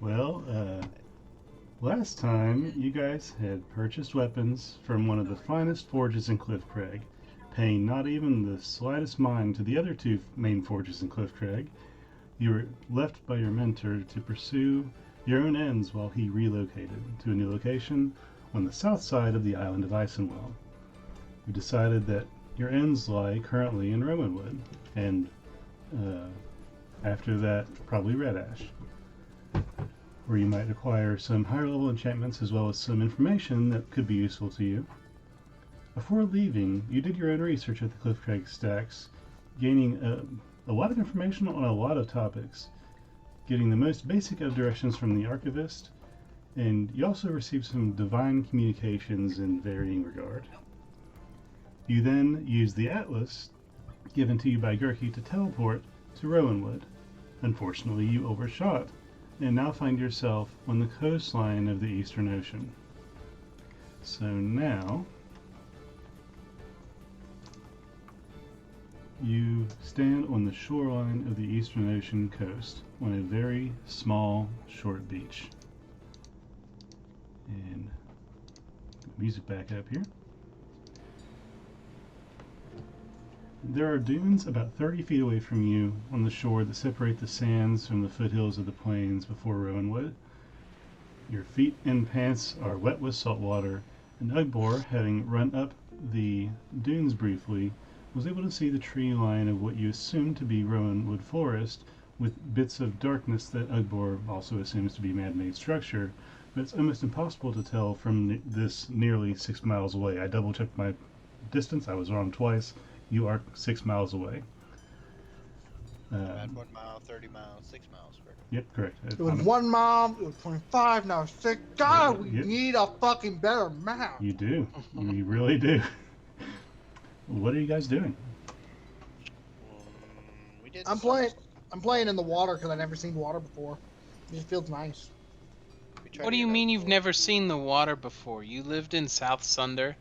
Well, last time you guys had purchased weapons from one of the finest forges in Cliffcrag, paying not even the slightest mind to the other two main forges in Cliffcrag. You were left by your mentor to pursue your own ends while he relocated to a new location on the south side of the island of Isenwell. You decided that your ends lie currently in Rowanwood, and uh, after that, probably Red Ash, where you might acquire some higher level enchantments as well as some information that could be useful to you. Before leaving, you did your own research at the Cliffcrag stacks, gaining a lot of information on a lot of topics, getting the most basic of directions from the archivist, and you also received some divine communications in varying regard. You then used the atlas given to you by Gurki to teleport to Rowanwood. Unfortunately, you overshot and now find yourself on the coastline of the Eastern Ocean. So now you stand on the shoreline of the Eastern Ocean coast on a very small, short beach. And music back up here. There are dunes about 30 feet away from you on the shore that separate the sands from the foothills of the plains before Rowanwood. Your feet and pants are wet with salt water, and Ugbor, having run up the dunes briefly, was able to see the tree line of what you assumed to be Rowanwood Forest, with bits of darkness that Ugbor also assumes to be man-made structure, but it's almost impossible to tell from this nearly 6 miles away. I double-checked my distance, I was wrong twice. You are 6 miles away. About 1 mile, 30 miles, 6 miles. Correct? Yep, correct. It was 1 mile, it was 25, now it's 6. God, we need a fucking better map. You do. You really do. What are you guys doing? We did. I'm playing in the water because I've never seen water before. It just feels nice. What do you mean you've never seen the water before? You lived in South Sunder?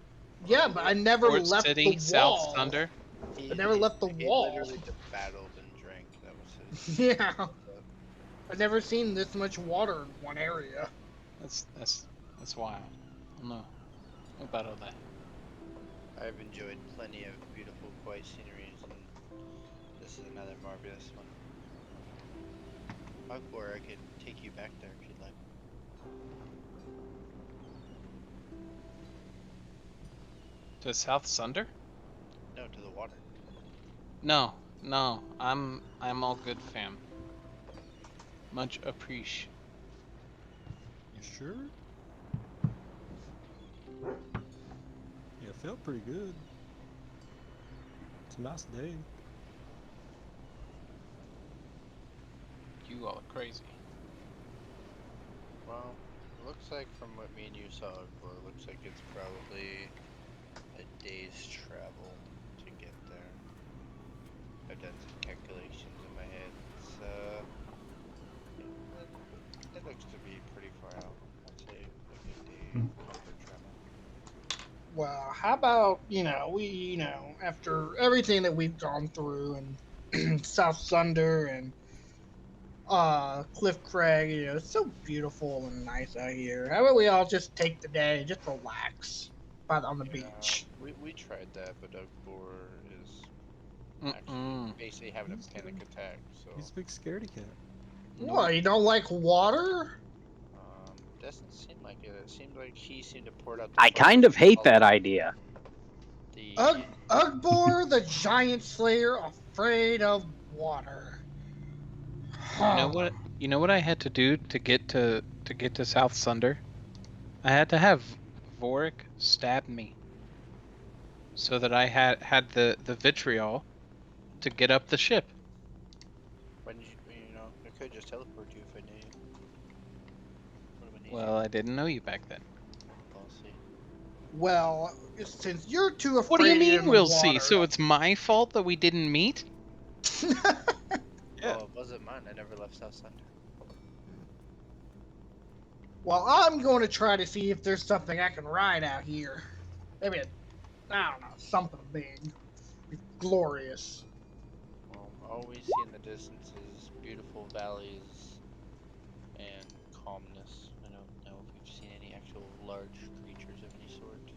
Yeah, but I never Port left City, the wall. South Sunder? I never left the wall. He literally just battled and drank. That was his. Yeah. I've never seen this much water in one area. That's wild. I don't know about all that. I've enjoyed plenty of beautiful, quiet sceneries, and this is another marvelous one. Or I could take you back there if you'd like. To South Sunder? No, to the water. No, I'm all good, fam. Much appreciate. You sure? Yeah, it felt pretty good. It's a nice day. You all are crazy. Well, it looks like from what me and you saw before, it looks like it's probably a day's travel to get there. I've done some calculations in my head. It looks to be pretty far out. I'd say like a day comfort travel. Well, how about, after everything that we've gone through and South Sunder and Cliff Crag, it's so beautiful and nice out here. How about we all just take the day, just relax on the beach? We tried that, but Ugbor is actually basically having a panic attack. So He's a big scaredy cat. What, you don't like water? doesn't seem like it. It seemed like he seemed to pour it out. I kind of hate that idea. Ugbor, the giant slayer, afraid of water. You know what I had to do to get to South Sunder? I had to have Vorik stab me, so that I had the vitriol to get up the ship. When I could just teleport you if I knew you. Well, I didn't know you back then. I'll see. Well, since you're too afraid. What do you mean in the we'll water, see? So it's my fault that we didn't meet? Yeah. Well, it wasn't mine. I never left South Sunder. Well, I'm going to try to see if there's something I can ride out here. Maybe I don't know, something big, glorious. Well, all we see in the distance is beautiful valleys and ominous. I don't know if we've seen any actual large creatures of any sort.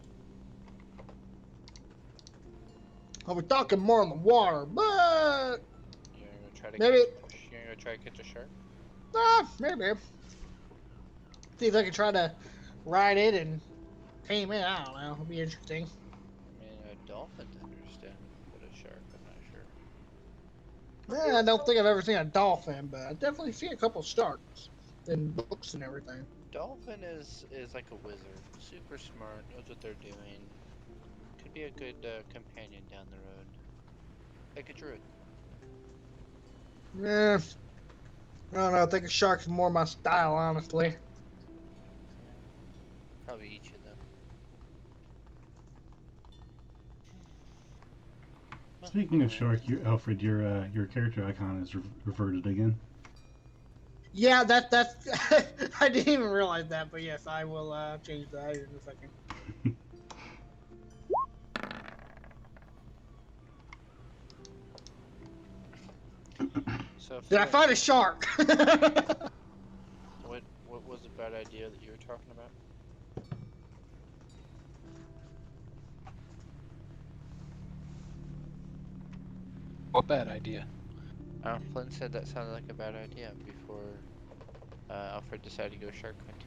I'll be talking more on the water, but You're gonna try to maybe, you're gonna try to catch a shark? maybe. See if I can try to ride it and tame it. I don't know. It'll be interesting. I mean, a dolphin to understand, but a shark, I'm not sure. I don't think I've ever seen a dolphin, but I definitely see a couple sharks in books and everything. Dolphin is like a wizard, super smart, knows what they're doing. Could be a good companion down the road, like a druid. Yeah, I don't know. I think a shark's more my style, honestly. Probably eat you though. Speaking of shark, Alfred, your character icon is reverted again. Yeah, that's. I didn't even realize that, but yes, I will change that here in a second. So if Did I someone- find a shark? What was the bad idea that you were talking about? What bad idea? Flynn said that sounded like a bad idea before Alfred decided to go shark hunting.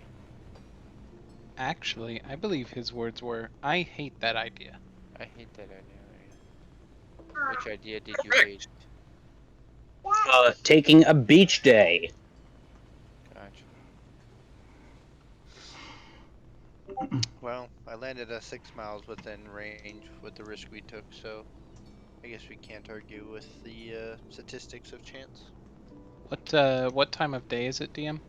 Actually, I believe his words were, "I hate that idea." I hate that idea. Which idea did you hate? Taking a beach day. Gotcha. Well, I landed 6 miles within range with the risk we took, so I guess we can't argue with the statistics of chance. What time of day is it, DM?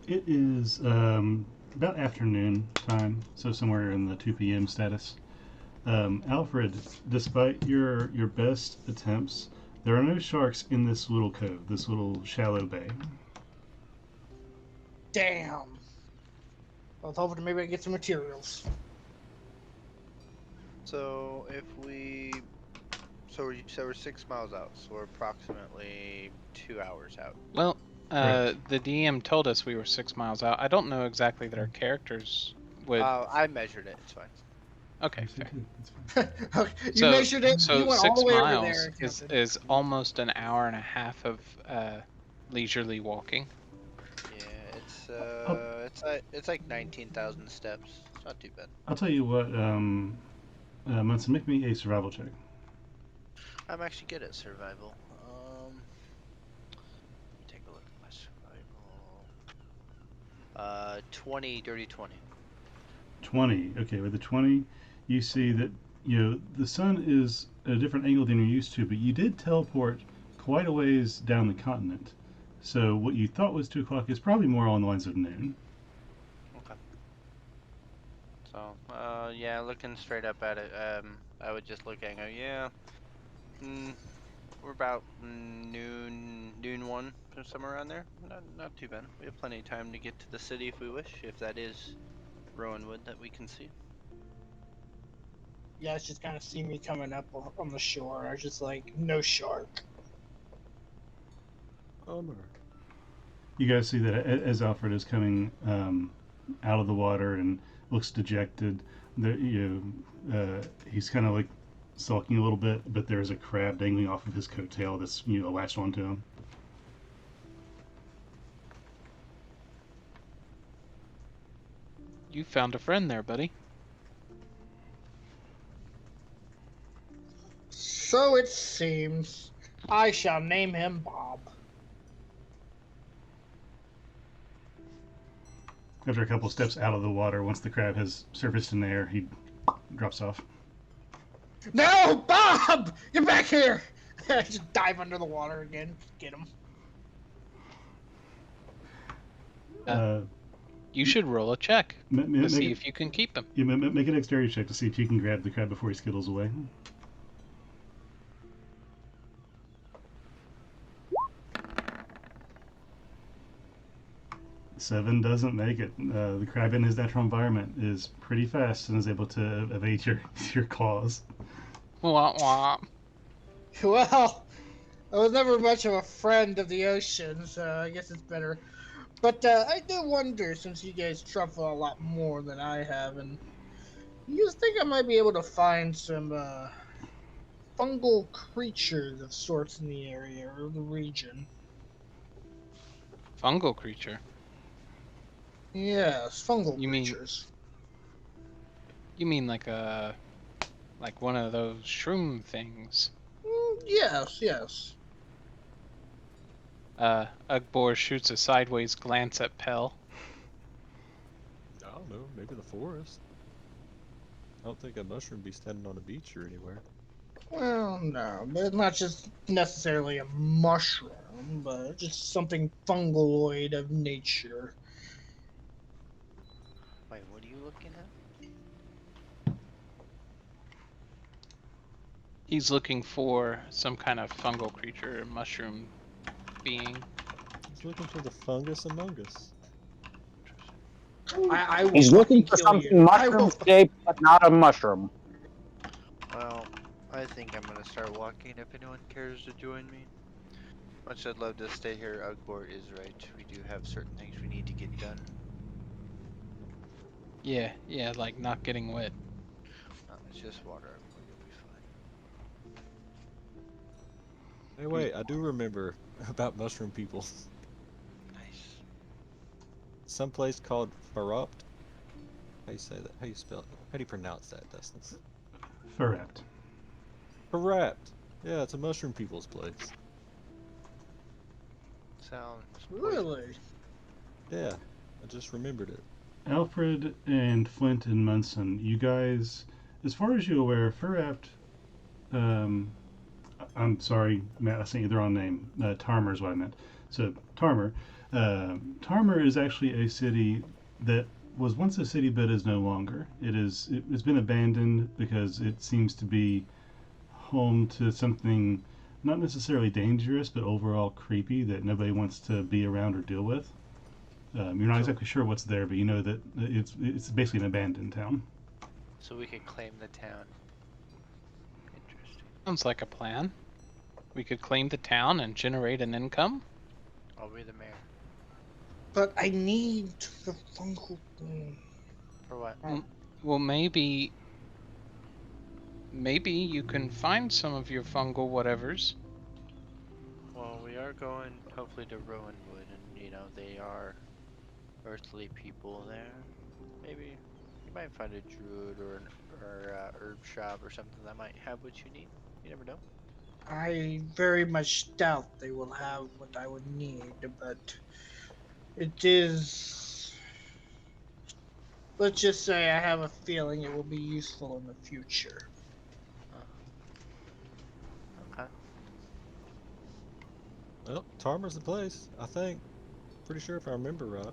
It is about afternoon time, so somewhere in the 2 p.m. status. Alfred, despite your best attempts, there are no sharks in this little cove, this little shallow bay. Damn. I was hoping maybe I get some materials. So if we, so you said we're 6 miles out, so we're approximately 2 hours out. Well, Correct. the DM told us we were 6 miles out. I don't know exactly that our characters would. I measured it. It's fine. Okay, Actually, fair. too. That's fine. Okay, you measured it. So You went all the 6 way over miles there. and counted. is almost an hour and a half of leisurely walking. Yeah, it's like 19,000 steps. It's not too bad. I'll tell you what, Munson, make me a survival check. I'm actually good at survival. Let me take a look at my survival. 20, dirty 20. 20. Okay, with the 20, you see that the sun is at a different angle than you're used to, but you did teleport quite a ways down the continent. So what you thought was 2 o'clock is probably more along the lines of noon. Okay. So, yeah, looking straight up at it, I would just look and go, yeah, we're about noon 1, somewhere around there. Not too bad. We have plenty of time to get to the city if we wish, if that is Rowanwood that we can see. Yeah, it's just kind of see me coming up on the shore. I was just like, no shark. You guys see that as Alfred is coming out of the water and looks dejected, he's kind of like sulking a little bit, but there's a crab dangling off of his coattail that's latched onto him. You found a friend there, buddy. So it seems. I shall name him Bob. After a couple steps out of the water, once the crab has surfaced in the air, he drops off. No, Bob! Get back here! I just dive under the water again. Get him. You should roll a check to Make see if you can keep him. a dexterity check to see if you can grab the crab before he skittles away. Seven doesn't make it. The crab in his natural environment is pretty fast and is able to evade your claws. Wah, wah. Well, I was never much of a friend of the ocean, so I guess it's better But I do wonder, since you guys travel a lot more than I have, and you think I might be able to find some fungal creatures of sorts in the area or the region. Fungal creature. Yes, fungal You mean creatures. you mean like one of those shroom things? Yes, yes. Ugbor shoots a sideways glance at Pell. I don't know, maybe the forest. I don't think a mushroom be standing on a beach or anywhere. Well, no, but it's not just necessarily a mushroom, but just something fungaloid of nature. Wait, what are you looking at? He's looking for some kind of fungal creature, mushroom being. He's looking for the fungus among us. I will He's fucking looking for kill something you. I will mushroom shaped, but not a mushroom. Well, I think I'm gonna start walking if anyone cares to join me. Much I'd love to stay here, Ugbor is right. We do have certain things we need to get done. Yeah, like not getting wet. No, it's just water, Ugbor. You'll be fine. Hey, wait, I do remember about mushroom people. Nice. Some place called Faropt. How you say that? How you spell it? How do you pronounce that, Dustin? Ferret. Faropt. Yeah, it's a mushroom people's place. Sounds poison. really. Yeah, I just remembered it. Alfred and Flint and Munson, you guys, as far as you're aware, Ferret, I'm sorry, Matt, I sent you the wrong name. Tarmer is what I meant. So, Tarmer. Tarmer is actually a city that was once a city but is no longer. It's been abandoned because it seems to be home to something not necessarily dangerous but overall creepy that nobody wants to be around or deal with. You're not exactly sure what's there, but you know that it's basically an abandoned town. So we could claim the town. Interesting. Sounds like a plan. We could claim the town and generate an income. I'll be the mayor. But I need the fungal thing. For what? Well, maybe you can find some of your fungal whatevers. Well, we are going hopefully to Rowanwood, and you know they are earthly people there. Maybe you might find a druid or herb shop or something that might have what you need. You never know. I very much doubt they will have what I would need, but it is. Let's just say I have a feeling it will be useful in the future. Okay. Well, Tarmer's the place, I think. Pretty sure if I remember right.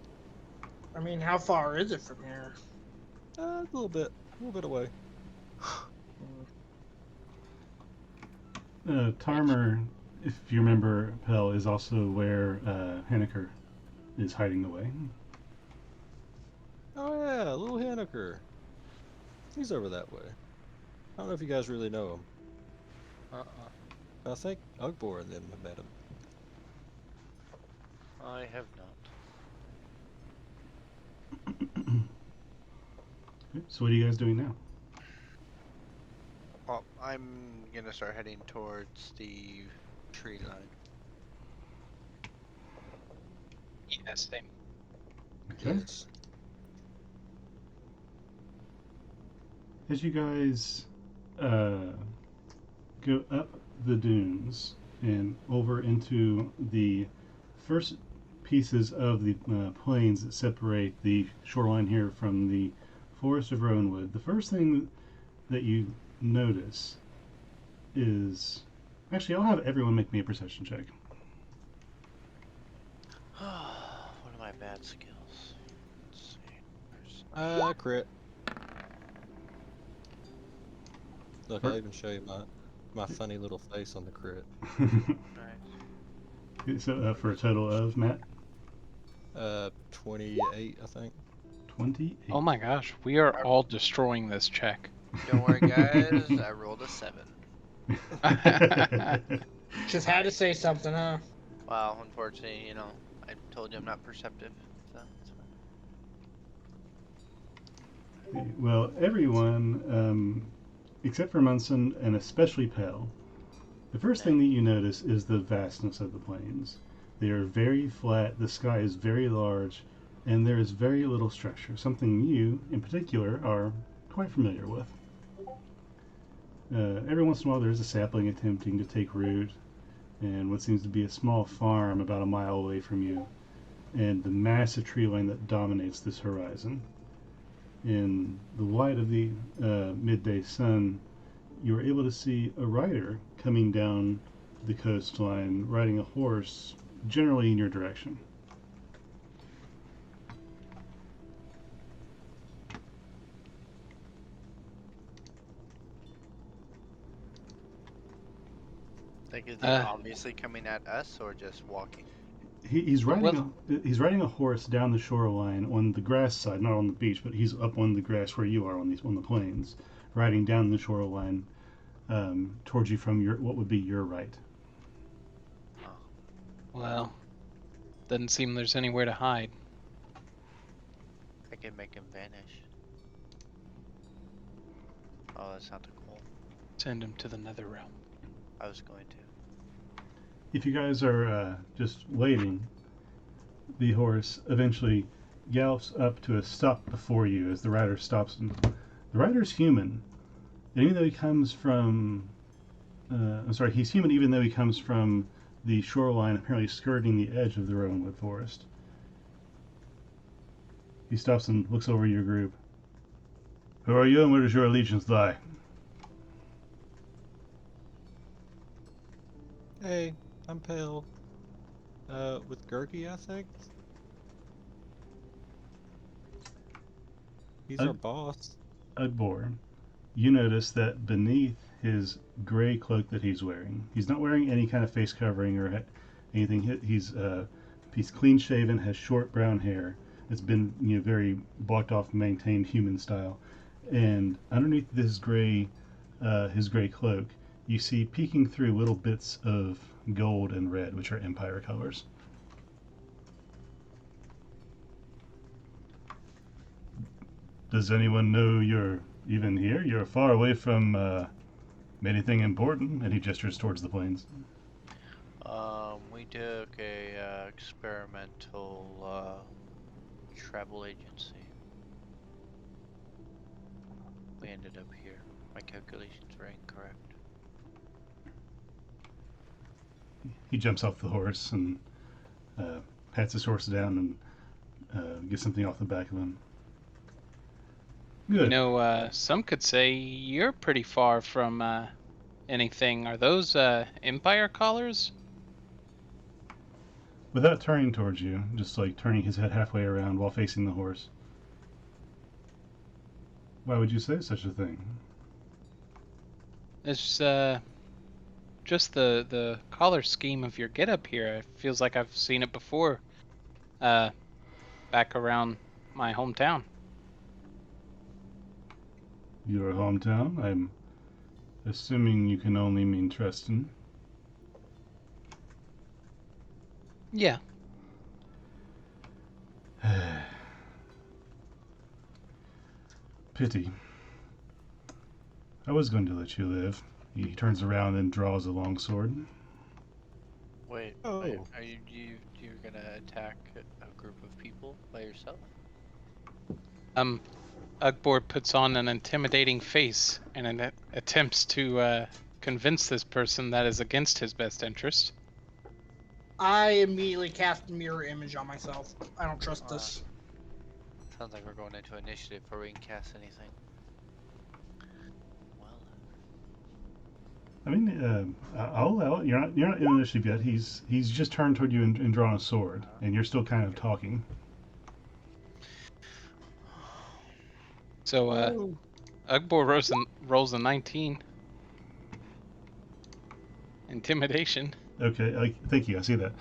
I mean, how far is it from here? A little bit away. Tarmer, if you remember, Pell, is also where Henniker is hiding away. Oh yeah, little Henniker. He's over that way. I don't know if you guys really know him. I think Ugbor and them have met him. I have not. So what are you guys doing now? Well, I'm gonna start heading towards the tree line. Yeah, same. Okay. Yes. As you guys go up the dunes and over into the first pieces of the plains that separate the shoreline here from the forest of Rowanwood, the first thing that you notice is actually I'll have everyone make me a perception check. What are my bad skills? Let's see. Crit. Look, I'll even show you my funny little face on the crit. Nice. So for a total of Matt 28, I think. 28. Oh my gosh, we are all destroying this check. Don't worry, guys. I rolled a 7. Just had to say something, huh? Well, unfortunately, you know, I told you I'm not perceptive, so it's fine. Okay, well, everyone, except for Munson and especially Pell, the first thing that you notice is the vastness of the plains. They are very flat, the sky is very large, and there is very little structure, something you, in particular, are quite familiar with. Every once in a while there's a sapling attempting to take root, and what seems to be a small farm about a mile away from you, and the massive tree line that dominates this horizon. In the light of the midday sun, you are able to see a rider coming down the coastline, riding a horse, generally in your direction. Like, is he obviously coming at us or just walking? He's riding a horse down the shoreline on the grass side, not on the beach, but he's up on the grass where you are on the plains, riding down the shoreline towards you from what would be your right. Well, doesn't seem there's anywhere to hide. I can make him vanish. Oh, that's not the goal. Send him to the nether realm. I was going to. If you guys are just waiting, the horse eventually gallops up to a stop before you as the rider stops him. The rider's human, and even though he comes from, he's human even though he comes from the shoreline, apparently skirting the edge of the Rowanwood forest. He stops and looks over your group. Who are you, and where does your allegiance lie? Hey, I'm Pale. With Gurky, I think. He's our boss. Ugbor, you notice that beneath his gray cloak that he's not wearing any kind of face covering or anything. He's clean shaven, has short brown hair. It's been very blocked off, maintained human style, and underneath this his gray cloak, you see peeking through little bits of gold and red, which are Empire colors. Does anyone know you're even here? You're far away from anything important. And he gestures towards the plains. We took a experimental travel agency. We ended up here. My calculations were incorrect. He jumps off the horse and pats his horse down and gets something off the back of him. Good. Some could say you're pretty far from anything. Are those Empire collars? Without turning towards you, just like turning his head halfway around while facing the horse. Why would you say such a thing? It's just the collar scheme of your getup here. It feels like I've seen it before. Back around my hometown. Your hometown? I'm assuming you can only mean Treston. Yeah. Pity. I was going to let you live. He turns around and draws a long sword. Wait, Oh. are you're gonna attack a group of people by yourself? Ugbor puts on an intimidating face and attempts to convince this person that is against his best interest. I immediately cast mirror image on myself. I don't trust this. Sounds like we're going into initiative before we can cast anything. Well, I mean, I'll allow it. You're not in initiative yet. He's just turned toward you and drawn a sword, and you're still kind of talking. So Ugbor rolls a 19. Intimidation. Okay, thank you. I see that.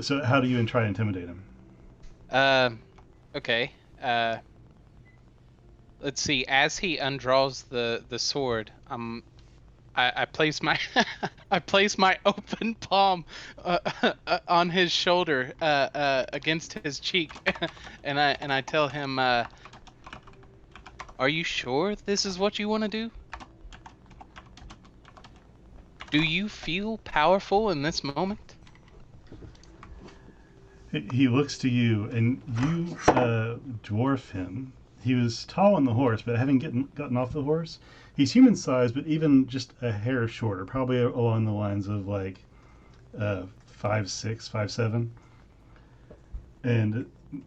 So how do you try to intimidate him? Okay. Let's see. As he undraws the sword, I'm I place my I place my open palm on his shoulder against his cheek, and I tell him, "Are you sure this is what you want to do? Do you feel powerful in this moment?" He looks to you, and you dwarf him. He was tall on the horse, but having gotten off the horse, he's human sized, but even just a hair shorter, probably along the lines of like 5'6", 5'7". And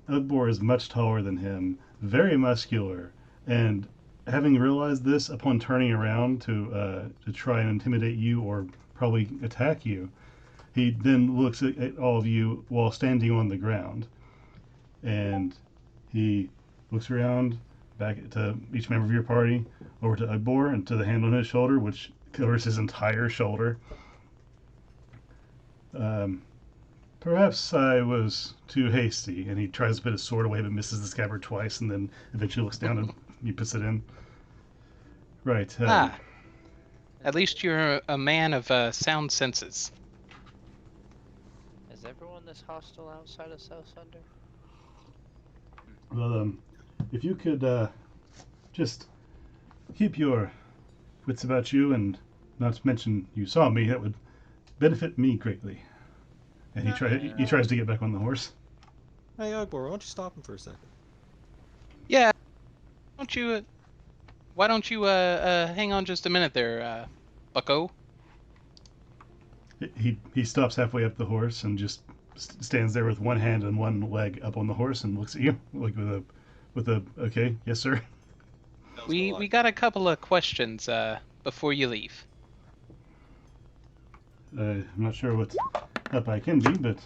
Ugbor is much taller than him, very muscular, and having realized this upon turning around to try and intimidate you or probably attack you, he then looks at all of you while standing on the ground, and he looks around back to each member of your party, over to Ugbor and to the hand on his shoulder, which covers his entire shoulder. Perhaps I was too hasty, and he tries to put his sword away but misses the scabbard twice, and then eventually looks down and he puts it in. Right. At least you're a man of sound senses. Is everyone this hostile outside of South Thunder? Well, if you could just keep your wits about you and not mention you saw me, that would benefit me greatly. And he tries to get back on the horse. Hey, Ugbor, why don't you stop him for a second? Yeah. Why don't you hang on just a minute there, Bucko? He stops halfway up the horse and just stands there with one hand and one leg up on the horse and looks at you like with a okay, yes sir. We got a couple of questions before you leave. I'm not sure what help I can be, but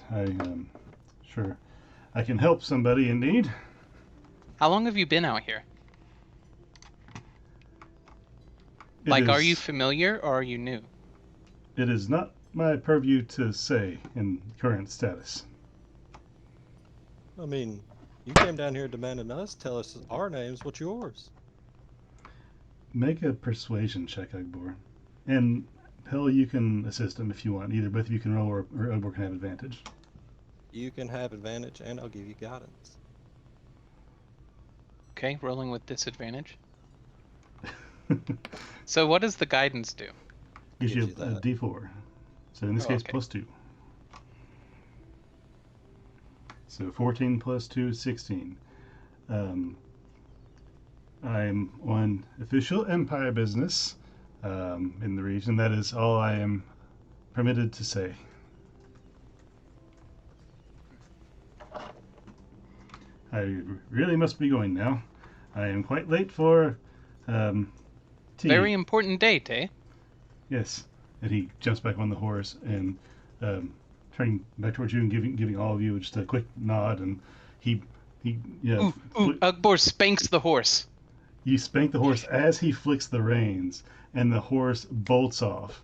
sure I can help somebody in need. How long have you been out here? Are you familiar or are you new? It is not my purview to say in current status. I mean, you came down here demanding us tell us our names. What's yours? Make a persuasion check, Ugbor. And hell, you can assist him if you want. Either both of you can roll or Ugbor can have advantage. You can have advantage, and I'll give you guidance. Okay, rolling with disadvantage. So what does the guidance do? Gives you Gives a you that. D4. So in this case, okay. +2. So 14 plus 2 is 16. I'm on official Empire business in the region. That is all I am permitted to say. I really must be going now. I am quite late for tea. Very important date, eh? Yes. And he jumps back on the horse and turning back towards you and giving all of you just a quick nod, and he Ugbor spanks the horse. you spank the horse as he flicks the reins, and the horse bolts off.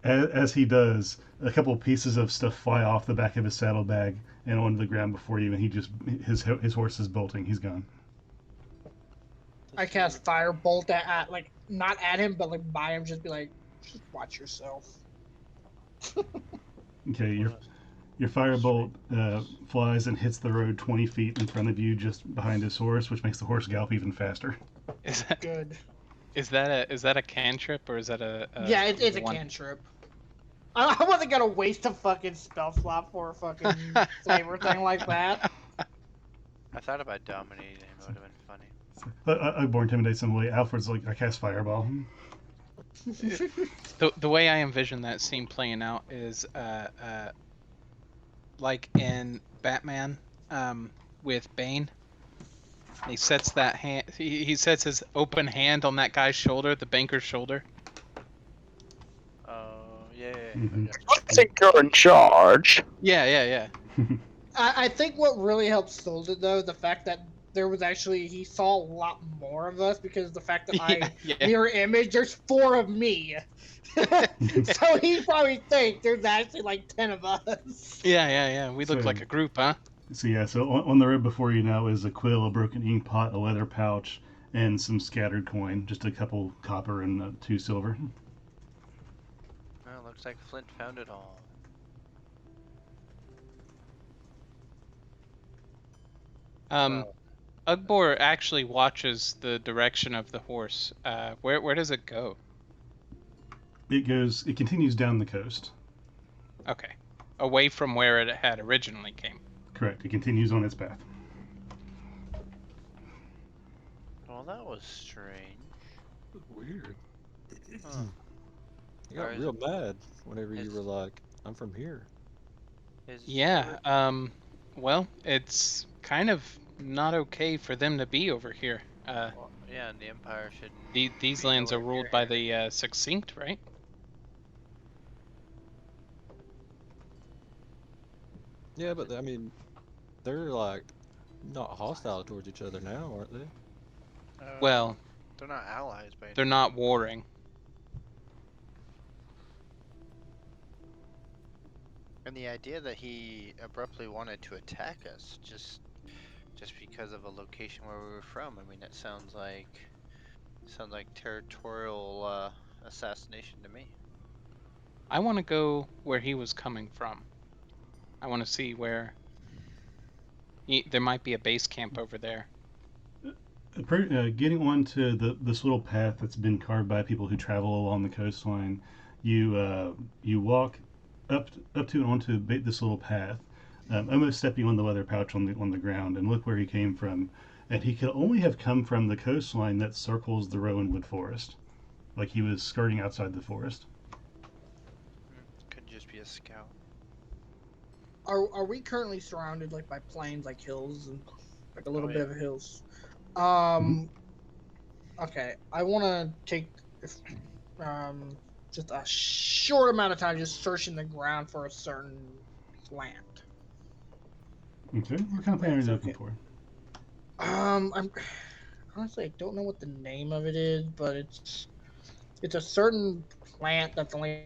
As he does, a couple pieces of stuff fly off the back of his saddlebag and onto the ground before you, and he just his horse is bolting. He's gone. I cast Firebolt at like not at him, but like by him, just be like, just watch yourself. Okay, your firebolt flies and hits the road 20 feet in front of you, just behind his horse, which makes the horse gallop even faster. Is that Good. is that a cantrip or is that a Yeah, it's a one? cantrip. I wasn't gonna waste a fucking spell slot for a fucking flavor thing like that. I thought about dominating him. It would have been funny. Ugbor intimidates somebody. Alfred's like, I cast fireball. The way I envision that scene playing out is like in Batman with Bane. He sets that hand. He sets his open hand on that guy's shoulder, the banker's shoulder. Oh, yeah. Mhm. I think you're in charge. Yeah. I think what really helped sold it though, the fact that there was actually he saw a lot more of us because the fact that my Yeah. mirror image, there's 4 of me. So he probably think there's actually like 10 of us. Yeah. We look So- like a group, huh? So yeah, so on the road before you now is a quill, a broken ink pot, a leather pouch, and some scattered coin. Just a couple copper and 2 silver. Looks like Flint found it all. Well, Ugbor actually watches the direction of the horse. Where does it go? It continues down the coast. Okay, away from where it had originally came. Correct. It continues on its path. well, that was strange. Weird. Huh. You got Or is real mad whenever you is- were like, "I'm from here." Yeah. Well, it's kind of not okay for them to be over here. Well, yeah, and the Empire shouldn't These be lands are nowhere ruled near by here. the succinct, right? Yeah, but I mean, they're like not hostile towards each other now, aren't they? Well, They're not allies by any they're not warring. And the idea that he abruptly wanted to attack us just because of a location where we were from, I mean, that sounds like territorial assassination to me. I want to go where he was coming from. I want to see where there might be a base camp over there. Getting onto this little path that's been carved by people who travel along the coastline, you walk up to and onto this little path, almost stepping on the leather pouch on the ground, and look where he came from. And he could only have come from the coastline that circles the Rowanwood forest, like he was skirting outside the forest. Could just be a scout. Are we currently surrounded like by plains, like hills, and like a little Oh, bit yeah. of hills? Mhm. Okay. I want to take just a short amount of time just searching the ground for a certain plant. Okay, what kind of plant are you looking Okay. for? I'm honestly, I don't know what the name of it is, but it's a certain plant that's only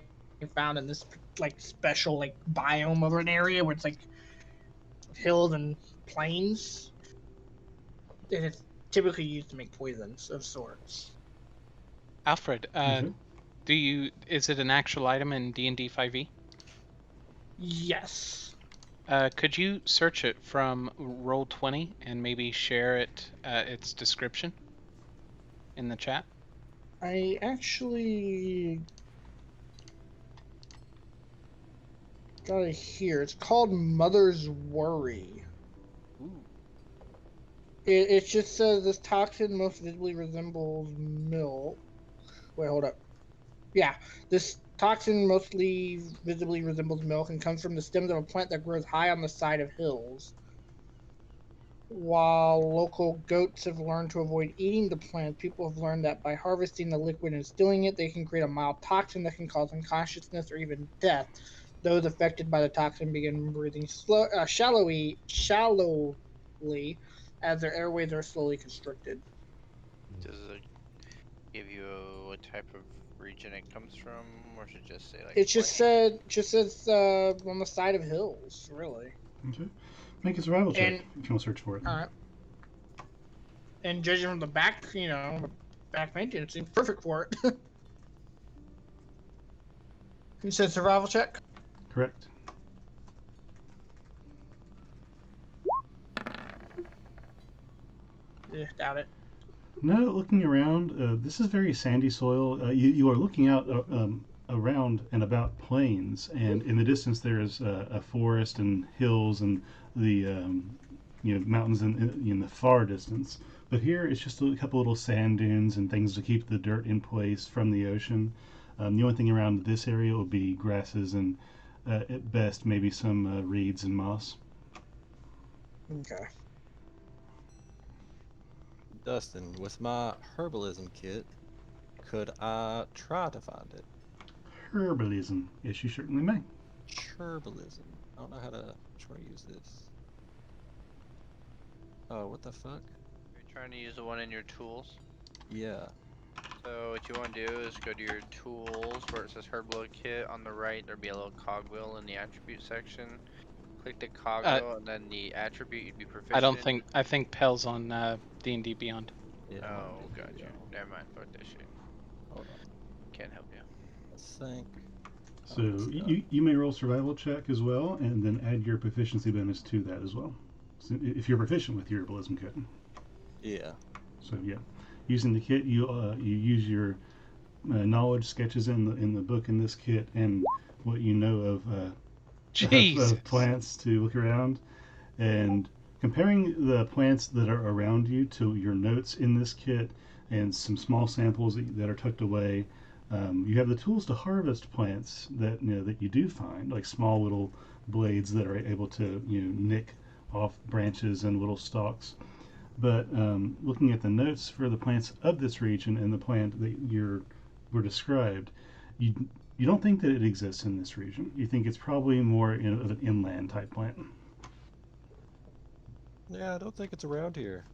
found in this like special like biome of an area where it's like hills and plains, and it's typically used to make poisons of sorts. Alfred, Okay. is it an actual item in D&D 5e? Yes. Could you search it from Roll20 and maybe share its description in the chat? I actually got it here. It's called Mother's Worry. Ooh. It just says this toxin most visibly resembles milk. Wait, hold up. Yeah, this toxin mostly visibly resembles milk and comes from the stems of a plant that grows high on the side of hills. While local goats have learned to avoid eating the plant, people have learned that by harvesting the liquid and distilling it, they can create a mild toxin that can cause unconsciousness or even death. Those affected by the toxin begin breathing shallowly as their airways are slowly constricted. Does it give you what type of region it comes from, or should it just say like It plain? just says on the side of hills, really. Okay. Make a survival check And if you want to search for it. and judging from the back, back painting, it seems perfect for it. You said survival check? Correct. Yeah, doubt it. No, looking around, this is very sandy soil. You are looking out around and about plains, and in the distance there is a forest and hills and the mountains in the far distance. But here it's just a couple little sand dunes and things to keep the dirt in place from the ocean. The only thing around this area would be grasses and at best maybe some reeds and moss. Okay. Dustin, with my herbalism kit, could I try to find it? Herbalism. Yes, you certainly may. Herbalism. I don't know how to try to use this. Oh, what the fuck? You're trying to use the one in your tools. Yeah. So what you want to do is go to your tools where it says Herbal Kit on the right. There'll be a little cogwheel in the attribute section. Click the cogwheel and then the attribute you'd be proficient in. I think Pell's on D&D Beyond. Yeah, I'm on Oh, got D&D, you. y'all. Never mind. Fuck that shit. Hold on. Can't help you. Let's think. So you may roll survival check as well, and then add your proficiency bonus to that as well. So if you're proficient with your herbalism kit. Yeah. So yeah, using the kit, you use your knowledge sketches in the book in this kit, and what you know Jesus. of plants to look around, and comparing the plants that are around you to your notes in this kit and some small samples that are tucked away. You have the tools to harvest plants that you do find, like small little blades that are able to nick off branches and little stalks. But looking at the notes for the plants of this region and the plant that were described, you you don't think that it exists in this region. You think it's probably more of an inland type plant. Yeah, I don't think it's around here.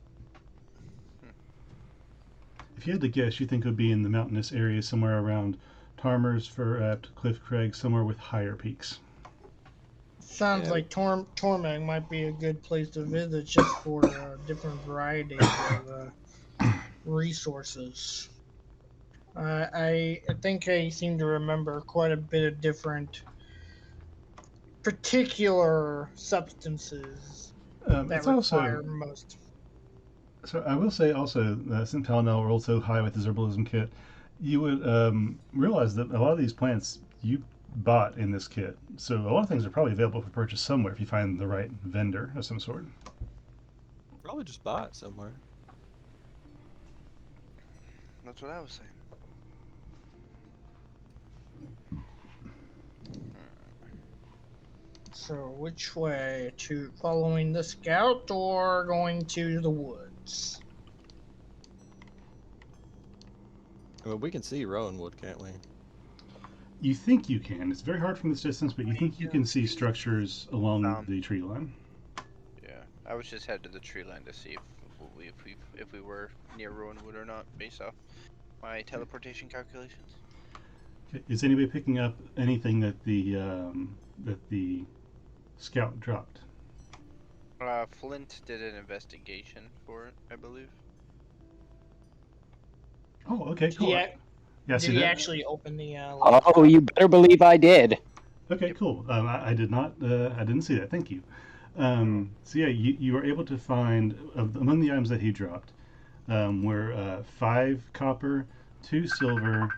If you had to guess, you think it would be in the mountainous area somewhere around Tarmers, Furapt, Cliff Craig, somewhere with higher peaks. Sounds Yeah. like Tormag might be a good place to visit just for different varieties of resources. I think I seem to remember quite a bit of different particular substances that It's also require most. so I will say also since Palinel rolled so high with his herbalism kit, you would realize that a lot of these plants you bought in this kit. So a lot of things are probably available for purchase somewhere if you find the right vendor of some sort. Probably just bought it somewhere. That's what I was saying. So which way? To following the scout or going to the woods? I mean, we can see Rowanwood, can't we? You think you can. It's very hard from this distance, but you think you can see structures along the tree line. Yeah, I was just head to the tree line to see if we were near Rowanwood or not, based off my teleportation calculations. Okay. Is anybody picking up anything that the scout dropped? Flint did an investigation for it, I believe. Oh, okay, Did cool. he, Yeah, I did see he that. actually open the? Oh, you better believe I did. Okay, cool. I did not. I didn't see that. Thank you. So yeah, you were able to find among the items that he dropped were 5 copper, 2 silver,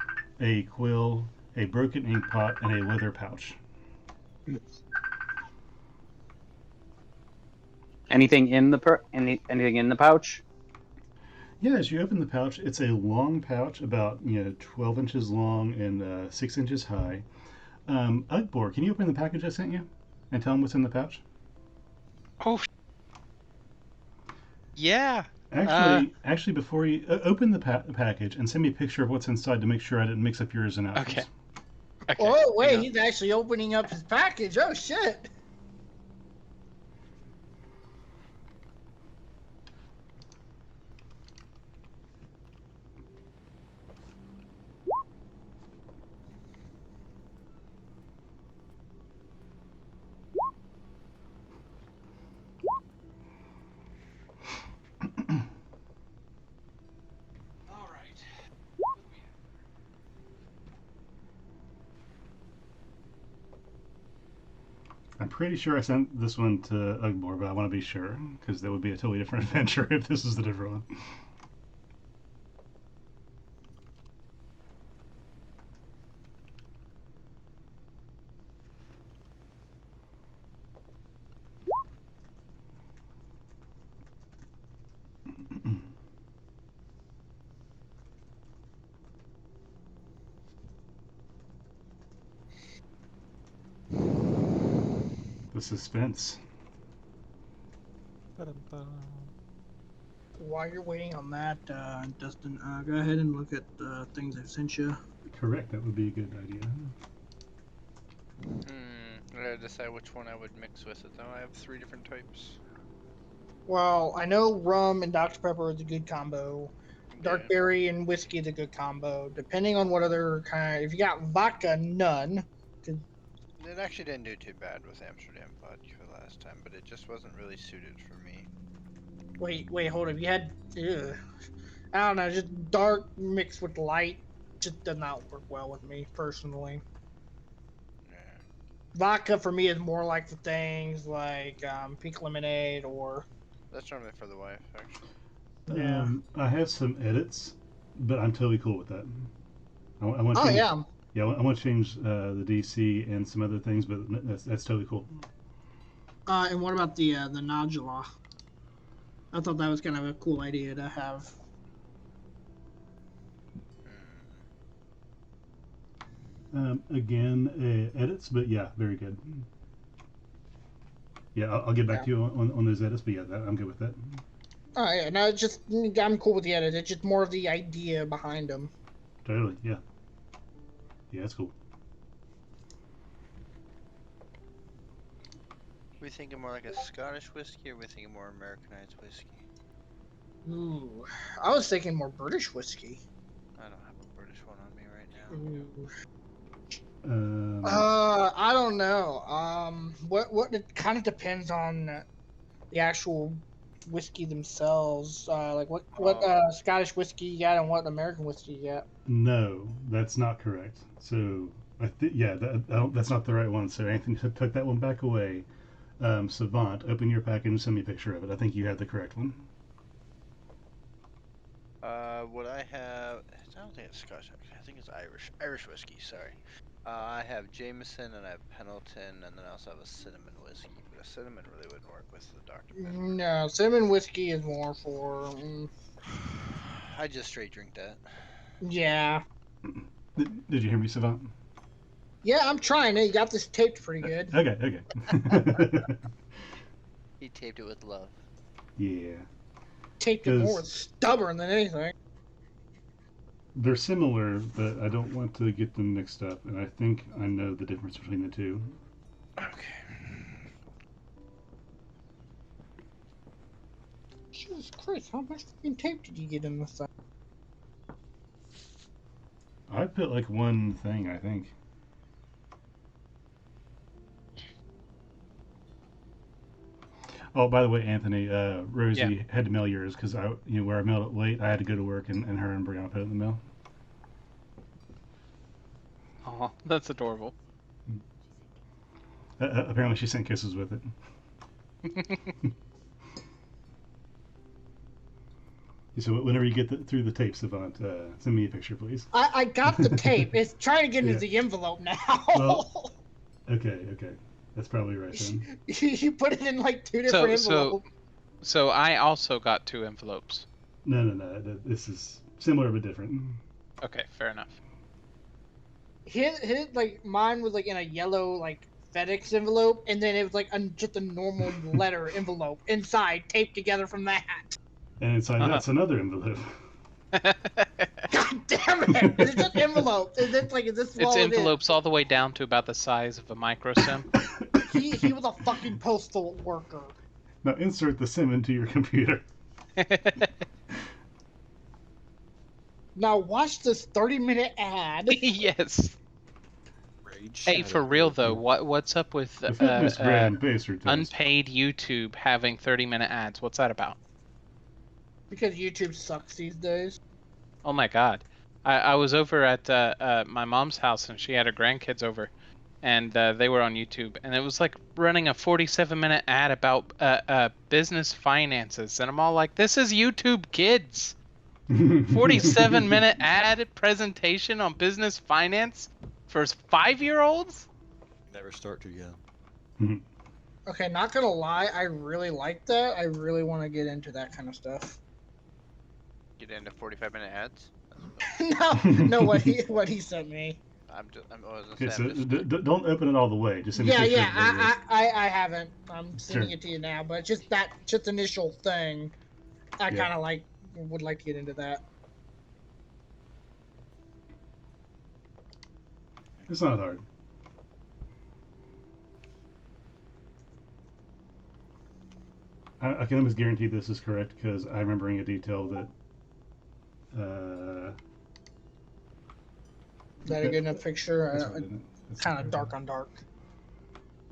a quill, a broken ink pot, and a leather pouch. Anything in the anything in the pouch? Yeah, as you open the pouch, it's a long pouch, about 12 inches long and 6 inches high. Ugbor, can you open the package I sent you and tell him what's in the pouch? Oh. Yeah. Actually, before you open the package and send me a picture of what's inside to make sure I didn't mix up yours and ours. Okay. Okay. Oh wait, hang on. he's actually opening up his package. Oh shit! All right. I'm pretty sure I sent this one to Ugbor, but I want to be sure because that would be a totally different adventure if this is the different one. The suspense. Ba-dum-bum. While you're waiting on that, Dustin, go ahead and look at the things I've sent you. Correct. That would be a good idea. I gotta decide which one I would mix with it though. I have 3 different types. Well, I know rum and Dr. Pepper is a good combo. Dark Yeah. berry and whiskey is a good combo. Depending on what other kind, if you got vodka, none. It actually didn't do too bad with Amsterdam vodka last time, but it just wasn't really suited for me. Wait, hold up. You had, ugh. I don't know, just dark mixed with light just does not work well with me personally. Vodka for me is more like the things like pink lemonade or That's normally for the wife, actually. yeah. I have some edits, but I'm totally cool with that. I want to Oh change. yeah. Yeah, I want to change the DC and some other things, but that's totally cool. And what about the nodula? I thought that was kind of a cool idea to have. Again, edits, but yeah, very good. Yeah, I'll get back Yeah. to you on those edits, but yeah, I'm good with that. Oh yeah, no, it's just I'm cool with the edit. It's just more of the idea behind them. Totally, yeah. Yeah, that's cool. We thinking more like a Scottish whiskey, or we thinking more Americanized whiskey? Ooh, I was thinking more British whiskey. I don't have a British one on me right now. Ooh. Um, I don't know. What it kind of depends on the actual whiskey themselves. Like what Scottish whiskey you got and what American whiskey you got. no, that's not correct. So, yeah, that's not the right one. So, Anthony took that one back away. Savant, open your package and send me a picture of it. I think you have the correct one. What I have, I don't think it's Scotch actually. I think it's Irish whiskey. Sorry. I have Jameson and I have Pendleton, and then I also have a cinnamon whiskey. But a cinnamon really wouldn't work with the Dr Pepper. No, cinnamon whiskey is more for. I just straight drink that. Yeah. Did you hear me, Savant? Yeah, I'm trying it. You got this taped pretty good. Okay. He taped it with love. Yeah. Taped it more with stubborn than anything. They're similar, but I don't want to get them mixed up, and I think I know the difference between the two. Okay. Jesus Christ, how much fucking tape did you get in this thing? I put like one thing, I think. Oh, by the way, Anthony, Rosie had to mail yours because where I mailed it late, I had to go to work, and her and Brianna put it in the mail. Oh, that's adorable. Apparently, she sent kisses with it. So whenever you get through the tape, Savant, send me a picture, please. I got the tape. It's trying to get into Yeah. the envelope now. Well, okay. That's probably right then. You put it in like two different envelopes. So I also got 2 envelopes. No. This is similar but different. Okay, fair enough. His like mine was like in a yellow like FedEx envelope, and then it was like just a normal letter envelope inside, taped together from that. And inside that's another envelope. God damn it! It's just envelope. Is this It's envelopes all the way down to about the size of a micro sim. He was a fucking postal worker. Now insert the sim into your computer. Now watch this 30-minute ad. Yes. Hey, for real though, what's up with unpaid YouTube having 30-minute ads? What's that about? Because YouTube sucks these days. Oh my god. I was over at my mom's house and she had her grandkids over, and they were on YouTube, and it was like running a 47-minute ad about business finances, and I'm all like, this is YouTube Kids. 47-minute ad presentation on business finance for 5-year-olds? Never start too young. Okay, not gonna lie, I really like that. I really want to get into that kind of stuff. Get into 45-minute ads? No, what he sent me. Don't open it all the way. Just I haven't. I'm sending it to you now, but just initial thing, I kind of would like to get into that. It's not hard. I can almost guarantee this is correct because I'm remembering a detail that. Is that a good enough picture? It's kind of dark on dark.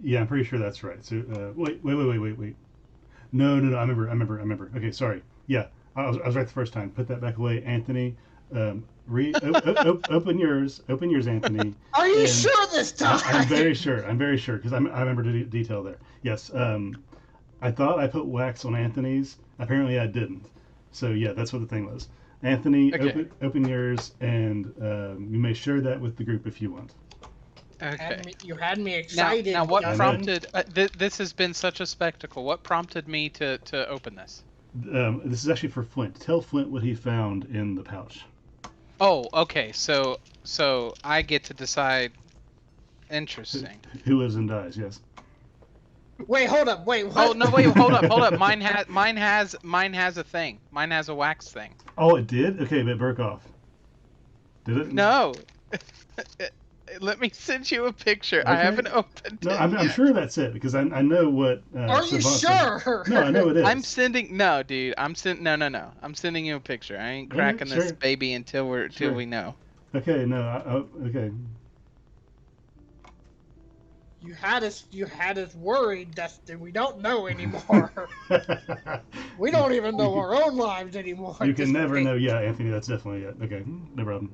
Yeah, I'm pretty sure that's right. So wait. No. I remember. Okay, sorry. Yeah, I was right the first time. Put that back away, Anthony. Open yours, Anthony. Are you And sure this time? I'm very sure. I'm very sure because I remember the detail there. Yes. I thought I put wax on Anthony's. Apparently, I didn't. So yeah, that's what the thing was. Anthony, Okay. open yours, and you may share that with the group if you want. Okay. You had me Now, excited. now what I know. prompted? This has been such a spectacle. What prompted me to open this? This is actually for Flint. Tell Flint what he found in the pouch. Oh, okay. So I get to decide. Interesting. Who lives and dies? Yes. Wait, hold up. Wait, what? Oh no! Wait, hold up. Mine has a thing. Mine has a wax thing. Oh, it did. Okay, but it broke off. Did it? No. Let me send you a picture. I Okay. haven't opened No, it. I'm yet. sure that's it because I know what. Are you Savant said. sure? No, I know it is. I'm sending. No, dude. I'm no. I'm sending you a picture. I ain't Okay, cracking this sure. baby until Sure. we know. Okay, no, okay. You had us worried that we don't know anymore. We don't even know our own lives anymore. You at this can never point. know. Yeah, Anthony, that's definitely it. Okay, no problem.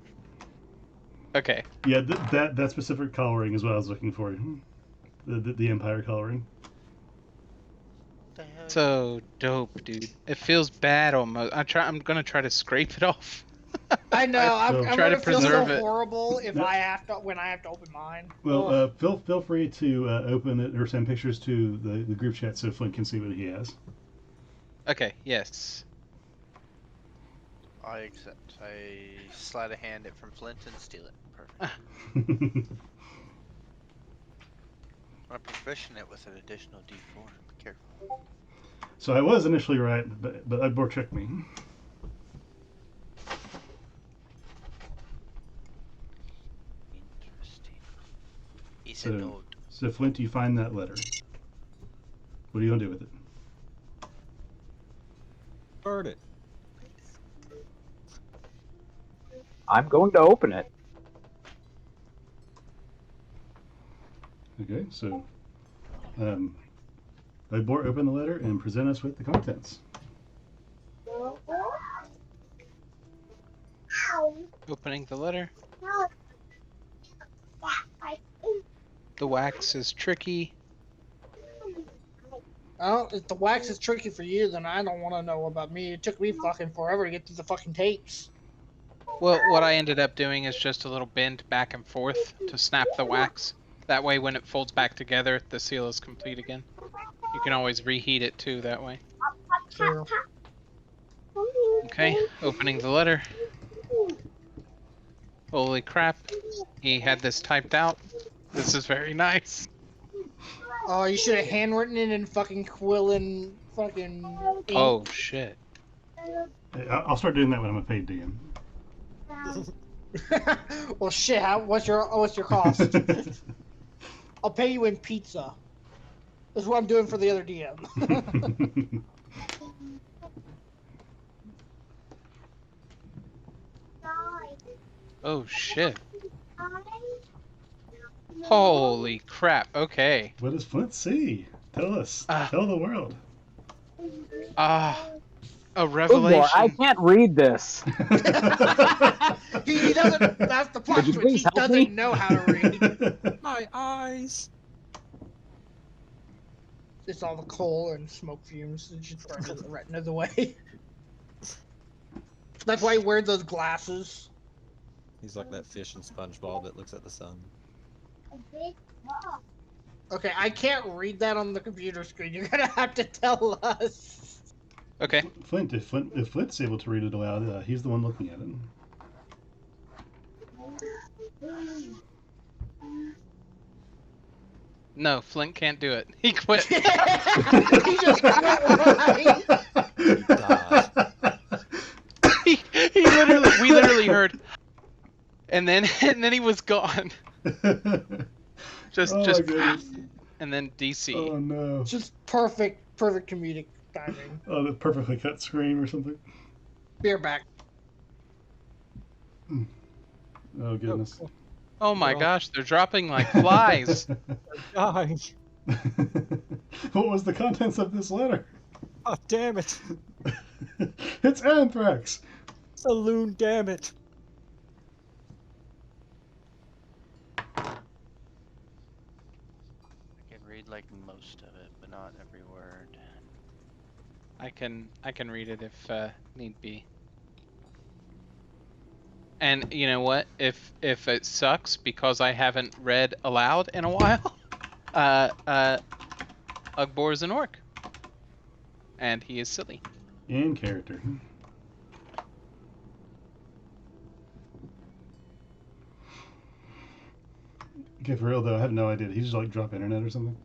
Okay. Yeah, that specific coloring is what I was looking for. The Empire coloring. The hell? So dope, dude. It feels bad almost. I'm gonna try to scrape it off. I know. I'm Try to gonna feel so preserve it. horrible if Yep. when I have to open mine. Well, Ugh. feel free to open it or send pictures to the group chat so Flint can see what he has. Okay. Yes. I accept. I slide a hand it from Flint and steal it. Perfect. I'm proficient it with an additional D4. Be careful. So I was initially right, but Udbor tricked me. Interesting. He said So, no. so Flint, you find that letter. What are you gonna do with it? Burn it. I'm going to open it. Okay, so Udbor, open the letter and present us with the contents. Opening the letter. The wax is tricky. Oh, if the wax is tricky for you, then I don't want to know about me. It took me fucking forever to get through the fucking tapes. Well, what I ended up doing is just a little bend back and forth to snap the wax. That way, when it folds back together, the seal is complete again. You can always reheat it too that way. True. Okay, opening the letter. Holy crap. He had this typed out. This is very nice. Oh, you should have handwritten it in fucking quill and fucking ink. Oh, shit. Hey, I'll start doing that when I'm a paid DM. Well, shit. What's your cost? I'll pay you in pizza. That's what I'm doing for the other DM. Oh, shit. Holy crap. Okay. What does Flint see? Tell us. Ah. Tell the world. A Good revelation. Lord, I can't read this. he doesn't. That's the plot Could you twist. please He help doesn't me? know how to read. My eyes. It's all the coal and smoke fumes. It just burns the retina the way. That's why he wears those glasses. He's like that fish in SpongeBob that looks at the sun. Okay, I can't read that on the computer screen. You're gonna have to tell us. Okay. Flint, if Flint's able to read it aloud, he's the one looking at it. No, Flint can't do it. He quit. He just quit writing. he literally, we literally heard, and then he was gone. Just, Oh my goodness. and then DC. Oh no. Just perfect comedic timing. Oh, the perfectly cut scream or something. Beer back. Oh goodness. Oh my Oh. gosh, they're dropping like flies. Guys. What was the contents of this letter? Oh, damn it. It's anthrax. Saloon, damn it. can read it if need be. And you know what? If it sucks because I haven't read aloud in a while, Ugbor is an orc, and he is silly. In character. Okay, for real though, I have no idea. Did he just like drop internet or something?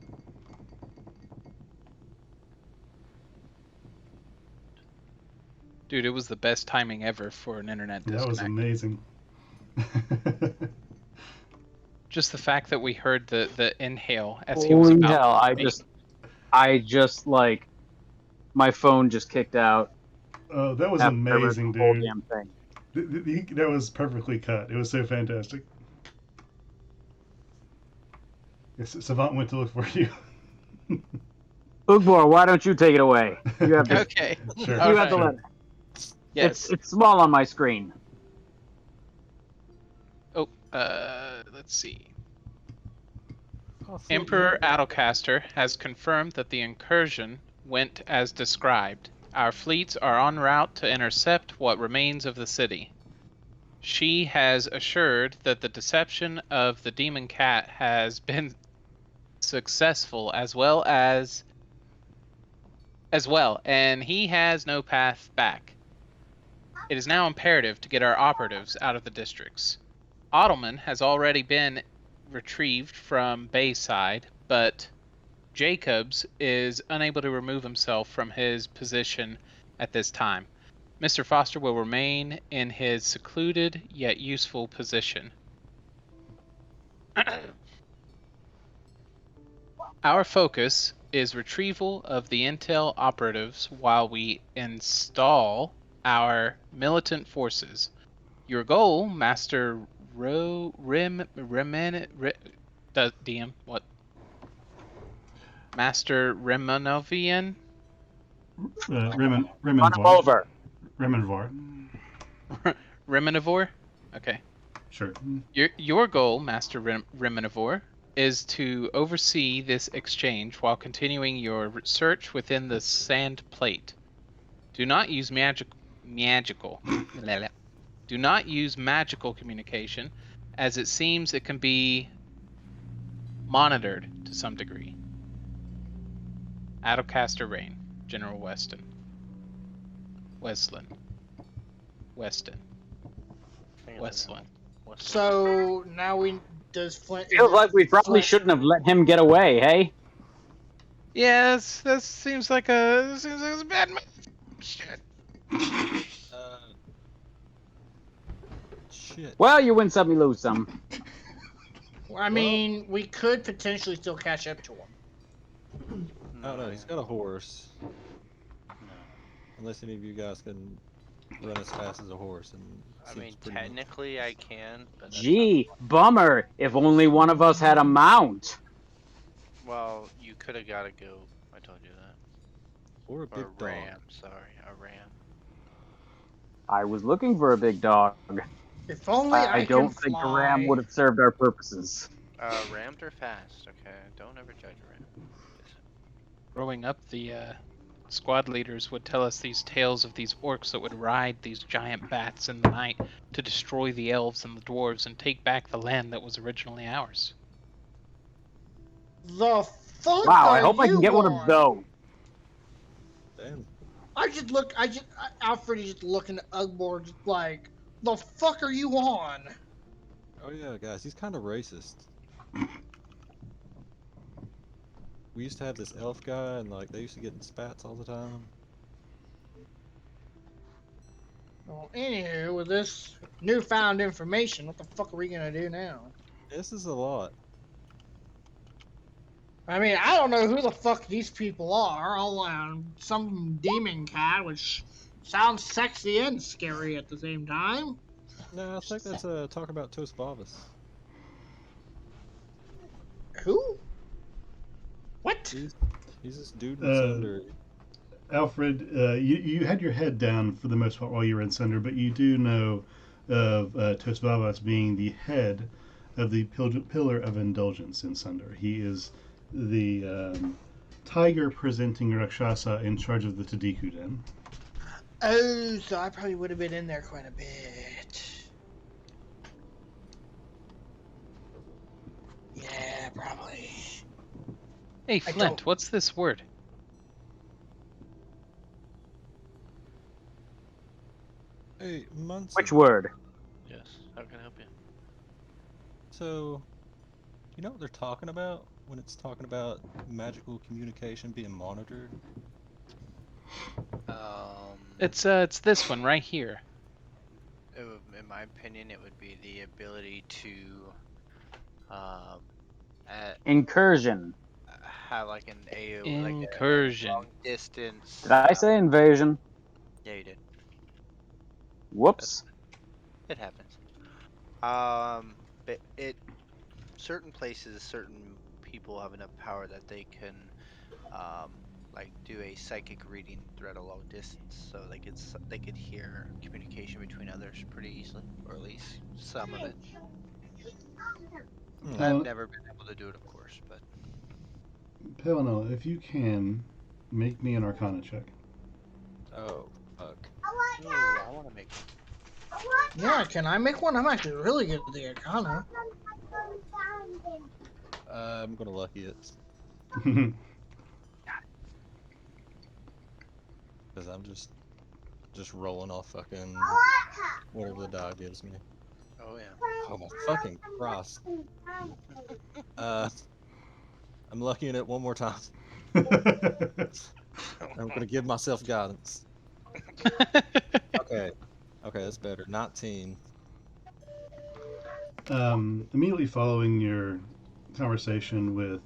Dude, it was the best timing ever for an internet disconnect. That was amazing. Just the fact that we heard the inhale as he Holy was about hell! to I just like my phone just kicked out. Oh, that was after I read amazing, the whole dude. damn thing. That was perfectly cut. It was so fantastic. Yes, Savant went to look for you. Ugbor, why don't you take it away? You have the, Okay. Sure. you have the sure. letter. Yes. It's small on my screen. Oh, let's see. Oh, fuck, Emperor yeah. Adelcaster has confirmed that the incursion went as described. Our fleets are en route to intercept what remains of the city. She has assured that the deception of the demon cat has been successful as well, and he has no path back. It is now imperative to get our operatives out of the districts. Ottoman has already been retrieved from Bayside, but Jacobs is unable to remove himself from his position at this time. Mr. Foster will remain in his secluded yet useful position. Our focus is retrieval of the intel operatives while we install our militant forces. Your goal, Master DM, what? Master Remanovian? Remen Run him Remenvar. over. Remenvar. Remanivore? Okay. Sure. Your goal, Master Remanivore, is to oversee this exchange while continuing your search within the sand plate. Do not use magical. Do not use magical communication, as it seems it can be monitored to some degree. Adelcaster Rain, General Weston. Weston. So now does Flint? Feels like we probably shouldn't have let him get away, hey? Yes, that seems like a bad move. Shit. Shit. Well, you win some, you lose some. I mean, we could potentially still catch up to him. I don't know. He's got a horse. No. Unless any of you guys can run as fast as a horse. And I seems mean, pretty much- technically I can, but that's Gee, bummer. If only one of us had a mount. not... Well, you could have got a goat. I told you that. Or a Or big a dog. ram. Sorry, a ram. I was looking for a big dog. If only I don't think a ram would have served our purposes. Rams are fast. Okay, don't ever judge a ram. Growing up, the squad leaders would tell us these tales of these orcs that would ride these giant bats in the night to destroy the elves and the dwarves and take back the land that was originally ours. The fuck Wow, are I hope I can you get one of on? those. Damn. Alfred is just looking at Ugbor just like, the fuck are you on? Oh yeah, guys, he's kind of racist. We used to have this elf guy, and like they used to get in spats all the time. Well, anywho, with this newfound information, what the fuck are we gonna do now? This is a lot. I mean, I don't know who the fuck these people are. Some demon cat, which sounds sexy and scary at the same time. No, I think that's talk about Toast Bovis. Who? What? He's this dude in Sunder. Alfred, you had your head down for the most part while you were in Sunder, but you do know of Tosbabas being the head of the Pillar of Indulgence in Sunder. He is the tiger presenting Rakshasa in charge of the Tadiku Den. Oh, so I probably would have been in there quite a bit. Yeah, probably. Hey, I Flint, don't- what's this word? Hey, Munson. Which word? Yes. How can I help you? So, you know what they're talking about when it's talking about magical communication being monitored? It's this one right here. In my opinion, it would be the ability to um, Incursion. have like an Incursion. long distance. Did I say invasion? Yeah, you did. Whoops. It happens. But certain places, certain people have enough power that they can, like do a psychic reading throughout a long distance, so they could hear communication between others pretty easily, or at least some of it. Hmm. I've Well, never been able to do it, of course, but Pelino, if you can, make me an Arcana check. Oh, fuck. ooh, I want to make. Yeah, can I make one? I'm actually really good at the Arcana. I'm gonna lucky it. Because I'm just rolling off fucking whatever the die gives me. Oh yeah. Oh my fucking Christ. I'm luckying it one more time. I'm gonna give myself guidance. Okay. Okay, that's better. 19. Immediately following your conversation with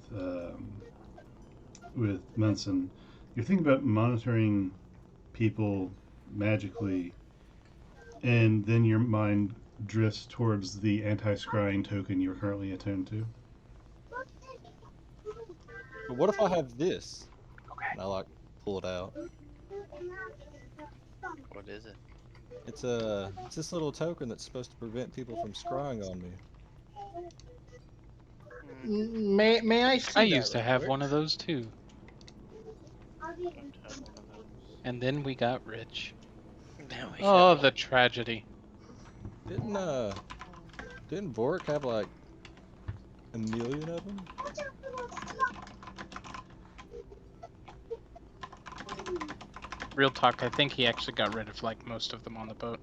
Munson, you're thinking about monitoring people magically, and then your mind drifts towards the anti-scrying token you're currently attuned to. But what if I have this? And I like pull it out. What is it? It's this little token that's supposed to prevent people from scrying on me. May I see I that used to real have quick? one of those too. Don't have one of those. And then we got rich. Now we Oh, have the tragedy. Didn't Vork have like a million of them? Real talk, I think he actually got rid of like most of them on the boat.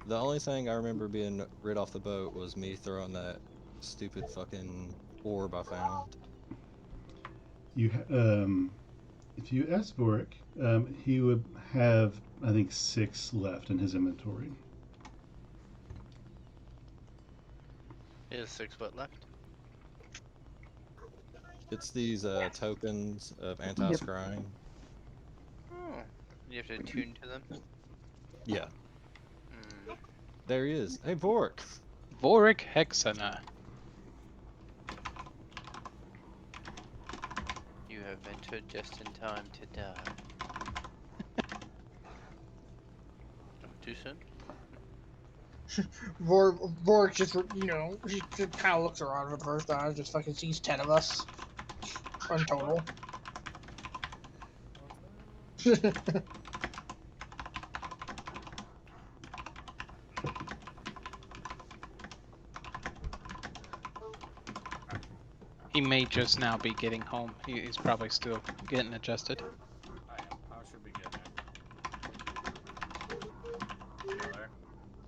The only thing I remember being rid off the boat was me throwing that stupid fucking orb I found. If you ask Boric, he would have, I think, 6 left in his inventory. Is 6 foot left? It's these tokens of anti-scrying. Oh, you have to attune to them. Yeah, Hmm. there he is. Hey, Vork! Voric Hexana. You have entered just in time to die. Oh, too soon? Vork just, he just kind of looks around for the first time, just fucking sees 10 of us. In total. He may just now be getting home. He's probably still getting adjusted. I am. How should we get there? Y'all there?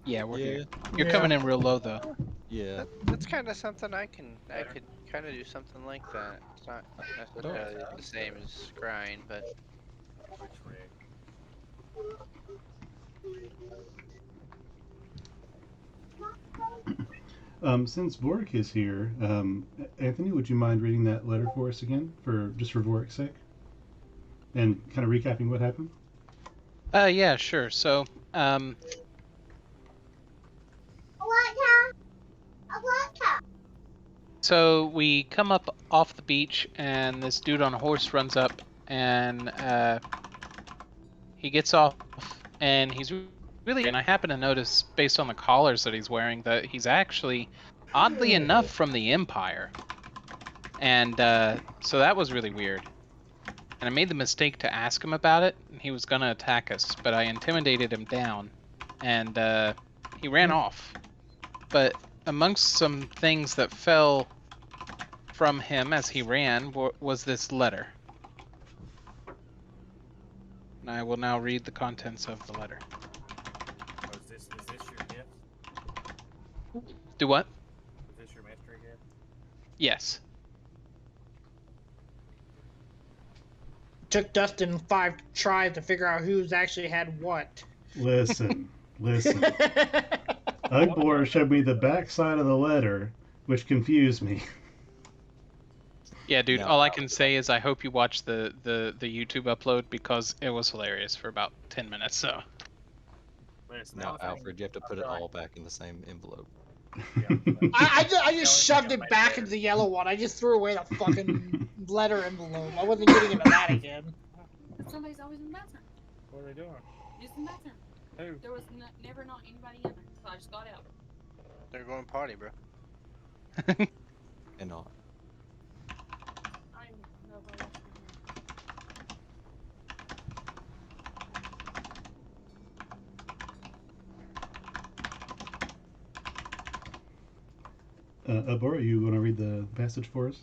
Yeah, we're Yeah, here. You're Yeah. coming in real low though. yeah. That's kind of something I could kind of do something like that. It's not necessarily the same as scrying, but Which way? Since Vorik is here, Anthony, would you mind reading that letter for us again, for Vorik's sake, and kind of recapping what happened? Yeah, sure. So, so we come up off the beach, and this dude on a horse runs up, and he gets off, and he's really. And I happen to notice, based on the collars that he's wearing, that he's actually, oddly enough, from the Empire. And so that was really weird. And I made the mistake to ask him about it, and he was gonna attack us, but I intimidated him down, and he ran off. But amongst some things that fell from him as he ran was this letter. And I will now read the contents of the letter. Oh, is this your gift? Do what? Is this your mystery gift? Yes. Took Dustin 5 tries to figure out who's actually had what. Listen. Ugbor showed me the backside of the letter, which confused me. Yeah, dude, No. all I can say is I hope you watch the YouTube upload because it was hilarious for about 10 minutes, so. Listen, Now, the only Alfred, thing you have to I put it feel like- all back in the same envelope. Yeah, I The only just thing shoved I it made back there- into the yellow one. I just threw away the fucking letter envelope. I wasn't getting into that again. Somebody's always in the bathroom. What are they doing? Just in the bathroom. Who? There was never not anybody in there, so I just got out. They're going party, bro. And not. I didn't know nobody else in here. Ugbor, you want to read the passage for us?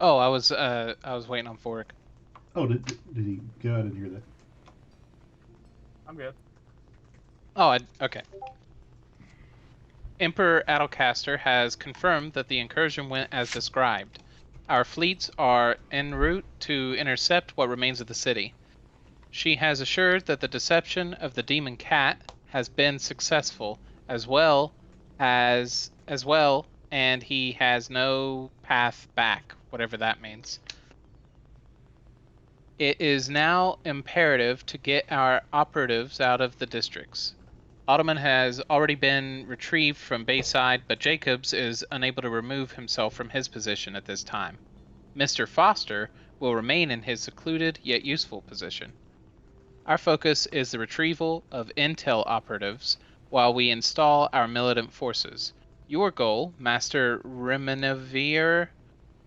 Oh, I was waiting on Forik. Oh, did he go? I didn't hear that. I'm good. Oh, okay. Emperor Adelcaster has confirmed that the incursion went as described. Our fleets are en route to intercept what remains of the city. She has assured that the deception of the demon cat has been successful as well, and he has no path back, whatever that means. It is now imperative to get our operatives out of the districts. Ottoman has already been retrieved from Bayside, but Jacobs is unable to remove himself from his position at this time. Mr. Foster will remain in his secluded yet useful position. Our focus is the retrieval of intel operatives while we install our militant forces. Your goal, Master Remenevier,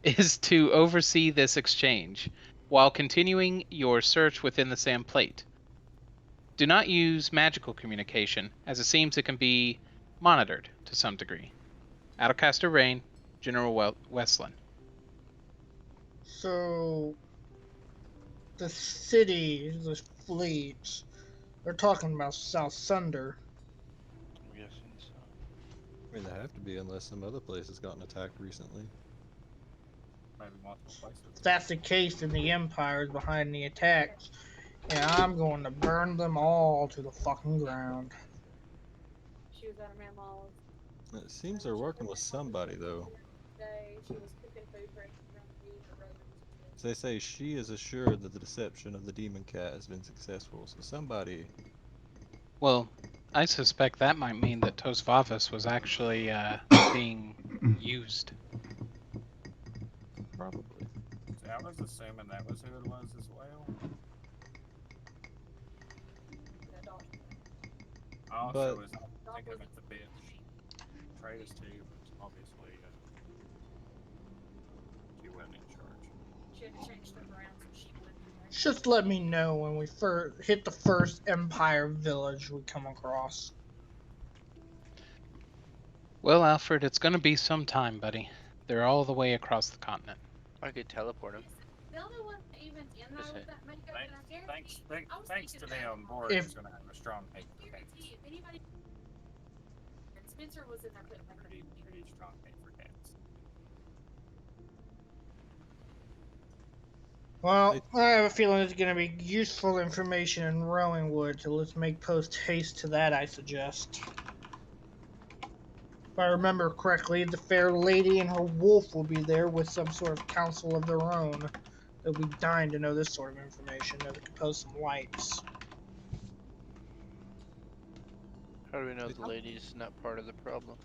is to oversee this exchange while continuing your search within the Sand Plate. Do not use magical communication, as it seems it can be monitored to some degree. Adelcaster Rain, General Westland. So, the city, the fleet, they're talking about South Sunder. I'm guessing so. I mean, they have to be unless some other place has gotten attacked recently. Maybe multiple places. If that's the case, then the Empire is behind the attacks. And I'm going to burn them all to the fucking ground. She was at her mama's. It seems they're working with somebody, though. Today, she was cooking food for everyone to eat, her brother was So they say she is assured that the deception of the demon cat has been successful. So somebody. Well, I suspect that might mean that Tosvavas was actually being used. Probably. See, I was assuming that was who it was as well. that dog. I also But- was thinking about the bitch. Trade us to, but obviously she wasn't in charge. She had to change stuff around so she wouldn't be there. Just let me know when we hit the first Empire village we come across. Well, Alfred, it's going to be some time, buddy. They're all the way across the continent. I could teleport him. The only one even in there Just with hit. that makeup, and I guarantee I was Thanks to thinking them, that. Boris If- is going to have a strong paper case. Guarantee if anybody. And Spencer was in there putting makeup. Pretty strong paper case. Well, I have a feeling it's going to be useful information in Rowanwood, so let's make post haste to that, I suggest. If I remember correctly, the fair lady and her wolf will be there with some sort of council of their own. They'll be dying to know this sort of information, that we can post some lights. How do we know the lady's not part of the problem?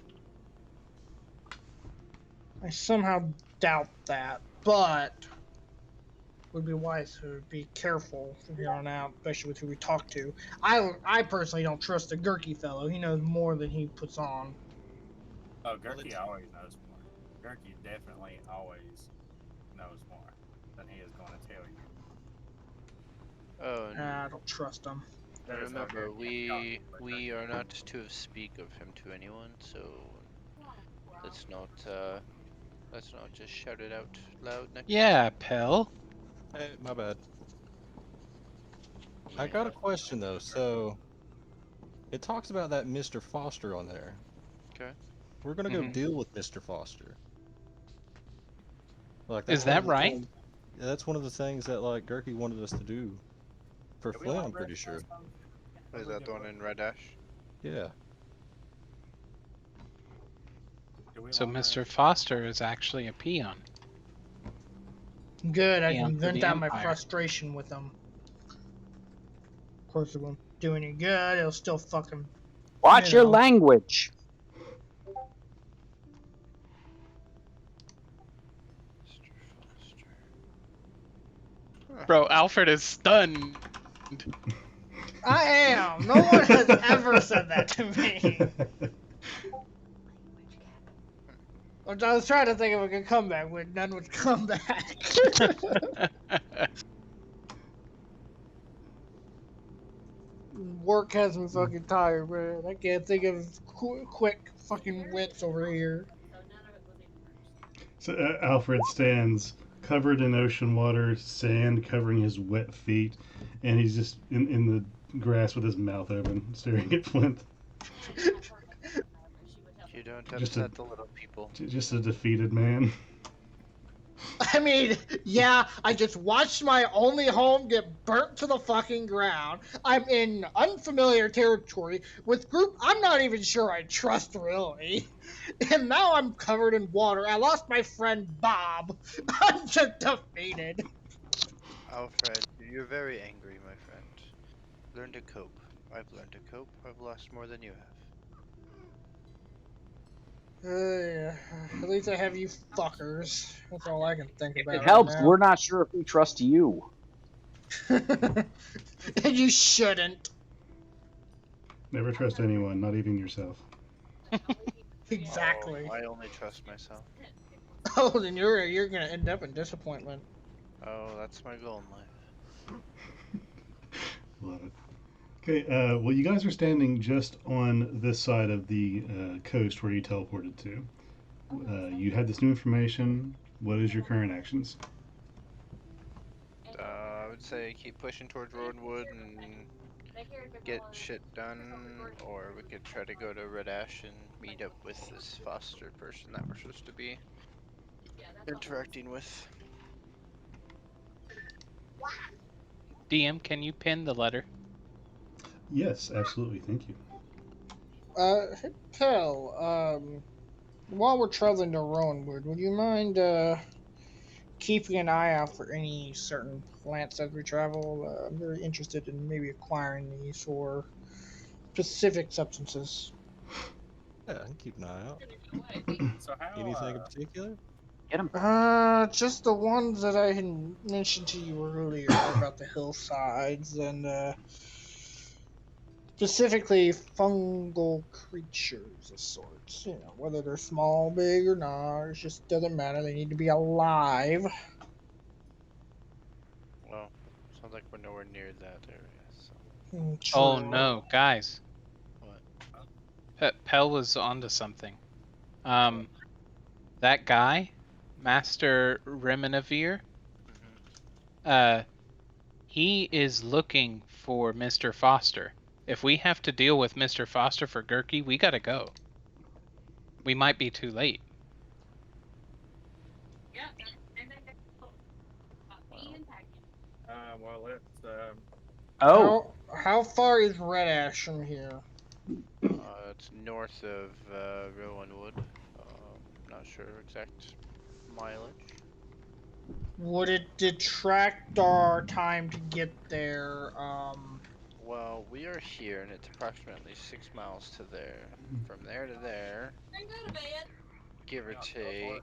I somehow doubt that, but would be wise to be careful from here on out, especially with who we talk to. I personally don't trust the Gurky fellow. He knows more than he puts on. Oh, Gurky always knows more. Gurky definitely always knows more than he is going to tell you. Oh, I don't trust him. That is no remember, guarantee. we are not to speak of him to anyone, so let's not just shout it out loud next time. Yeah, Pell. Hey, my bad. I got a question though. So it talks about that Mr. Foster on there. Okay. We're gonna go Mhm. deal with Mr. Foster. Like Is that's one that of the right? things. Yeah, that's one of the things that like Gerke wanted us to do. For Did we Flynn, not I'm read pretty it sure. last time? Is that the one in Red Ash? Yeah. Did we So not Mr. read- Foster is actually a peon. Good, I Peon can for vent the out my Empire. frustration with him. Of course, it won't do any good. It'll still fucking. Watch You your know. language. Mr. Foster. Bro, Alfred is stunned. I am. No one has ever said that to me. I was trying to think of a good comeback, but none would come back. Work has me fucking tired, man. I can't think of quick fucking wits over here. So Alfred stands covered in ocean water, sand covering his wet feet, and he's just in the grass with his mouth open, staring at Flint. You don't Just a- upset the little people. Just a defeated man. I mean, yeah, I just watched my only home get burnt to the fucking ground. I'm in unfamiliar territory with group I'm not even sure I trust really. And now I'm covered in water. I lost my friend Bob. I'm just defeated. Alfred, you're very angry, my friend. Learn to cope. I've learned to cope. I've lost more than you have. Yeah. At least I have you fuckers. That's all I can think If about it helps, right we're not sure if we trust you. now. And you shouldn't. Never trust anyone, not even yourself. Exactly. Oh, I only trust myself. Oh, then you're gonna end up in disappointment. Oh, that's my goal in life. Love it. Okay, well, you guys are standing just on this side of the coast where you teleported to. You had this new information. What is your current actions? I would say keep pushing towards Rowanwood and get shit done, or we could try to go to Red Ash and meet up with this Foster person that we're supposed to be interacting with. DM, can you pin the letter? Yes, absolutely. Thank you. Pell, while we're traveling to Rowanwood, would you mind, keeping an eye out for any certain plants as we travel? I'm very interested in maybe acquiring these for specific substances. Yeah, I can keep an eye out. So how? Anything in particular? Get him. Just the ones that I had mentioned to you earlier about the hillsides and, specifically fungal creatures of sorts. You know, whether they're small, big, or not, it just doesn't matter. They need to be alive. Well, sounds like we're nowhere near that area, so. Oh True. no, guys. What? Pell was onto something. That guy, Master Reminavir, Mm-hmm. he is looking for Mr. Foster. If we have to deal with Mr. Foster for Gerke, we gotta go. We might be too late. Well, let's. Oh, How far is Red Ash from here? It's north of Rowanwood. Not sure exact mileage. Would it detract our time to get there? Well, we are here, and it's approximately 6 miles to there. From there to there, give or take 6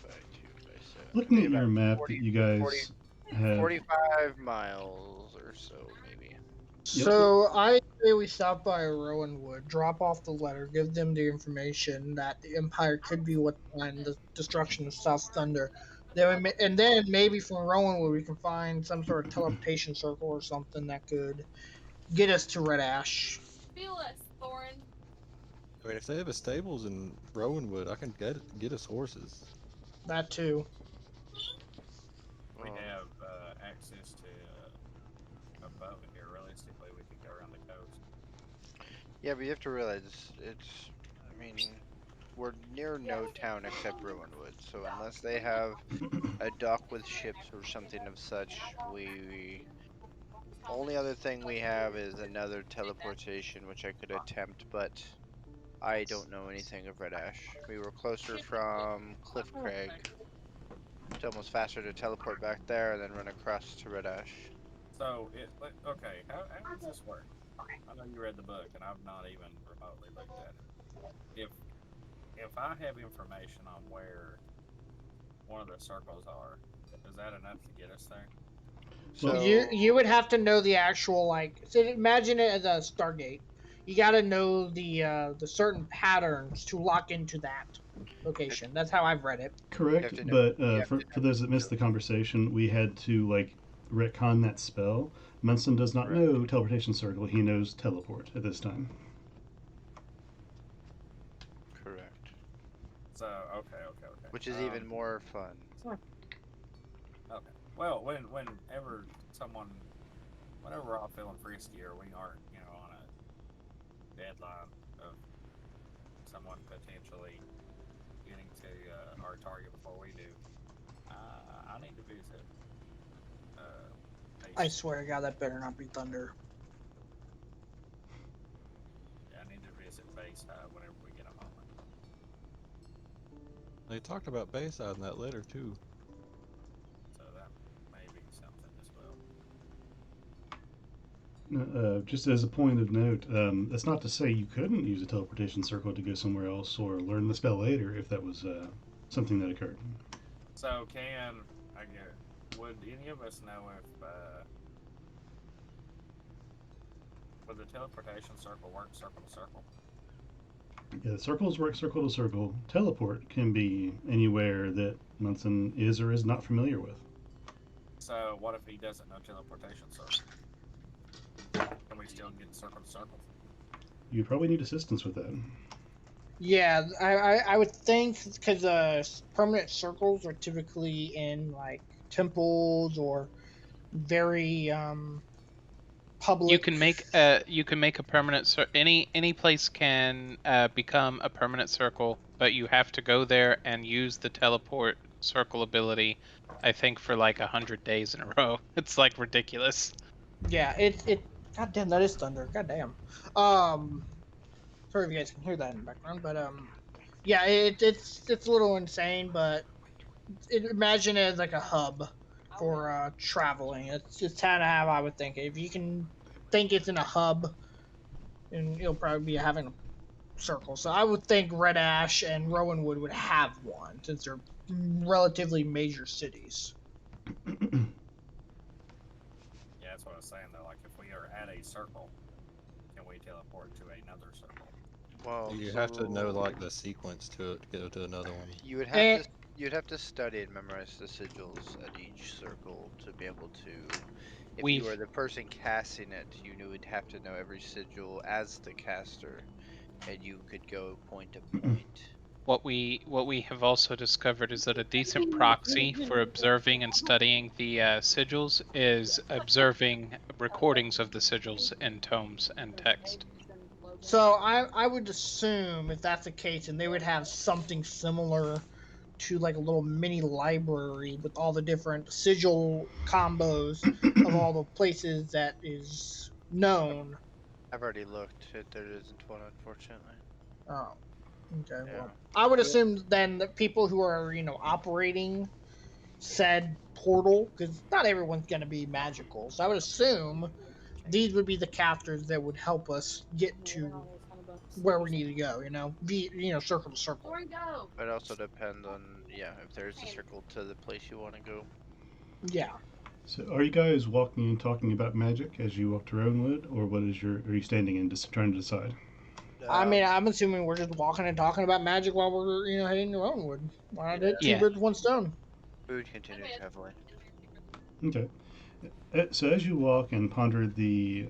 by 2 by 7. Looking Be at your about map 40, that you 40, guys have, 45 miles or so, maybe. So I say we stop by Rowanwood, drop off the letter, give them the information that the Empire could be what's behind the destruction of South Thunder. And then maybe from Rowanwood we can find some sort of teleportation circle or something that could get us to Red Ash. Feel us, Thorin. I mean, if they have a stables in Rowanwood, I can get us horses. That too. We Oh. have access to a boat here. Realistically, we could go around the coast. Yeah, but you have to realize it's. I mean, we're near no town except Rowanwood, so unless they have a dock with ships or something of such, we. Only other thing we have is another teleportation, which I could attempt, but I don't know anything of Red Ash. We were closer from Cliff Craig. It's almost faster to teleport back there than run across to Red Ash. So okay. How does this work? I know you read the book, and I've not even remotely looked at it. If I have information on where one of the circles are, is that enough to get us there? So You would have to know the actual so imagine it as a Stargate. You got to know the certain patterns to lock into that location. That's how I've read it. Correct, have to know. but You have for to for those that missed the conversation, we had to retcon that spell. Munson does not Correct. know teleportation circle. He knows teleport at this time. Correct. So okay. Which is even more fun. Okay. Well, whenever we're all feeling frisky or we aren't, on a deadline of someone potentially getting to our target before we do, I need to visit. I swear to God, that better not be Thunder. I need to visit Bayside whenever we get a moment. They talked about Bayside in that letter too. So that may be something as well. Just as a point of note, that's not to say you couldn't use a teleportation circle to go somewhere else or learn the spell later if that was something that occurred. So would any of us know if would the teleportation circle work circle to circle? Yeah, the circles work circle to circle. Teleport can be anywhere that Munson is or is not familiar with. So what if he doesn't know teleportation circle? Can we still get circle to circle? You probably need assistance with that. Yeah, I would think because permanent circles are typically in temples or very public. You can make a permanent any place can become a permanent circle, but you have to go there and use the teleport circle ability. I think for 100 days in a row. It's ridiculous. Yeah, it. God damn, that is thunder. God damn. Sorry if you guys can hear that in the background, but yeah, it's a little insane, but imagine it as like a hub for traveling. It's kind of how I would think it. If you can think it's in a hub, and it'll probably be having a circle. So I would think Red Ash and Rowanwood would have one since they're relatively major cities. Yeah, that's what I was saying though. Like if we are at a circle, can we teleport to another circle? Well, You have to know the sequence to go to another one. you would have to you'd have to study and memorize the sigils at each circle to be able to. If you were the person casting it, you would have to know every sigil as the caster, and you could go point to point. What we have also discovered is that a decent proxy for observing and studying the sigils is observing recordings of the sigils in tomes and text. So I would assume if that's the case, and they would have something similar to a little mini library with all the different sigil combos of all the places that is known. I've already looked. There isn't one, unfortunately. Oh, okay. Yeah. Well, I would assume then that people who are operating said portal, because not everyone's going to be magical. So I would assume these would be the casters that would help us get to where we need to go. Circle to circle. It also depends on if there's a circle to the place you want to go. Yeah. So, are you guys walking and talking about magic as you walk to Rowanwood, or what is your? Are you standing and just trying to decide? I mean, I'm assuming we're just walking and talking about magic while we're, heading to Rowanwood. Why not hit two Yeah. birds with one stone? We would continue traveling. Okay. So as you walk and ponder the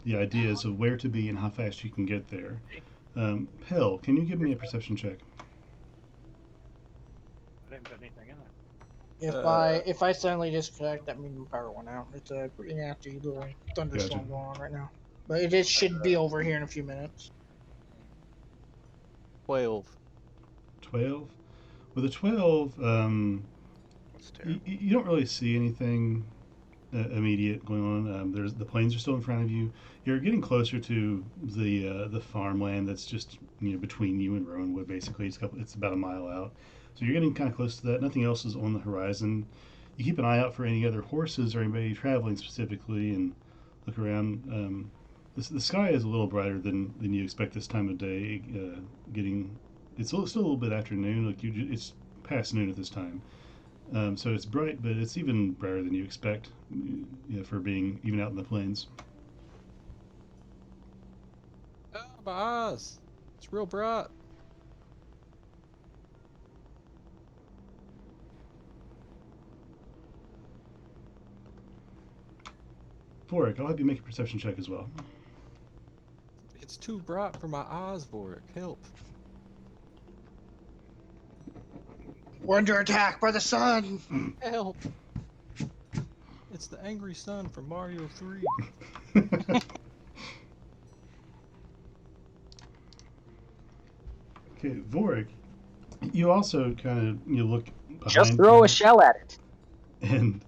ideas of where to be and how fast you can get there, Pell, can you give me a perception check? I didn't put anything in there. If I suddenly disconnect, that means my power went out. It's a pretty nasty little thunderstorm going on right now. But it should be over here in a few minutes. 12. 12. With a 12, That's terrible. you don't really see anything immediate going on. There's the plains are still in front of you. You're getting closer to the farmland that's just between you and Rowanwood. Basically, it's about a mile out. So you're getting kind of close to that. Nothing else is on the horizon. You keep an eye out for any other horses or anybody traveling specifically, and look around. The sky is a little brighter than you expect this time of day. It's still a little bit afternoon. It's past noon at this time. So it's bright, but it's even brighter than you expect for being even out in the plains. Oh, my eyes. It's real bright. Vorik, I'll have you make a perception check as well. It's too bright for my eyes, Vorik. Help. We're under attack by the sun. Help. It's the angry sun from Mario 3. Okay, Vorik, you also kind of look behind Just throw you, a shell at it. and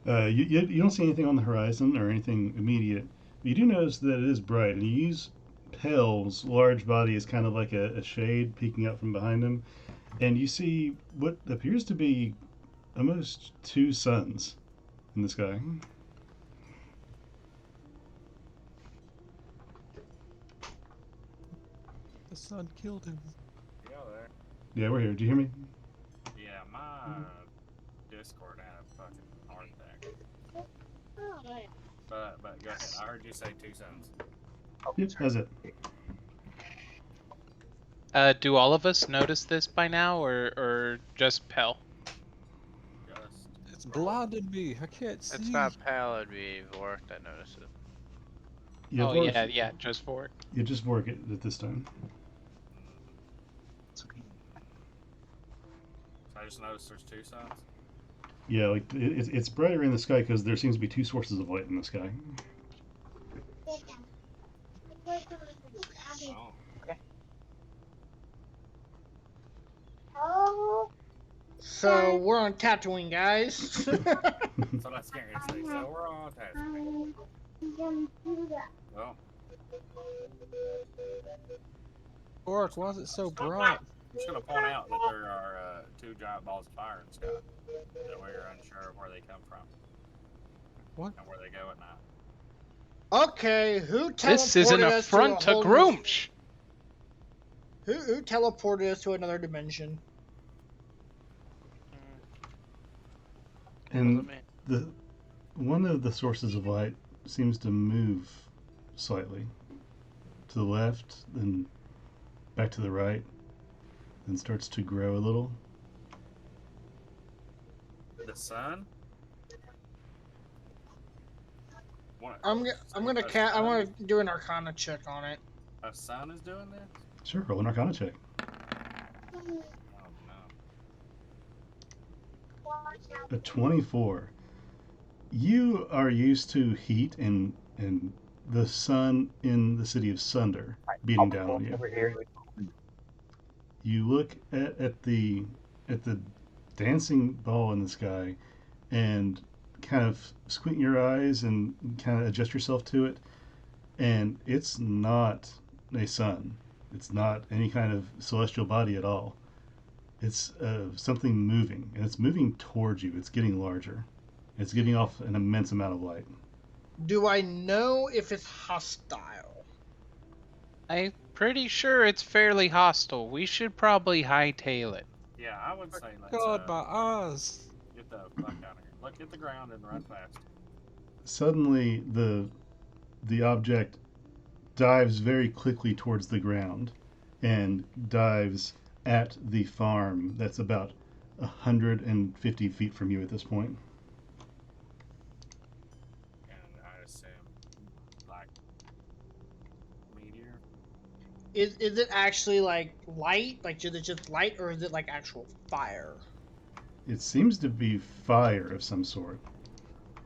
you don't see anything on the horizon or anything immediate. You do notice that it is bright, and you use Pell's large body as kind of like a shade peeking out from behind him, and you see what appears to be almost two suns in the sky. The sun killed him. You go there. Yeah, we're here. Do you hear me? Yeah, my Discord had a fucking heart attack. But go ahead. I heard you say 2 suns. Yep, that's it. Do all of us notice this by now, or just Pell? Just It's blinded me. I can't see. It's not Pal, it'd be Vork that notices it. Yeah, Oh Vorik, yeah, just for it. You just work it at this time. So I just noticed there's 2 suns. Yeah, like it's brighter in the sky because there seems to be two sources of light in the sky. Oh. So we're on Tatooine, guys. So that's scary to say. So we're on Tatooine. Well, Vorik, why is it so bright? I'm just gonna point out that there are 2 giant balls of fire in the sky that we're unsure of where they come from. What? And where they go at night. Okay, who teleported This is an us affront to to a whole Groomsh. Who teleported us to another dimension? And Wasn't me. the one of the sources of light seems to move slightly to the left, then back to the right, then starts to grow a little. The sun? I want to do an Arcana check on it. A sun is doing this? Sure, roll an Arcana check. Oh no. A 24. You are used to heat and the sun in the city of Sunder beating down on you. Over here. You look at the dancing ball in the sky and kind of squint your eyes and kind of adjust yourself to it, and it's not a sun. It's not any kind of celestial body at all. It's something moving, and it's moving towards you. It's getting larger. It's giving off an immense amount of light. Do I know if it's hostile? I'm pretty sure it's fairly hostile. We should probably hightail it. Yeah, I would say let's God, my eyes. get the fuck out of here. Look at the ground and run fast. Suddenly, the object dives very quickly towards the ground and dives at the farm that's about 150 feet from you at this point. And I assume, like, meteor. Is it actually like light? Like, is it just light, or is it like actual fire? It seems to be fire of some sort.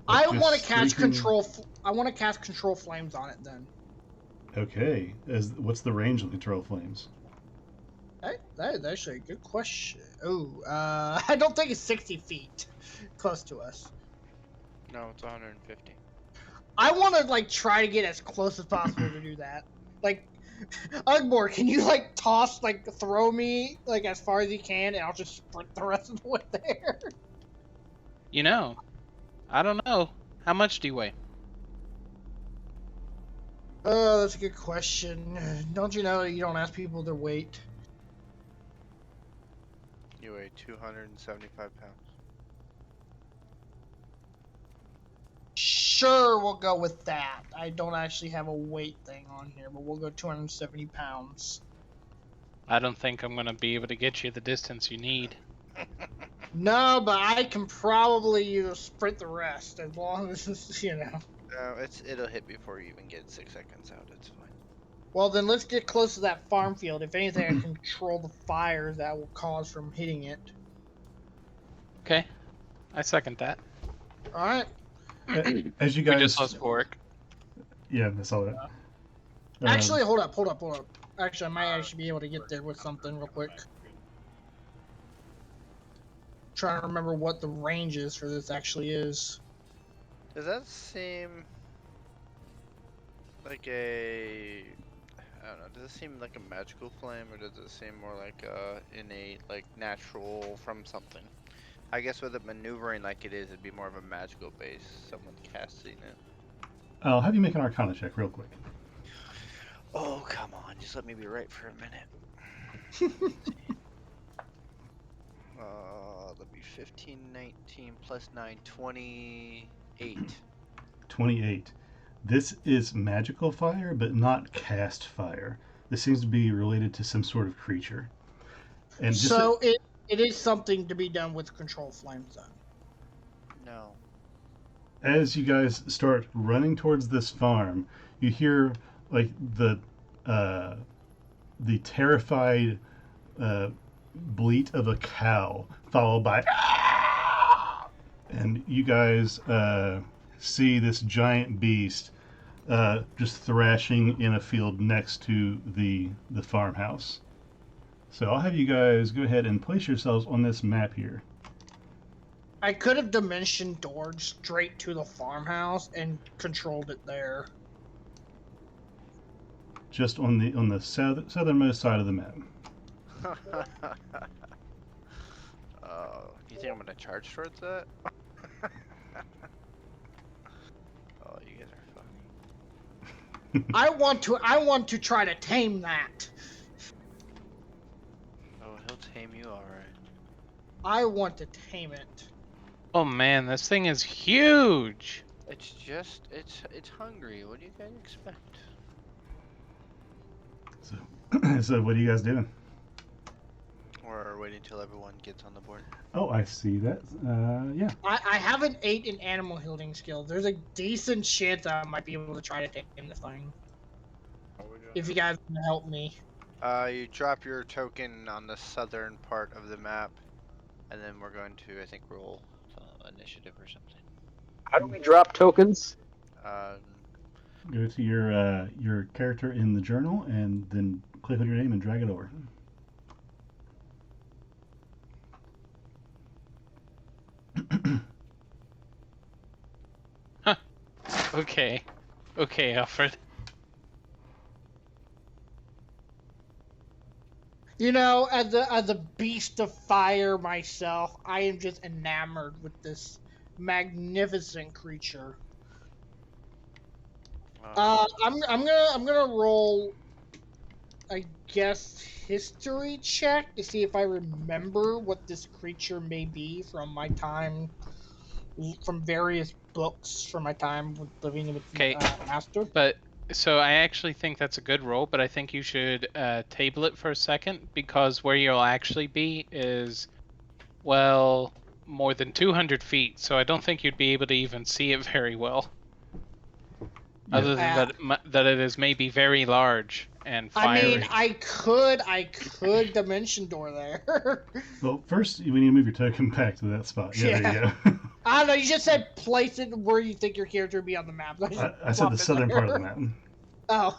I Like, want to just cast streaking- control. I want to cast control flames on it. Then Okay, what's the range on control flames? that is actually a good question. Oh, I don't think it's 60 feet close to us. No, it's 150. I want to like try to get as close as possible to do that. Like, Ugbor, can you like throw me like as far as you can, and I'll just sprint the rest of the way there. You know, I don't know. How much do you weigh? Oh, that's a good question. Don't you know that you don't ask people their weight? You weigh 275 pounds. Sure, we'll go with that. I don't actually have a weight thing on here, but we'll go 270 pounds. I don't think I'm gonna be able to get you the distance you need. No, but I can probably sprint the rest as long as No, it'll hit before you even get 6 seconds out. It's fine. Well, then let's get close to that farm field. If anything, I can control the fires that will cause from hitting it. Okay, I second that. All right. As you We guys, just lost Boric. yeah, I saw that. Actually, hold up. Actually, I might actually be able to get there with something real quick. Trying to remember what the range is for this actually is. Does that seem like a... I don't know, does it seem like a magical flame, or does it seem more like innate, like natural from something? I guess with it maneuvering like it is, it'd be more of a magical base, someone casting it. I'll have you make an Arcana check real quick. Oh, come on, just let me be right for a minute. That'd be 15, 19, plus 9, 28. 28. This is magical fire, but not cast fire. This seems to be related to some sort of creature. And just So it is something to be done with control flames then. No. as you guys start running towards this farm, you hear like the terrified bleat of a cow, followed by and you guys see this giant beast just thrashing in a field next to the farmhouse. So I'll have you guys go ahead and place yourselves on this map here. I could have dimension doored straight to the farmhouse and controlled it there. Just on the southernmost side of the map. You think I'm gonna charge towards that? Oh, you guys are funny. I want to try to tame that. Oh, he'll tame you, alright. I want to tame it. Oh man, this thing is huge. It's just, it's hungry. What do you guys expect? So what are you guys doing? We're waiting till everyone gets on the board. Oh, I see that. Yeah. I have an 8 in animal healing skill. There's a decent chance I might be able to try to tame this thing. If you guys can help me. You drop your token on the southern part of the map, and then we're going to, I think, roll initiative or something. How do we drop tokens? Go to your character in the journal and then click on your name and drag it over. Okay. Okay, Alfred. You know, as a beast of fire myself, I am just enamored with this magnificent creature. I'm gonna roll, I guess, history check to see if I remember what this creature may be from my time from various books from my time with living with Okay. Master. But so I actually think that's a good roll, but I think you should table it for a second, because where you'll actually be is, well, more than 200 feet. So I don't think you'd be able to even see it very well. Yeah. Other than that it is maybe very large and I fiery. mean, I could dimension door there. Well, first we need to move your token back to that spot. Yeah, there you go. I don't know. You just said place it where you think your character would be on the map. I said the southern part of the map. Oh.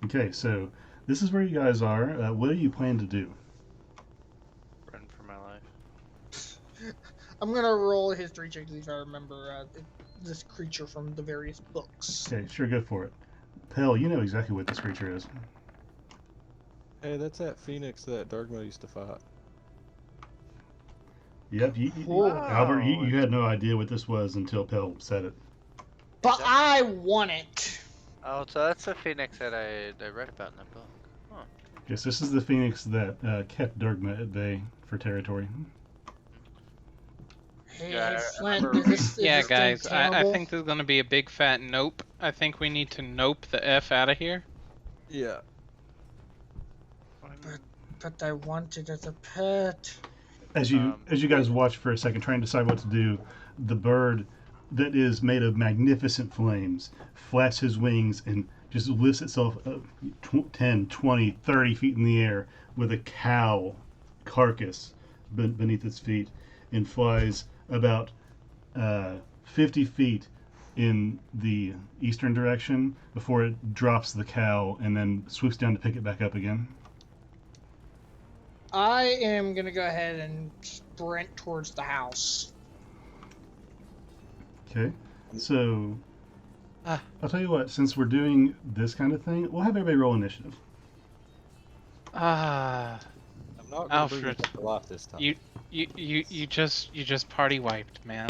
Okay, so this is where you guys are. What do you plan to do? Run for my life. I'm gonna roll a history check to see if I remember this creature from the various books. Okay, sure, go for it. Pell, you know exactly what this creature is. Hey, that's that Pheonix that Dargmo used to fight. Yep, Albert, you had no idea what this was until Pell said it. But I want it. Oh, so that's the Phoenix that I read about in the book. Huh. Yes, this is the Phoenix that kept Dargma at bay for territory. Hey, Yeah, I Flint, remember- is Yeah, this thing guys, I cannibal? think there's gonna be a big fat nope. I think we need to nope the F out of here. Yeah. But I want it as a pet. As you guys watch for a second, trying to decide what to do, the bird that is made of magnificent flames flaps his wings and just lifts itself up 10, 20, 30 feet in the air with a cow carcass beneath its feet and flies about 50 feet in the eastern direction before it drops the cow and then swoops down to pick it back up again. I am gonna go ahead and sprint towards the house. Okay, so Ah. I'll tell you what, since we're doing this kind of thing, we'll have everybody roll initiative. Ah, I'm not gonna bring Alfred, it to life this time. you just party wiped, man.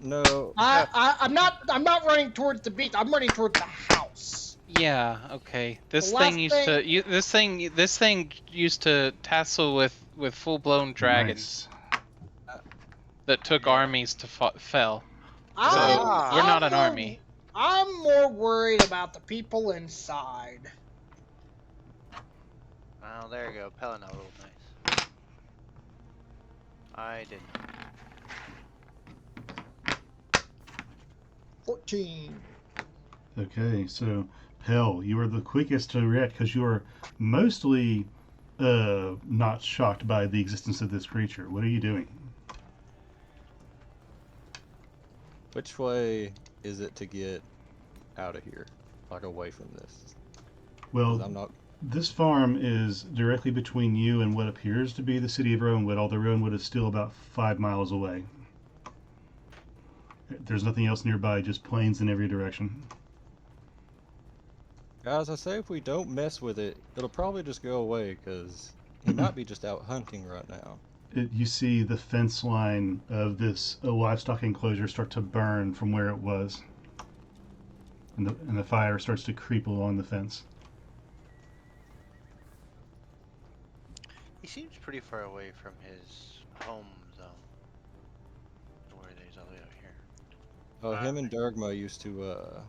No. I'm not running towards the beach. I'm running towards the house. Yeah, okay. This The thing last used to this thing used to tassel with full-blown dragons Nice. that took armies to fell. So I'm- we're not I'm an more- army. I'm more worried about the people inside. Oh, there you go. Pelena rolled nice. I didn't. 14. Okay, so Pell, you are the quickest to react because you are mostly not shocked by the existence of this creature. What are you doing? Which way is it to get out of here? Like away from this? 'Cause Well, I'm not. this farm is directly between you and what appears to be the city of Rowanwood, although Rowanwood is still about 5 miles away. There's nothing else nearby, just plains in every direction. Guys, I say if we don't mess with it, it'll probably just go away, because he might be just out hunting right now. You see the fence line of this livestock enclosure start to burn from where it was. And the fire starts to creep along the fence. He seems pretty far away from his home zone. Where he's all the way out here. Oh, him and Dargma used to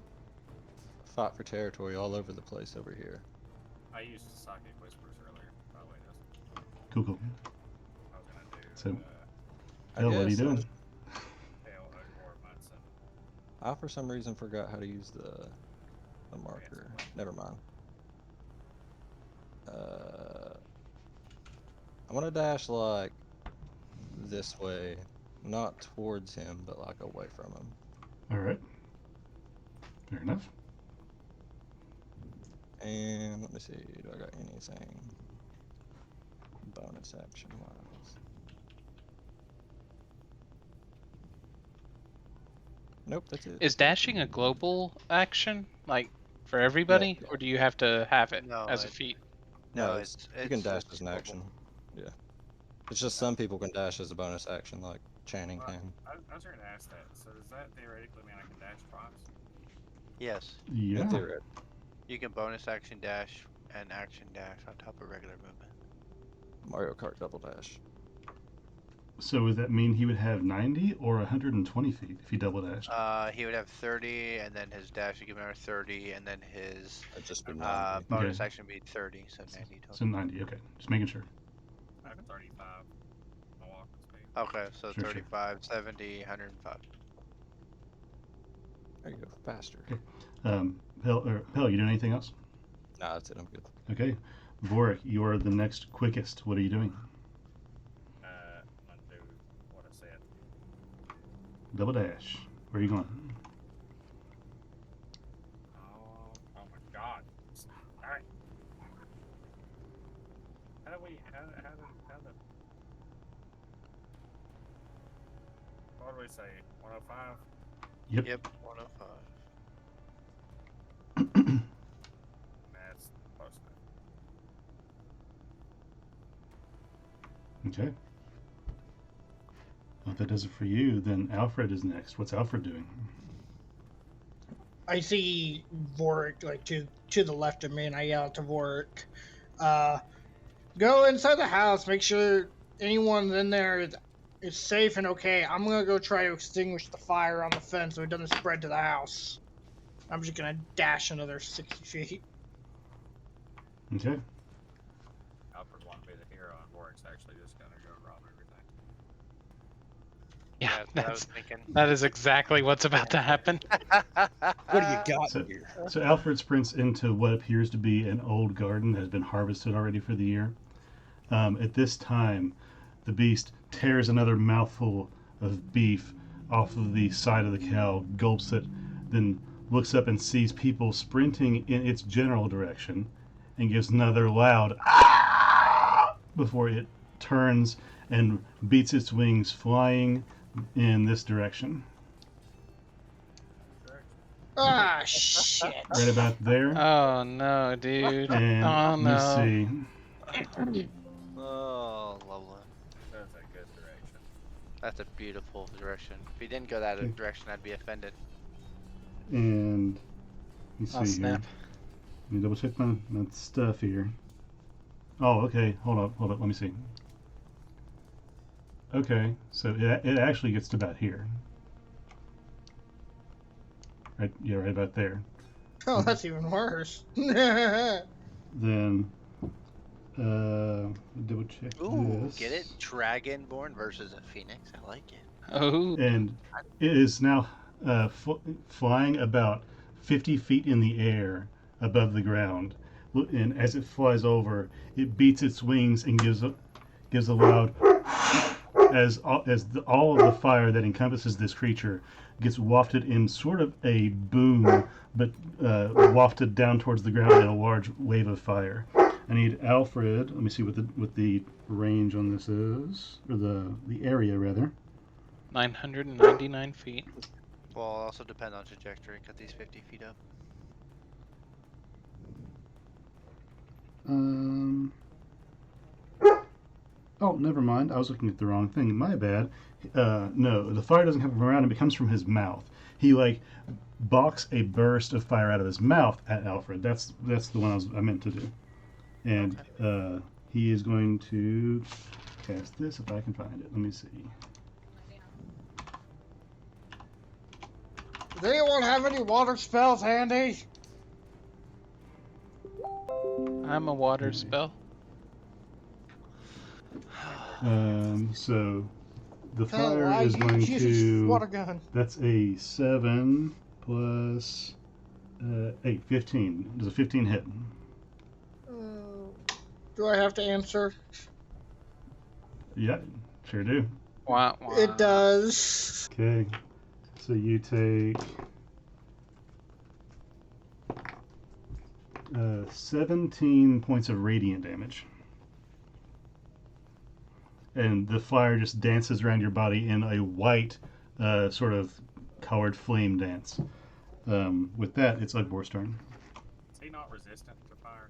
fight for territory all over the place over here. I used Sake Whispers earlier, by the way. That's Cool, cool. what I was gonna do. So- I Hell, what are you guess, doing? Pale or Munson. I for some reason forgot how to use the marker. Never mind. I'm gonna dash like this way, not towards him, but like away from him. Alright. Fair enough. And let me see, do I got anything bonus action wise? Nope, that's it. Is dashing a global action, like for everybody, or do you have to have it No, as a it- feat? No, No, it's, you can dash it's as an global. action. Yeah. It's just some people can dash as a bonus action, like Channing Well, can. I was going to ask that. So does that theoretically mean I can dash twice? Yes. Yeah. Theoretically. You can bonus action dash and action dash on top of regular movement. Mario Kart double dash. So would that mean he would have 90 or 120 feet if he double dashed? He would have 30, and then his dash would give him another 30, and then his That'd just be 90. bonus Okay. action would be 30, so 90 total. So 90. Okay, just making sure. I have 35. My walking speed. Okay, so Sure, sure. 35, 70, 105. There you go, faster. Pel, you doing anything else? Nah, that's it. I'm good. Okay, Vorik, you are the next quickest. What are you doing? I'm gonna do what I said. Double dash. Where are you going? Oh my god. Alright. How do we, what do we say? 105? Yep. Yep, 105. That's close enough. Okay. Well, if that does it for you, then Alfred is next. What's Alfred doing? I see Vorik like to the left of me, and I yell out to Vorik, "Go inside the house. Make sure anyone in there is safe and okay. I'm gonna go try to extinguish the fire on the fence so it doesn't spread to the house. I'm just gonna dash another 60 feet." Okay. Alfred won't be the hero, and Warwick's actually just gonna go rob everything. Yeah, That's what I was thinking. that is exactly what's about to happen. What do you got So- here? So Alfred sprints into what appears to be an old garden that has been harvested already for the year. At this time, the beast tears another mouthful of beef off of the side of the cow, gulps it, then looks up and sees people sprinting in its general direction, and gives another loud "Ah!" before it turns and beats its wings, flying in this direction. Ah, shit. Right about there. Oh no, dude. And Oh no. let's see. Oh, lovely. That's a good direction. That's a beautiful direction. If he didn't go that Okay. direction, I'd be offended. And let's Oh, see snap. here. Let me double check my stuff here. Oh, okay. Hold up. Let me see. Okay, so it actually gets to about here. Right, yeah, right about there. Oh, that's even worse. Then, double check Ooh, this. get it? Dragonborn versus a Phoenix. I like it. Oh. And it is now flying about 50 feet in the air above the ground. And as it flies over, it beats its wings and gives a loud as all of the fire that encompasses this creature gets wafted in sort of a boom, but wafted down towards the ground in a large wave of fire. I need Alfred. Let me see what the range on this is, or the area rather. 999 feet. Well, it'll also depend on trajectory. Cut these 50 feet up. Oh, never mind. I was looking at the wrong thing. My bad. No, the fire doesn't come from around him. It comes from his mouth. He balks a burst of fire out of his mouth at Alfred. That's the one I meant to do. And he is going to cast this if I can find it. Let me see. Does anyone have any water spells handy? I'm a water spell. So the Hell, fire I is going use his water to. gun. That's a 7 plus 8, 15. Does a 15 hit? Do I have to answer? Yeah, sure do. Wah, wah. It does. Okay, so you take 17 points of radiant damage. And the fire just dances around your body in a white, sort of colored flame dance. With that, it's Ugbor's turn. Is he not resistant to fire?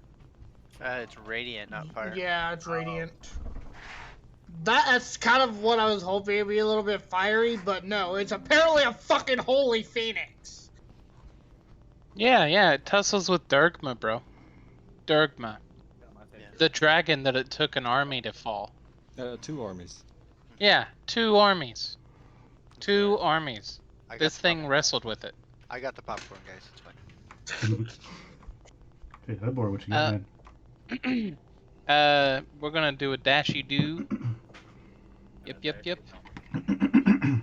It's radiant, not fire. Yeah, it's radiant. That's kind of what I was hoping. It'd be a little bit fiery, but no, it's apparently a fucking holy phoenix. Yeah, it tussles with Durgma, bro. Durgma. Yeah, my thing. Yeah. The dragon that it took an army to fall. 2 armies. Yeah, 2 armies. That's 2 right. armies. I got This the thing popcorn. wrestled with it. I got the popcorn, guys. It's fine. Okay, Hubbar, what you got, We're gonna do a dashy do. Yep. man?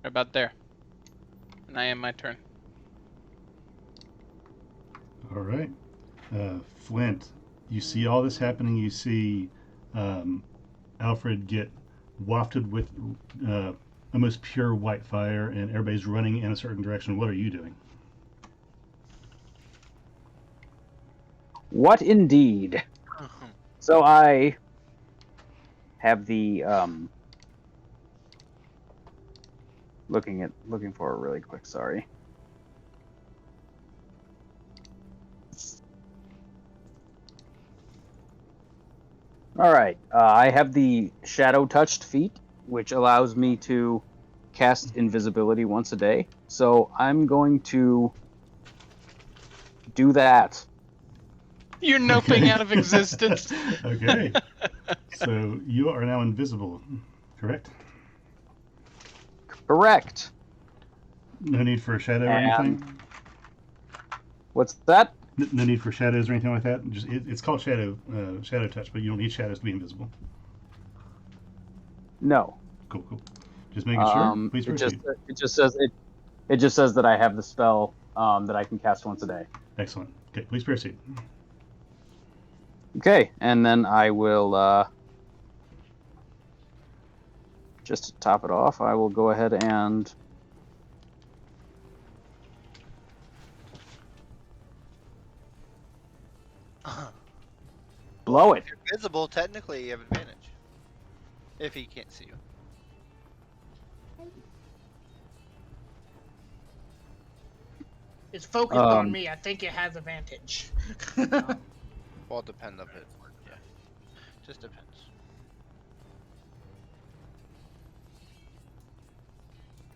Right about there. And I am my turn. All right. Flint, you see all this happening. You see Alfred get wafted with almost pure white fire, and everybody's running in a certain direction. What are you doing? What indeed? So I have the looking for it really quick. Sorry. All right. I have the shadow touched feat, which allows me to cast invisibility once a day. So I'm going to do that. You're noping out of existence. Okay. So you are now invisible, correct? Correct. No need for a shadow or And anything. what's that? No need for shadows or anything like that. Just it's called shadow touch, but you don't need shadows to be invisible. No. Cool. Just making sure. Please It proceed. just says that I have the spell that I can cast once a day. Excellent. Okay, please proceed. Okay, and then I will just to top it off, I will go ahead and blow it. If you're visible, technically you have advantage. If he can't see you. It's focused on Um, me. I think it has advantage. Well, depend on it. Yeah. Just depends.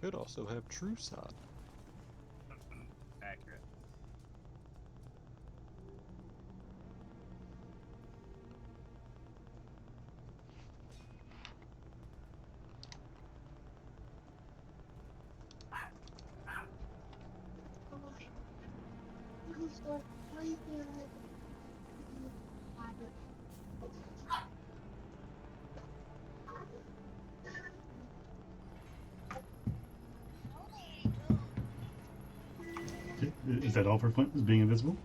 Could also have true sight. Accurate. Okay. Is that all for Flint? Is being invisible?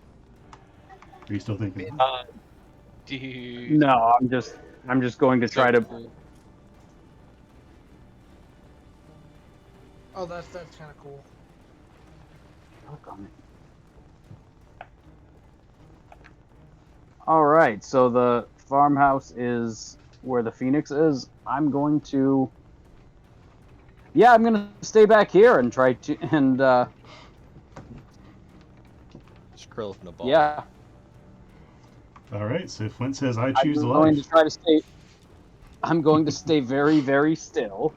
Are you still thinking? Dude. No, I'm just going to So try to. cool. Oh, that's kind of cool. All right, so the farmhouse is where the Pheonix is. I'm going to. Yeah, I'm gonna stay back here and try to Just curl up in a ball. yeah. All right. So Flint says, "I I'm choose going life." to try to stay. I'm going to stay very, very still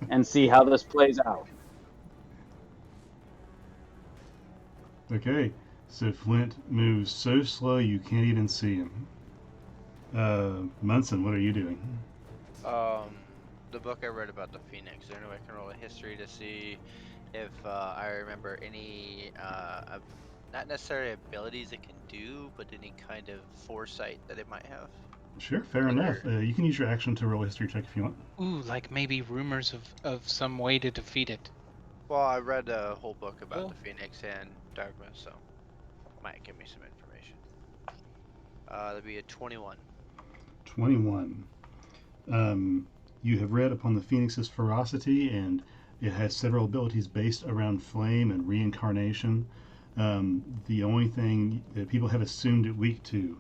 and see how this plays out. Okay. So Flint moves so slow you can't even see him. Munson, what are you doing? The book I read about the Phoenix. Is there any way I can roll a history to see if I remember any not necessarily abilities it can do, but any kind of foresight that it might have? Sure, fair enough. You can use your action to roll a history check if you want. Ooh, like maybe rumors of some way to defeat it. Well, I read a whole book about Well. the Phoenix and Dogma, so might give me some information. That'd be a 21. 21. You have read upon the Phoenix's ferocity, and it has several abilities based around flame and reincarnation. The only thing that people have assumed it weak to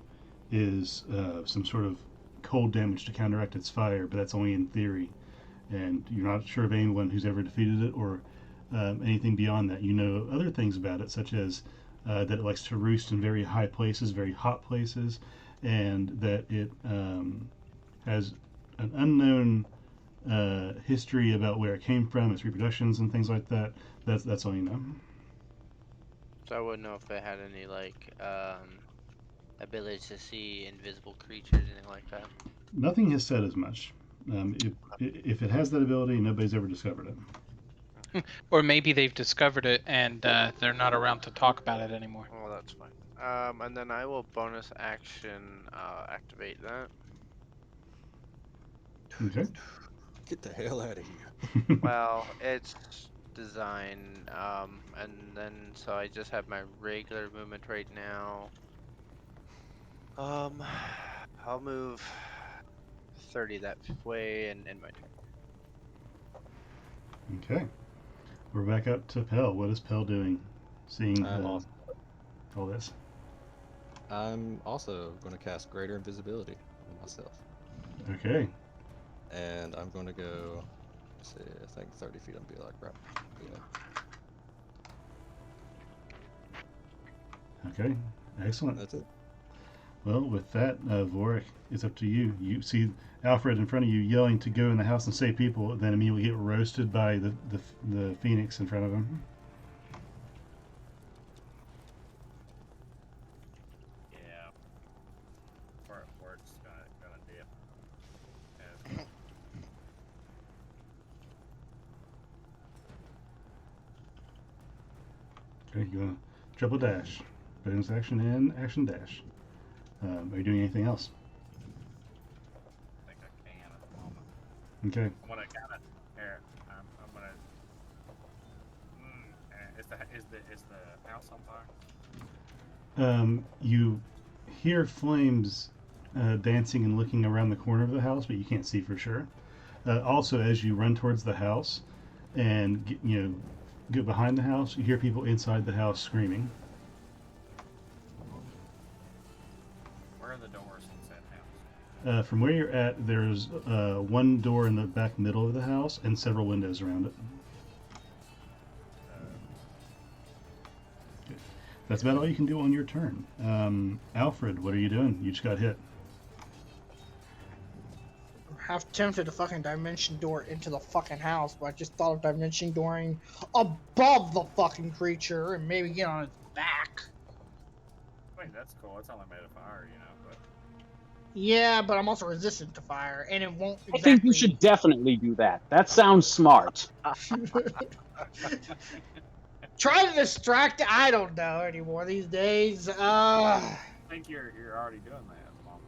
is some sort of cold damage to counteract its fire, but that's only in theory. And you're not sure of anyone who's ever defeated it or anything beyond that. You know other things about it, such as that it likes to roost in very high places, very hot places, and that it has an unknown history about where it came from, its reproductions, and things like that. That's all you know. So I wouldn't know if it had any like ability to see invisible creatures, anything like that. Nothing has said as much. If it has that ability, nobody's ever discovered it. Or maybe they've discovered it and they're not around to talk about it anymore. Well, that's fine. And then I will bonus action activate that. Okay. Get the hell out of here. Well, it's design, and then so I just have my regular movement right now. I'll move 30 that way and end my turn. Okay. We're back up to Pell. What is Pell doing? Seeing all this. I'm also going to cast Greater Invisibility on myself. Okay. And I'm going to go, let's see, I think 30 feet I'll be like, right. Yeah. Okay. Excellent. That's it. Well, with that, Vorik, it's up to you. You see Alfred in front of you yelling to go in the house and save people, then immediately get roasted by the Pheonix in front of him. Yeah. Word's gonna dip. And Okay, you're gonna triple dash. Bonus action and action dash. Are you doing anything else? I think I can at the moment. Okay. I'm gonna kind of here. I'm gonna. Is the house on fire? You hear flames dancing and looking around the corner of the house, but you can't see for sure. Also, as you run towards the house and get behind the house, you hear people inside the house screaming. Where are the doors inside the house? From where you're at, there's one door in the back middle of the house and several windows around it. Okay. That's about all you can do on your turn. Alfred, what are you doing? You just got hit. Half tempted to fucking dimension door into the fucking house, but I just thought of dimension dooring above the fucking creature and maybe get on its back. I mean, that's cool. It's only made of fire, but. Yeah, but I'm also resistant to fire, and it won't exactly... I think you should definitely do that. That sounds smart. Try to distract... I don't know anymore these days. I think you're already doing that at the moment.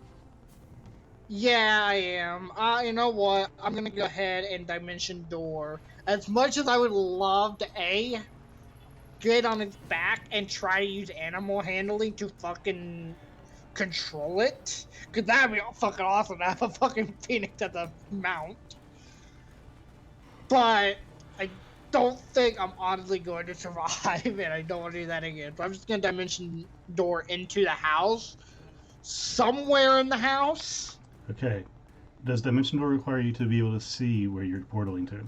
Yeah, I am. You know what? I'm gonna go ahead and dimension door. As much as I would love to get on its back and try to use animal handling to fucking control it, because that'd be fucking awesome to have a fucking Pheonix at the mount. But I don't think I'm honestly going to survive, and I don't want to do that again. So I'm just gonna dimension door into the house, somewhere in the house. Okay. Does Dimension Door require you to be able to see where you're portaling to?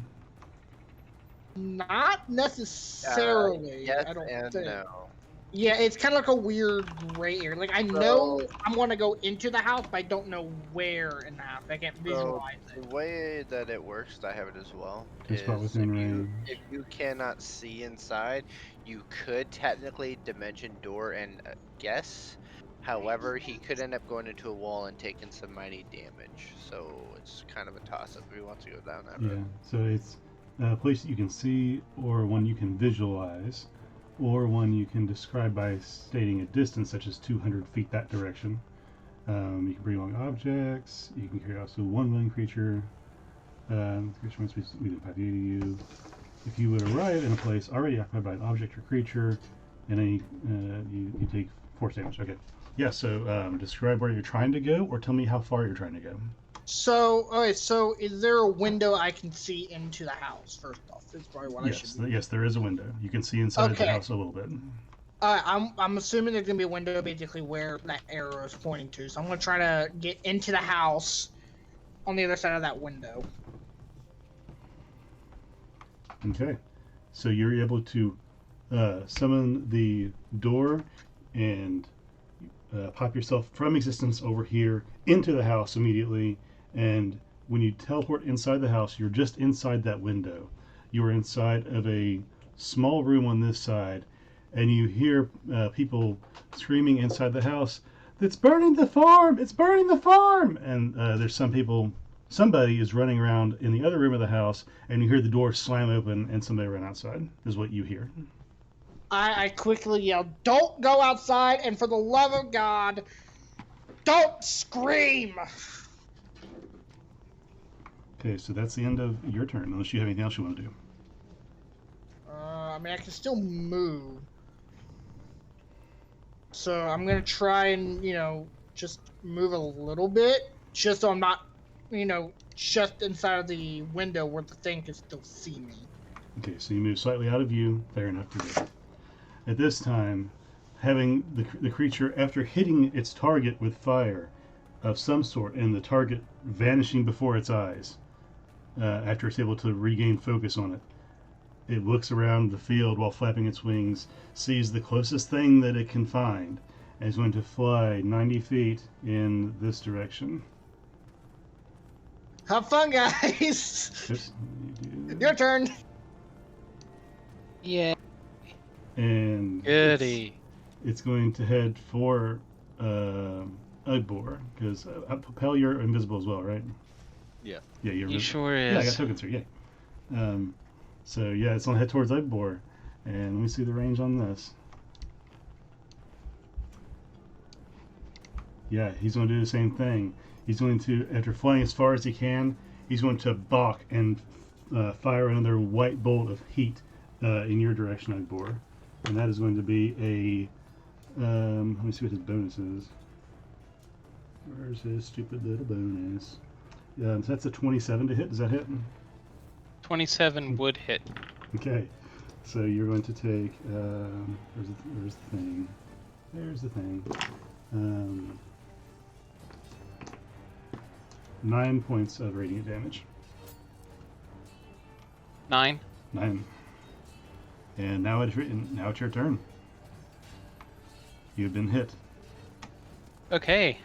Not necessarily. Yes I don't and think. no. Yeah, it's kind of like a weird gray area. Like, I know I'm going to go into the house, but I don't know where in the house. I can't visualize The it. way that it works, I have it as well. It's about within range. If you cannot see inside, you could technically dimension door and guess. However, he could end up going into a wall and taking some mighty damage. So it's kind of a toss-up if he wants to go down that road. Yeah, so it's a place that you can see, or one you can visualize, or one you can describe by stating a distance, such as 200 feet that direction. You can bring along objects. You can carry also one willing creature. The creature must be within 5 feet of you. If you would arrive in a place already occupied by an object or creature, and then you take force damage. Okay. Yeah. So describe where you're trying to go, or tell me how far you're trying to go. So, alright, so is there a window I can see into the house, first off? That's probably what I should do. Yes, there is a window. You can see inside Okay. the house a little bit. I'm assuming there's going to be a window basically where that arrow is pointing to. So I'm going to try to get into the house on the other side of that window. Okay, so you're able to summon the door and pop yourself from existence over here into the house immediately. And when you teleport inside the house, you're just inside that window. You are inside of a small room on this side, and you hear people screaming inside the house, "It's burning the farm! It's burning the farm!" And there's somebody is running around in the other room of the house, and you hear the door slam open and somebody run outside, is what you hear. I quickly yell, "Don't go outside, and for the love of God, don't scream!" Okay, so that's the end of your turn, unless you have anything else you want to do. I mean, I can still move. So I'm going to try and, just move a little bit, just so I'm not, just inside of the window where the thing can still see me. Okay, so you move slightly out of view. Fair enough for this. At this time, having the creature, after hitting its target with fire of some sort, and the target vanishing before its eyes, after it's able to regain focus on it, it looks around the field while flapping its wings, sees the closest thing that it can find, and is going to fly 90 feet in this direction. Have fun, guys! Oops. Your turn! Yeah. And Goody. it's going to head for Ugbor, because Pell, you're invisible as well, right? Yeah. Yeah, you're He invisible. sure Yeah, I got is. tokens here, yay. So yeah, it's gonna head towards Ugbor. And let me see the range on this. Yeah, he's gonna do the same thing. He's going to, after flying as far as he can, he's going to balk and fire another white bolt of heat in your direction, Ugbor. And that is going to be a, let me see what his bonus is. Where's his stupid little bonus? So that's a 27 to hit. Does that hit? 27 would hit. Okay. So you're going to take, where's the thing? There's the thing. 9 points of radiant damage. 9. 9. And now it's your turn. You've been hit. Okay.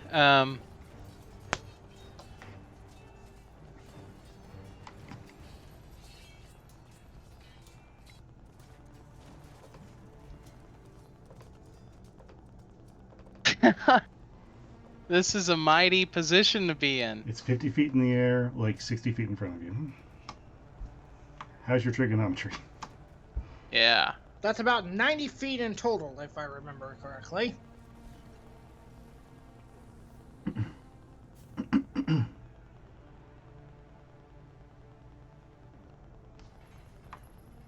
This is a mighty position to be in. It's 50 feet in the air, like 60 feet in front of you. How's your trigonometry? Yeah. That's about 90 feet in total, if I remember correctly.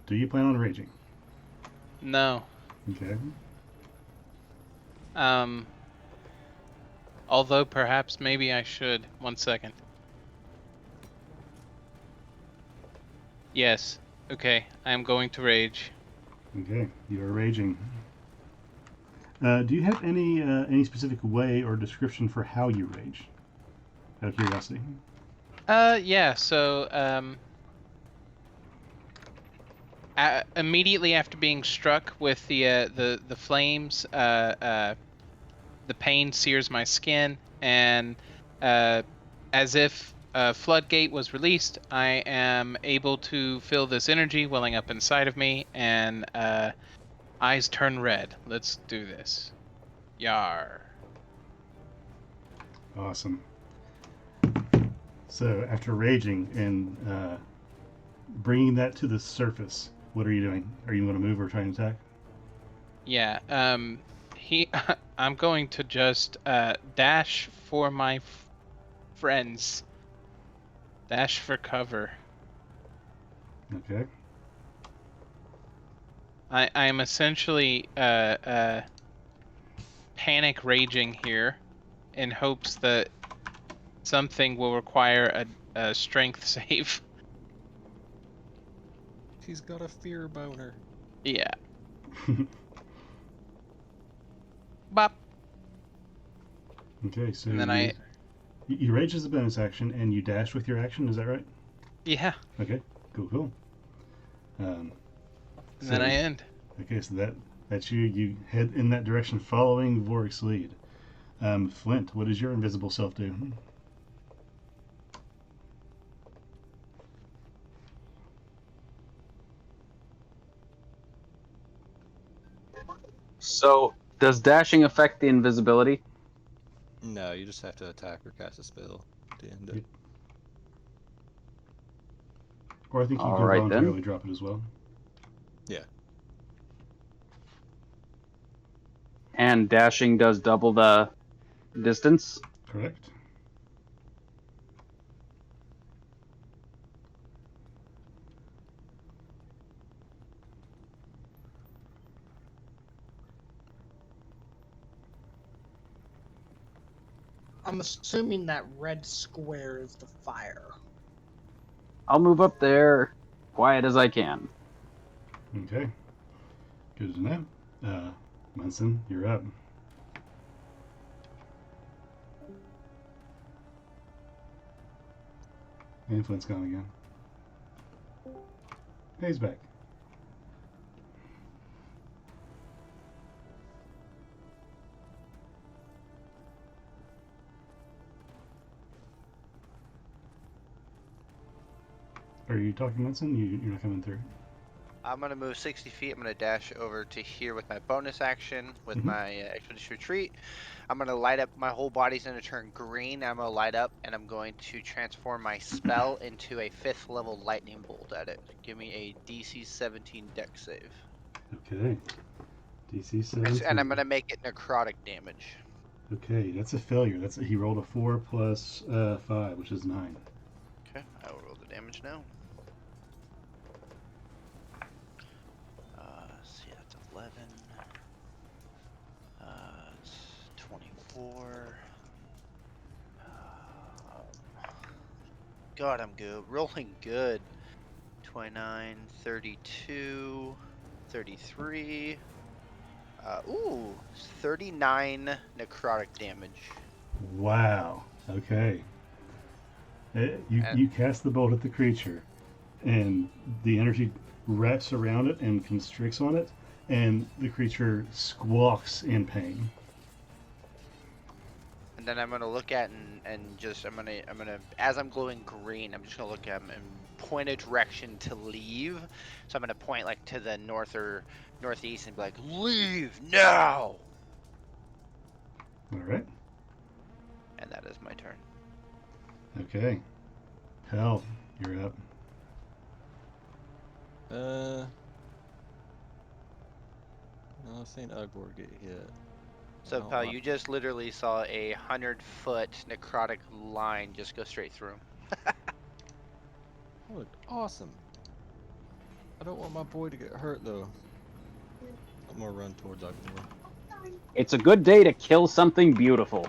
Do you plan on raging? No. Okay. Although perhaps maybe I should. 1 second. Yes. Okay. I am going to rage. Okay, you are raging. Do you have any specific way or description for how you rage? Out of curiosity. Yeah. So, immediately after being struck with the flames, the pain sears my skin, and as if a floodgate was released, I am able to feel this energy welling up inside of me, and eyes turn red. Let's do this. Yar. Awesome. So after raging and bringing that to the surface, what are you doing? Are you going to move or try and attack? Yeah. I'm going to just dash for my friends. Dash for cover. Okay. I am essentially panic raging here in hopes that something will require a strength save. He's got a fear boner. Yeah. Bop. Okay, so And then you rage as a bonus action and you dash with your action. Is that right? Yeah. Okay. Cool. And then I end. Okay, so that's you. You head in that direction, following Vorik's lead. Flint, what does your invisible self do? So, does dashing affect the invisibility? No, you just have to attack or cast a spell to end it. Yep. Or I think you All can right then. voluntarily drop it as well. Yeah. And dashing does double the distance? Correct. I'm assuming that red square is the fire. I'll move up there quiet as I can. Okay. Good to know. Munson, you're up. And Flint's gone again. Hey, he's back. Are you talking, Munson? You're not coming through. I'm gonna move 60 feet. I'm gonna dash over to here with my bonus action, with Mhm. my expedition retreat. I'm gonna light up. My whole body's gonna turn green. I'm gonna light up, and I'm going to transform my spell into a 5th level lightning bolt at it. Give me a DC 17 Dex save, Okay. DC and I'm 17. gonna make it necrotic damage. Okay, that's a failure. He rolled a 4 plus 5, which is 9. Okay, I will roll the damage now. See, that's 11. It's 24. God, I'm good. Rolling good. 29, 32, 33. Ooh, 39 necrotic damage. Wow. Okay. And You cast the bolt at the creature, and the energy wraps around it and constricts on it, and the creature squawks in pain. then I'm gonna look at and just I'm gonna as I'm glowing green, I'm just gonna look at him and point a direction to leave. So I'm gonna point like to the north or northeast and be like, "Leave now!" All right. And that is my turn. Okay. Hell, you're up. I've seen Ugbor get hit. So, I don't pal, like- you just literally saw a 100-foot necrotic line just go straight through him. That looked awesome. I don't want my boy to get hurt though. I'm gonna run towards Ugbor. It's a good day to kill something beautiful.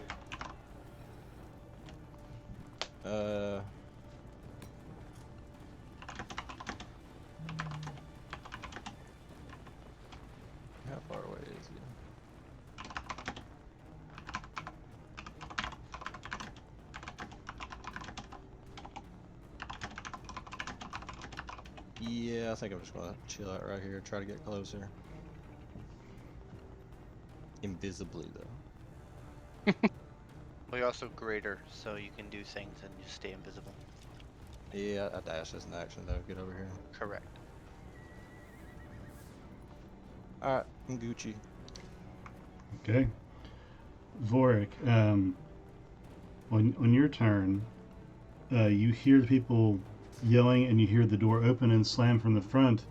How far away is he? Yeah, I think I'm just gonna chill out right here, try to get closer. Invisibly though. Well, you're also greater, so you can do things and just stay invisible. Yeah, I dash as an action though. Get over here. Correct. Alright, I'm Gucci. Okay. Vorik, on your turn, you hear the people yelling, and you hear the door open and slam from the front,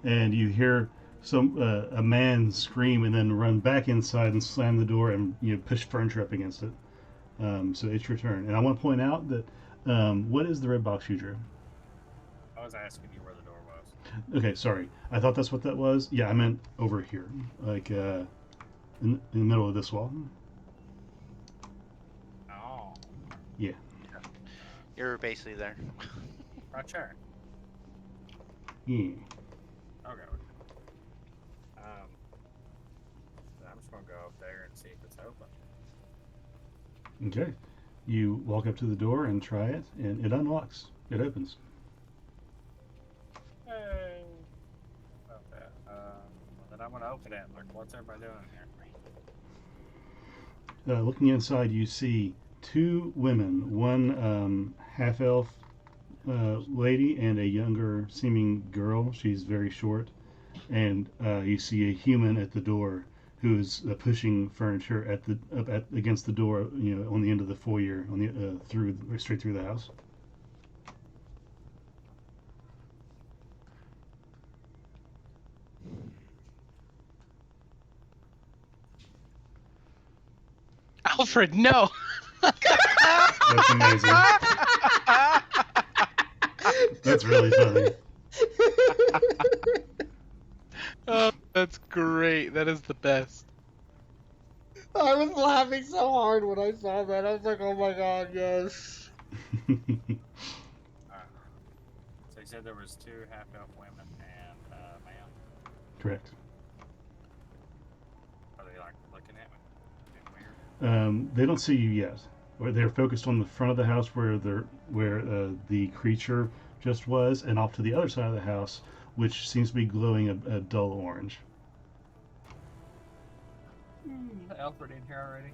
and you hear a man scream and then run back inside and slam the door and push furniture up against it. So it's your turn, and I want to point out that what is the red box you drew? I was asking you where the door was. Okay, sorry. I thought that's what that was. Yeah, I meant over here, like in the middle of this wall. Oh, Yeah. You're basically there. right there. Yeah. Okay. I'm just gonna go up there and see if it's open. Okay. You walk up to the door and try it, and it unlocks. It opens. Hey. Okay. Then I'm gonna open it. Like, what's everybody doing here? Looking inside, you see two women, one half elf lady and a younger seeming girl. She's very short. And you see a human at the door who's pushing furniture at the against the door, on the end of the foyer, on the straight through the house. Alfred, no. That's amazing. That's really funny. Oh, that's great. That is the best. I was laughing so hard when I saw that. I was like, oh my god, yes. Alright. So you said there was 2 half-elf women and a man. Correct. Are they like looking at me? Being weird? They don't see you yet. Or they're focused on the front of the house where the creature just was, and off to the other side of the house, which seems to be glowing a dull orange. Is Alfred in here already?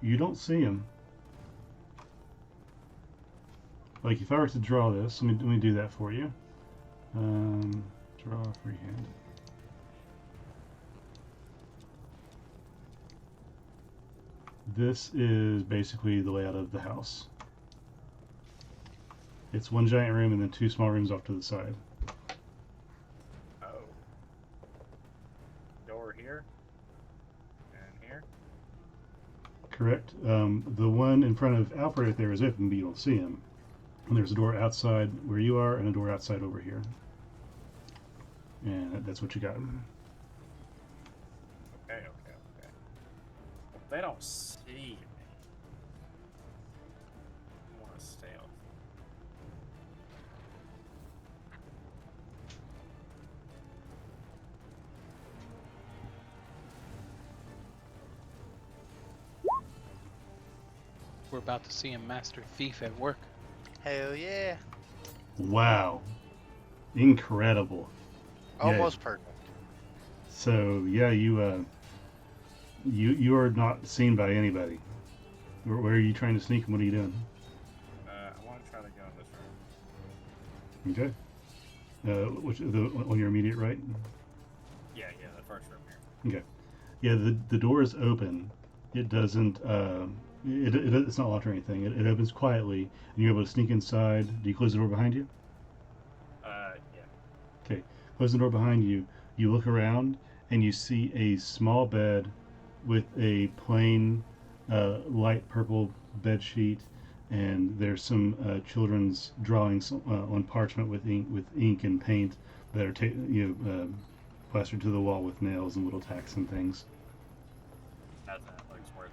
You don't see him. Like, if I were to draw this, let me do that for you. Draw freehand. This is basically the layout of the house. It's one giant room and then 2 small rooms off to the side. Oh. Door here? And here? Correct. The one in front of Alfred right there is open, but you don't see him. And there's a door outside where you are and a door outside over here. And that's what you got. Okay. They don't see me. I want to stealth. We're about to see a master thief at work. Hell yeah. Wow. Incredible. Almost perfect. So, yeah, you are not seen by anybody. Where are you trying to sneak and what are you doing? I want to try to go in this room. Okay. On your immediate right? Yeah, the first room here. Okay. Yeah, the door is open. It doesn't. It's not locked or anything. It opens quietly, and you're able to sneak inside. Do you close the door behind you? Yeah. Okay. Close the door behind you. You look around, and you see a small bed with a plain light purple bed sheet, and there's some children's drawings on parchment with ink and paint that are plastered to the wall with nails and little tacks and things. Nothing that looks worth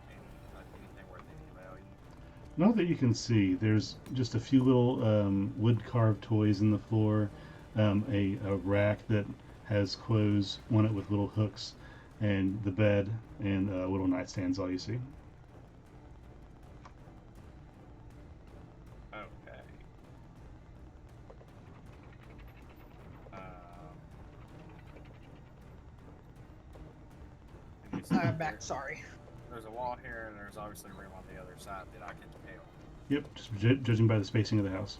anything worth any value. Not that you can see. There's just a few little wood carved toys in the floor, a rack that has clothes on it with little hooks, and the bed and a little nightstand's all you see. Okay. And you said I'm back, sorry. There's a wall here, and there's obviously a room on the other side that I can tell. Yep, just judging by the spacing of the house,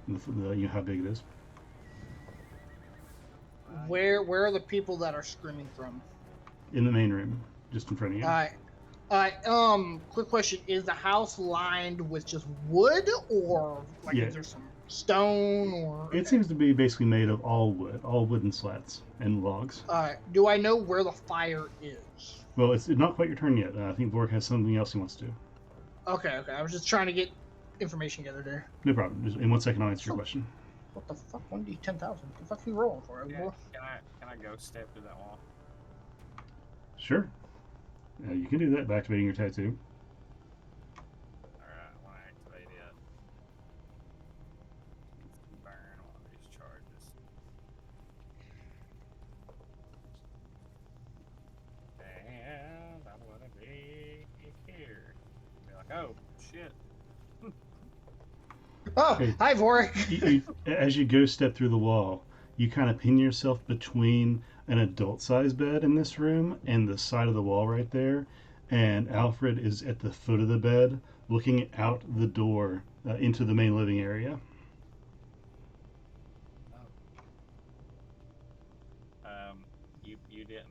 how big it is. Where are the people that are screaming from? In the main room, just in front of you. Alright, quick question. Is the house lined with just wood, or like Yeah. is there some stone, or? It seems to be basically made of all wooden slats and logs. Alright, do I know where the fire is? Well, it's not quite your turn yet. I think Vork has something else he wants to do. Okay, I was just trying to get information together there. No problem. Just in 1 second, I'll answer your question. What the fuck? 1D 10,000. What the fuck are you rolling for? Yeah, can I go step through that wall? Sure. You can do that by activating your tattoo. Alright, I want to activate it. Burn all these charges. And I'm gonna be here. Be like, oh, shit. Oh, Okay. hi, Vorik. As you go step through the wall, you kind of pin yourself between an adult-sized bed in this room and the side of the wall right there. And Alfred is at the foot of the bed, looking out the door into the main living area. You didn't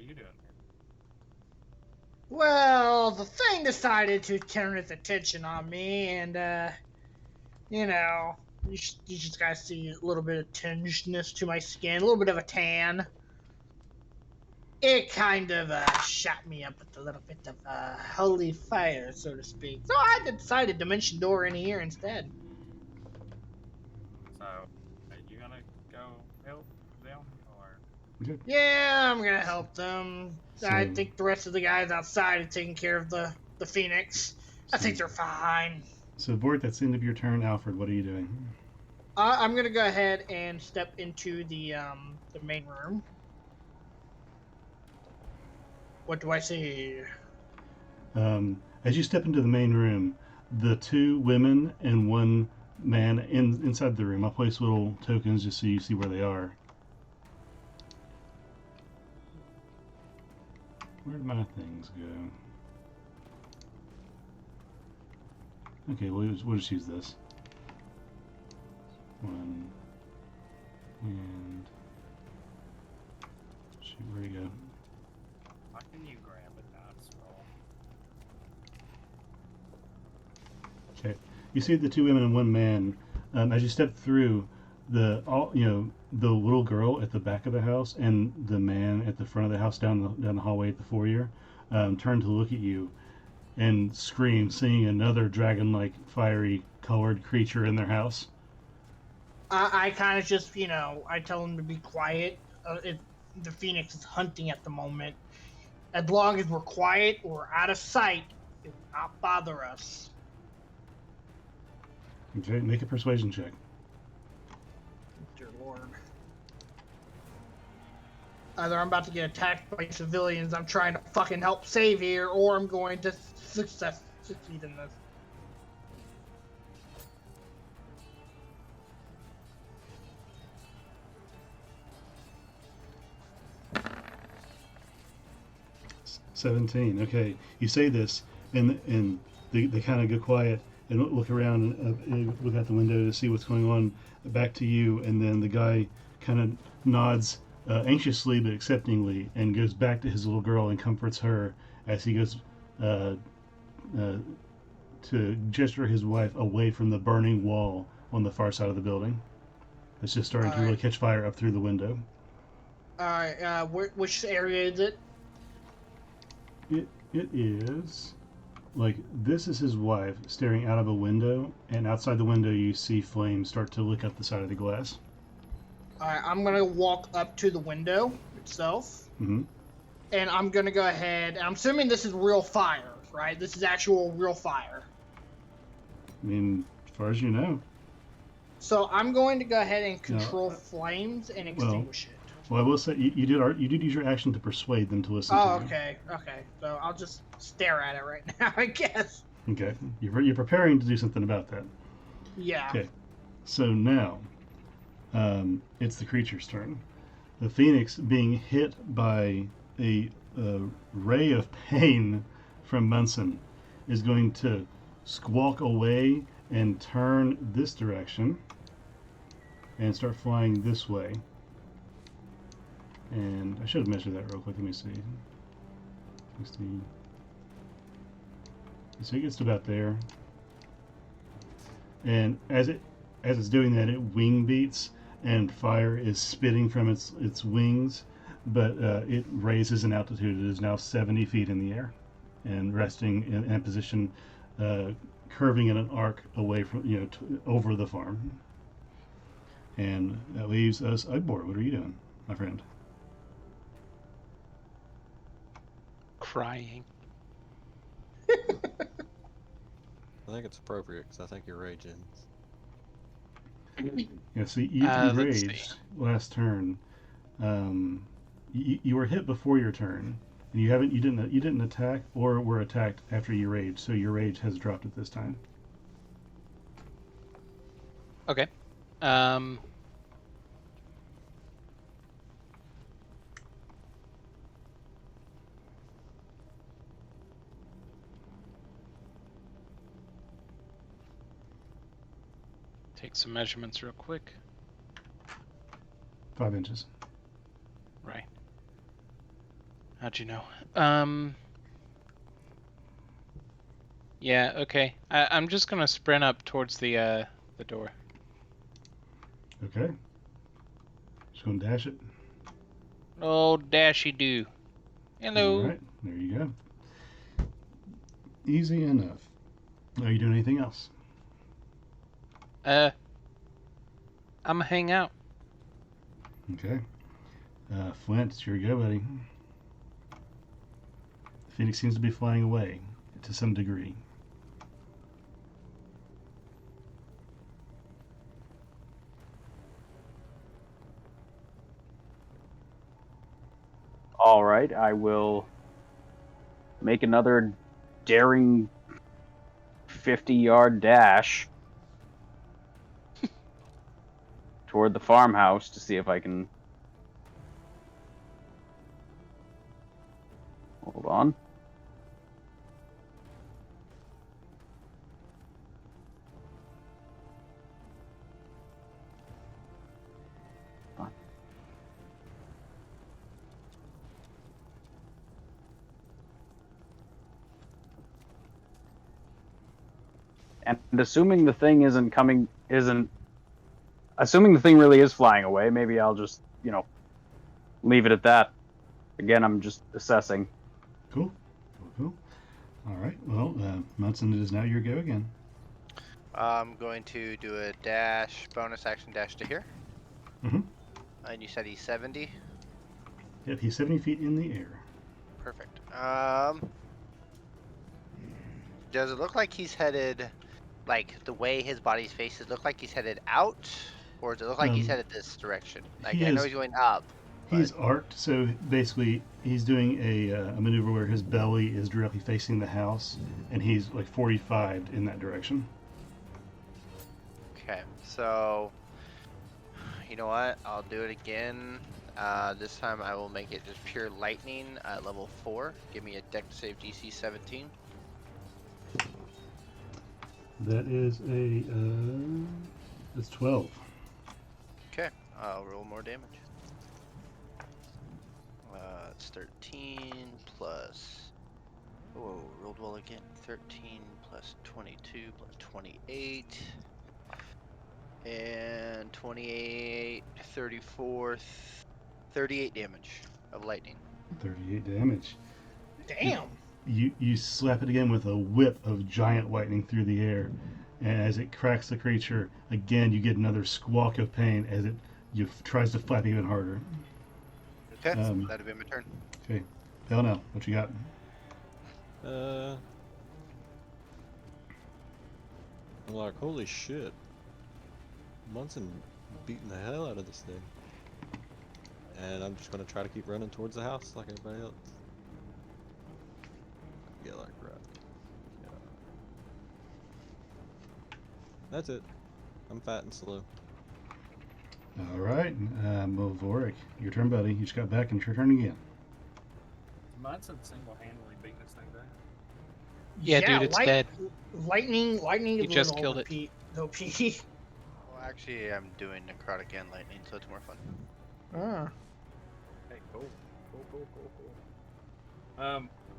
are you doing here? Well, the thing decided to turn its attention on me, and you know, you just gotta see a little bit of tingedness to my skin, a little bit of a tan. It kind of shot me up with a little bit of holy fire, so to speak. So I decided to mention door in here instead. So, are you gonna go help them, or? Okay. Yeah, I'm gonna help them. I So- think the rest of the guys outside are taking care of the Pheonix. I think they're fine. So, Vort, that's the end of your turn. Alfred, what are you doing? I'm gonna go ahead and step into the main room. What do I see? As you step into the main room, the two women and one man inside the room. I'll place little tokens just so you see where they are. Where'd my things go? Okay, we'll just use this. One. And... shoot, where you go? Why can you grab a dice roll? Okay. You see the two women and one man. As you step through, the little girl at the back of the house and the man at the front of the house down the hallway at the foyer turn to look at you and scream, seeing another dragon-like fiery colored creature in their house. I kind of just, I tell them to be quiet. The Phoenix is hunting at the moment. As long as we're quiet or out of sight, it will not bother us. Okay, make a persuasion check. Dear Lord. Either I'm about to get attacked by civilians I'm trying to fucking help save here, or I'm going to succeed in this. $17. Okay, you say this, and they kind of go quiet and look around and look out the window to see what's going on back to you, and then the guy kind of nods anxiously but acceptingly and goes back to his little girl and comforts her as he goes to gesture his wife away from the burning wall on the far side of the building. It's just starting to really catch fire up through the window. Alright, which area is it? It is like this is his wife staring out of a window, and outside the window you see flames start to lick up the side of the glass. Alright, I'm gonna walk up to the window itself. Mm-hmm. And I'm gonna go ahead, and I'm assuming this is real fire, right? This is actual real fire. I mean, as far as you know. So I'm going to go ahead and control flames and extinguish it. Well, I will say you did use your action to persuade them to listen to you. Okay. So I'll just stare at it right now, I guess. Okay, you're preparing to do something about that. Yeah. Okay, so now it's the creature's turn. The Phoenix, being hit by a ray of pain from Munson, is going to squawk away and turn this direction and start flying this way. And I should have measured that real quick. Let me see. 60. So it gets to about there. And as it's doing that, it wing beats, and fire is spitting from its wings, but it raises in altitude. It is now 70 feet in the air, and resting in a position, curving in an arc away from over the farm. And that leaves us Ugbor. What are you doing, my friend? Crying. I think it's appropriate because I think your rage ends. Yeah, see, you let's raged see. last turn. You were hit before your turn, and you didn't attack or were attacked after you raged, so your rage has dropped at this time. Okay. Take some measurements real quick. 5 inches. Right. How'd you know? Yeah, okay. I'm just gonna sprint up towards the door. Okay. Just gonna dash it. Oh, dashy do. Hello. All right. There you go. Easy enough. Are you doing anything else? I'm gonna hang out. Okay. Flint, it's your go, buddy. Phoenix seems to be flying away to some degree. All right, I will make another daring 50-yard dash toward the farmhouse to see if I can. Hold on. And assuming the thing assuming the thing really is flying away, maybe I'll just, leave it at that. Again, I'm just assessing. Cool. Cool. All right. Well, Munson, it is now your go again. I'm going to do a dash, bonus action dash to here. Mhm. And you said he's 70? Yep, he's 70 feet in the air. Perfect. Does it look like he's headed, like the way his body's faces look like he's headed out? Or does it look like he's headed this direction? Like, he I know is- he's going up. He's arced, so basically he's doing a maneuver where his belly is directly facing the house, and he's like 45 in that direction. Okay, so you know what? I'll do it again. This time I will make it just pure lightning at level 4. Give me a deck save DC 17. That is that's 12. Okay, I'll roll more damage. It's 13 plus. Oh, rolled well again. 13 plus 22 plus 28. And 28, 34, 38 damage of lightning. 38 damage. Damn. You slap it again with a whip of giant lightning through the air, and as it cracks the creature again, you get another squawk of pain as it tries to flap even harder. Okay, that'll be my turn. Okay, hell no. What you got? I'm like, holy shit. Munson beating the hell out of this thing. And I'm just gonna try to keep running towards the house like everybody else. Yeah, like right. Yeah. That's it. I'm fat and slow. All right, Vorik, your turn, buddy. You just got back, and it's your turn again. Munson single-handedly beating this thing down. Yeah, dude, it's dead. Lightning You is just an killed it. OP. Well, actually, I'm doing necrotic and lightning, so it's more fun. Ah. Hey, cool.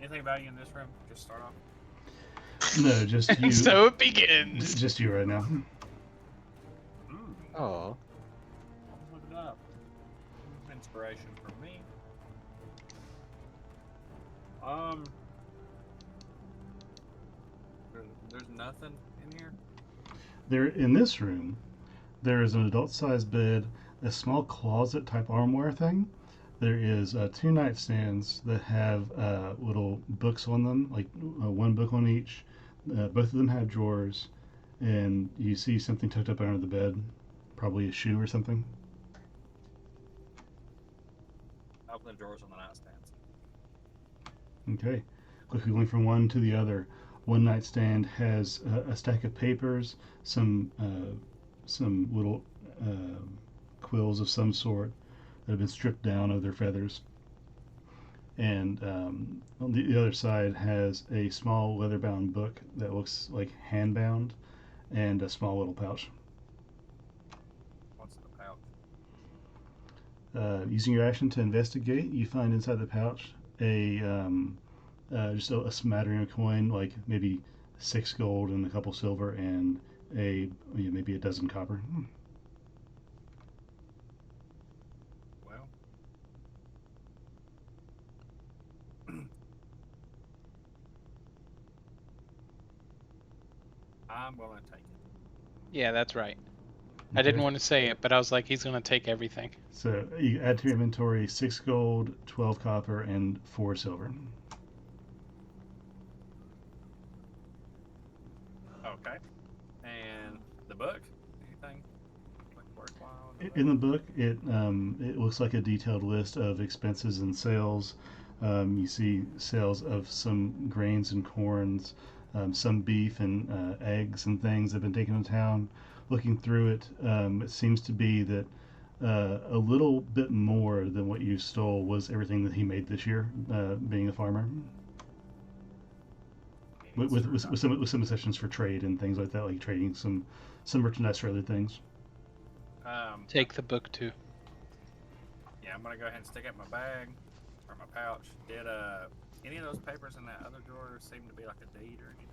Anything about you in this room? Just start off. No, just you. So it begins. Just you right now. Oh. Look it up. Inspiration from me. There's nothing in here. There, in this room, there is an adult-sized bed, a small closet-type armoire thing. There is 2 nightstands that have little books on them, like 1 book on each. Both of them have drawers, and you see something tucked up under the bed, probably a shoe or something. Open the drawers on the nightstands. Okay, quickly going from one to the other. One nightstand has a stack of papers, some little quills of some sort that have been stripped down of their feathers. And on the other side has a small leather-bound book that looks like hand-bound, and a small little pouch. What's the pouch? Using your action to investigate, you find inside the pouch just a smattering of coin, like maybe 6 gold and a couple silver and maybe a dozen copper. Well, I'm gonna take it. Yeah, that's right. I didn't Okay. want to say it, but I was like, he's gonna take everything. So you add to your inventory 6 gold, 12 copper, and 4 silver. Okay. And the book? Anything like worthwhile? In the book, it looks like a detailed list of expenses and sales. You see sales of some grains and corns, some beef and eggs and things that have been taken to town. Looking through it, it seems to be that a little bit more than what you stole was everything that he made this year, being a farmer, with some exceptions for trade and things like that, like trading some merchandise for other things. Take the book too. Yeah, I'm gonna go ahead and stick it in my bag or my pouch. Did any of those papers in that other drawer seem to be like a deed or anything?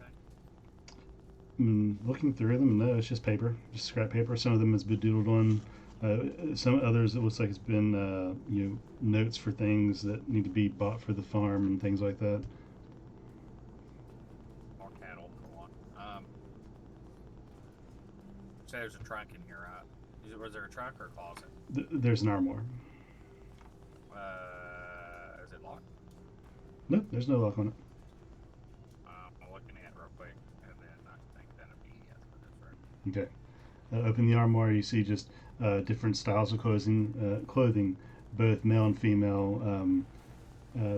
Looking through them, no, it's just paper, just scrap paper. Some of them has been doodled on. Some others, it looks like it's been notes for things that need to be bought for the farm and things like that. More cattle, go on. Say there's a trunk in here, right? Was there a trunk or a closet? There's an armoire. Is it locked? No, there's no lock on it. I'm looking at it real quick, and then I think that'll be yes for this room. Okay. Open the armoire. You see just different styles of clothing, both male and female.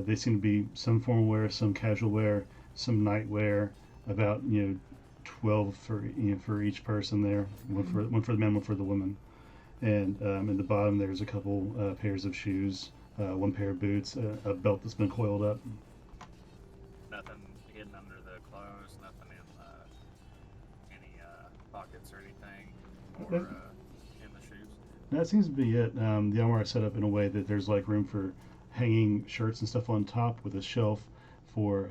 They seem to be some formal wear, some casual wear, some night wear. About 12 for each person there. One for the men, one for the women. And in the bottom there's a couple pairs of shoes, one pair of boots, a belt that's been coiled up. Nothing hidden under the clothes, nothing in any pockets or anything, or in the shoes. That seems to be it. The armoire is set up in a way that there's like room for hanging shirts and stuff on top, with a shelf for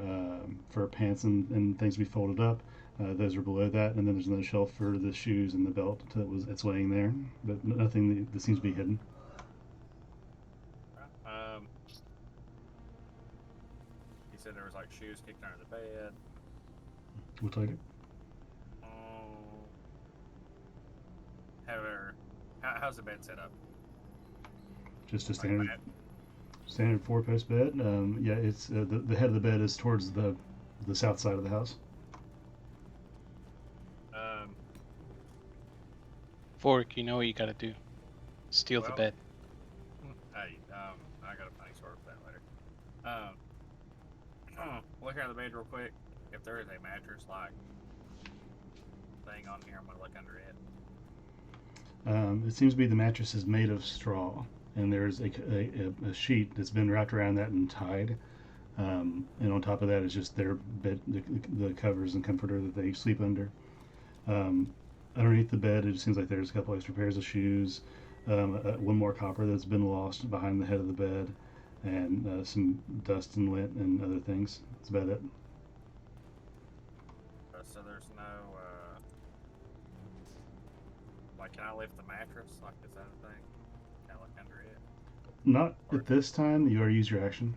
pants and things to be folded up. Those are below that, and then there's another shelf for the shoes and the belt it's laying there, but nothing that seems to be hidden. He said there was like shoes kicked under the bed. We'll take it. How's the bed set up? Just a Like standard 4-post bed. Yeah, it's the head of the bed is towards the south side of the house. Fork, you know what you gotta do. Steal the bed. Hey, I got a funny story for that later. Look under the bed real quick. If there is a mattress like thing on here, I'm gonna look under it. It seems to be the mattress is made of straw, and there's a sheet that's been wrapped around that and tied. And on top of that is just their bed, the covers and comforter that they sleep under. Underneath the bed, it seems like there's a couple extra pairs of shoes, one more copper that's been lost behind the head of the bed, and some dust and lint and other things. That's about it. So there's no like, can I lift the mattress? Like, is that a thing? Can I look under it? Not at this time. You already used your action.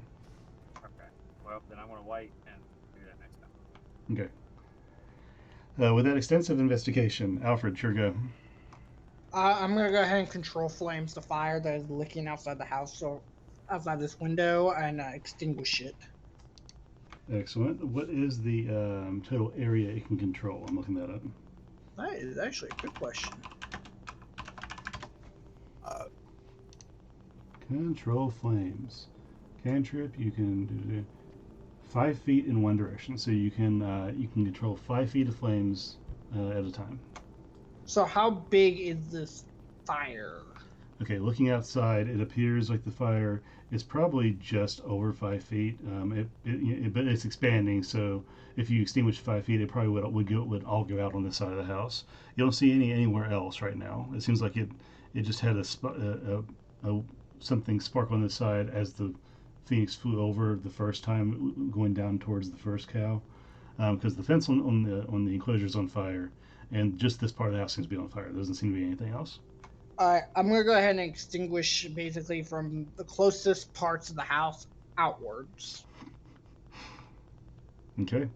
Okay. Well, then I'm gonna wait and do that next time. Okay. With that extensive investigation, Alfred, sure go. I'm gonna go ahead and control flames, the fire that is licking outside the house, so outside this window, and extinguish it. Excellent. What is the total area it can control? I'm looking that up. That is actually a good question. Control flames. Cantrip. You can do 5 feet in one direction, so you can control 5 feet of flames at a time. So how big is this fire? Okay, looking outside, it appears like the fire is probably just over 5 feet. But it's expanding, so if you extinguish 5 feet, it probably would all go out on this side of the house. You don't see anywhere else right now. It seems like it just had a something spark on the side as the Pheonix flew over the first time, going down towards the first cow, because the fence on the enclosure is on fire, and just this part of the house seems to be on fire. There doesn't seem to be anything else. Alright, I'm gonna go ahead and extinguish basically from the closest parts of the house outwards. Okay,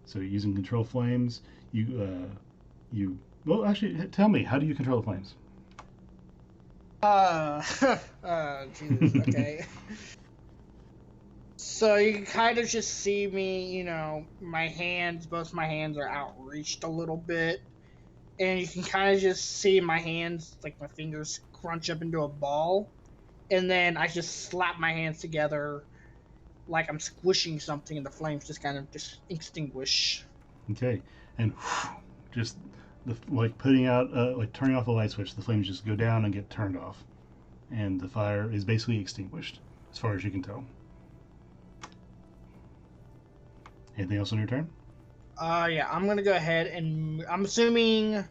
so using control flames, well, actually, tell me, how do you control the flames? Jeez, okay. So you can kind of just see me, my hands, both my hands are outreached a little bit. And you can kind of just see my hands, like my fingers, crunch up into a ball. And then I just slap my hands together like I'm squishing something, and the flames just kind of just extinguish. Okay, and just like putting out, like turning off the light switch, the flames just go down and get turned off, and the fire is basically extinguished, as far as you can tell. Anything else on your turn? Yeah, I'm gonna go ahead and I'm assuming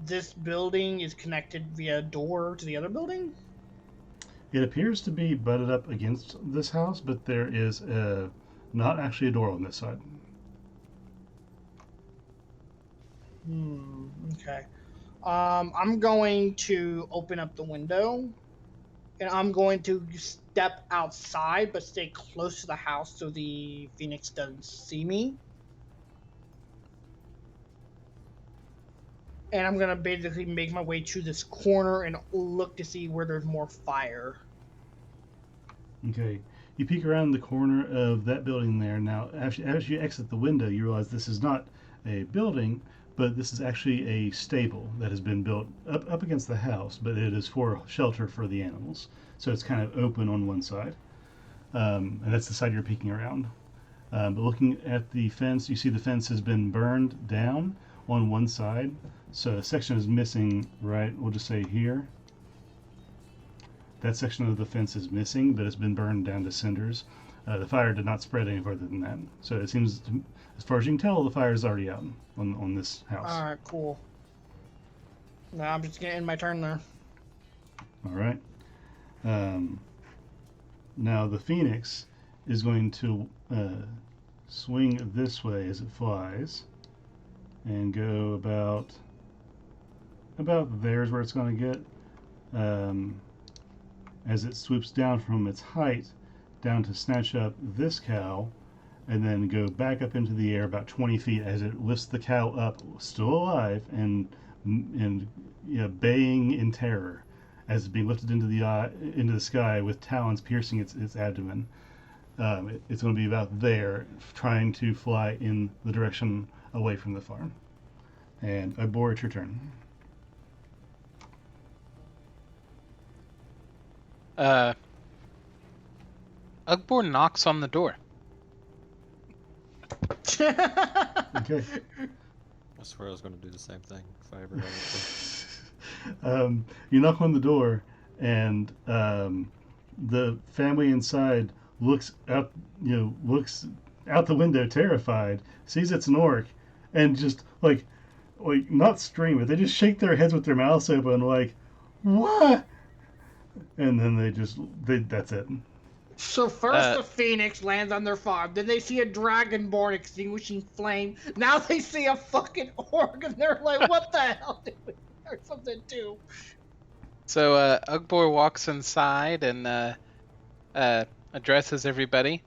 this building is connected via a door to the other building. It appears to be butted up against this house, but there is not actually a door on this side. Okay. I'm going to open up the window, and I'm going to step outside, but stay close to the house so the Pheonix doesn't see me. And I'm gonna basically make my way to this corner and look to see where there's more fire. Okay, you peek around the corner of that building there. Now, as you exit the window, you realize this is not a building, but this is actually a stable that has been built up against the house, but it is for shelter for the animals. So it's kind of open on one side, and that's the side you're peeking around. But looking at the fence, you see the fence has been burned down on one side. So a section is missing, right? We'll just say here. That section of the fence is missing, but it's been burned down to cinders. The fire did not spread any further than that. So it seems, as far as you can tell, the fire is already out on this house. Alright, cool. Now I'm just gonna end my turn there. All right. Now the Pheonix is going to swing this way as it flies and go about there's where it's going to get as it swoops down from its height down to snatch up this cow and then go back up into the air about 20 feet as it lifts the cow up, still alive and baying in terror as it's being lifted into the sky with talons piercing its abdomen. It's going to be about there, trying to fly in the direction away from the farm. And Ibor, it's your turn. Ugbor knocks on the door. Okay. I swear I was going to do the same thing if I ever got it. You knock on the door, and the family inside looks out the window, terrified, sees it's an orc, and just like not scream, but they just shake their heads with their mouths open, like, what? And then that's it. So first the Pheonix lands on their farm, then they see a dragonborn extinguishing flame, now they see a fucking orc, and they're like, what the hell did we or something too? So Ugbor walks inside and addresses everybody.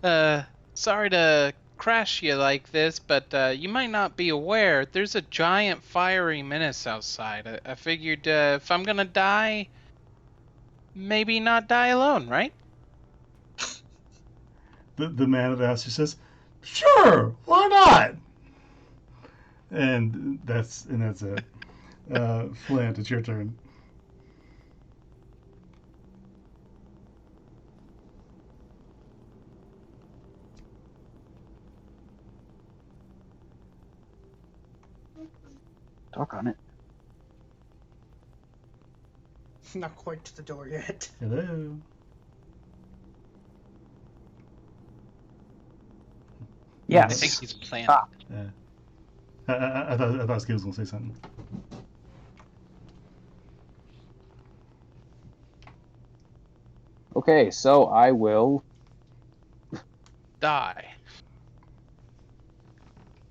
Sorry to crash you like this, but you might not be aware, there's a giant fiery menace outside. I figured if I'm gonna die, maybe not die alone, right? The man of the house just says, "Sure, why not?" And that's it. Flint, it's your turn. Talk on it. Not quite to the door yet. Hello. Yes. I think he's planning. I thought Skip was gonna say something. Okay, so I will. Die.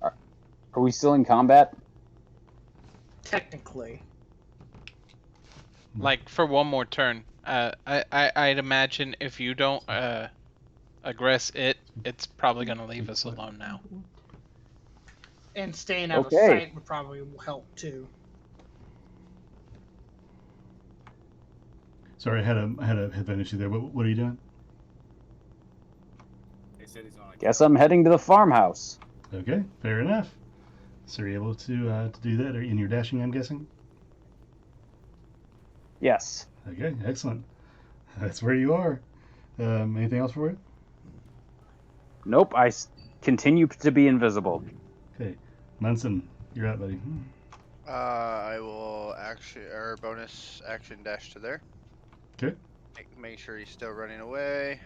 Are we still in combat? Technically. Like for one more turn. I'd imagine if you don't aggress it, it's probably gonna leave us alone now. And staying out of Okay. sight would probably help too. Sorry, I had a headphone issue there. What are you doing? He said he's gonna Guess I'm heading to the farmhouse. Okay, fair enough. So you're able to do that in your dashing, I'm guessing? Yes. Okay, excellent. That's where you are. Anything else for you? Nope, continue to be invisible. Okay, Munson, you're out, buddy. I will bonus action dash to there. Okay. Make sure he's still running away.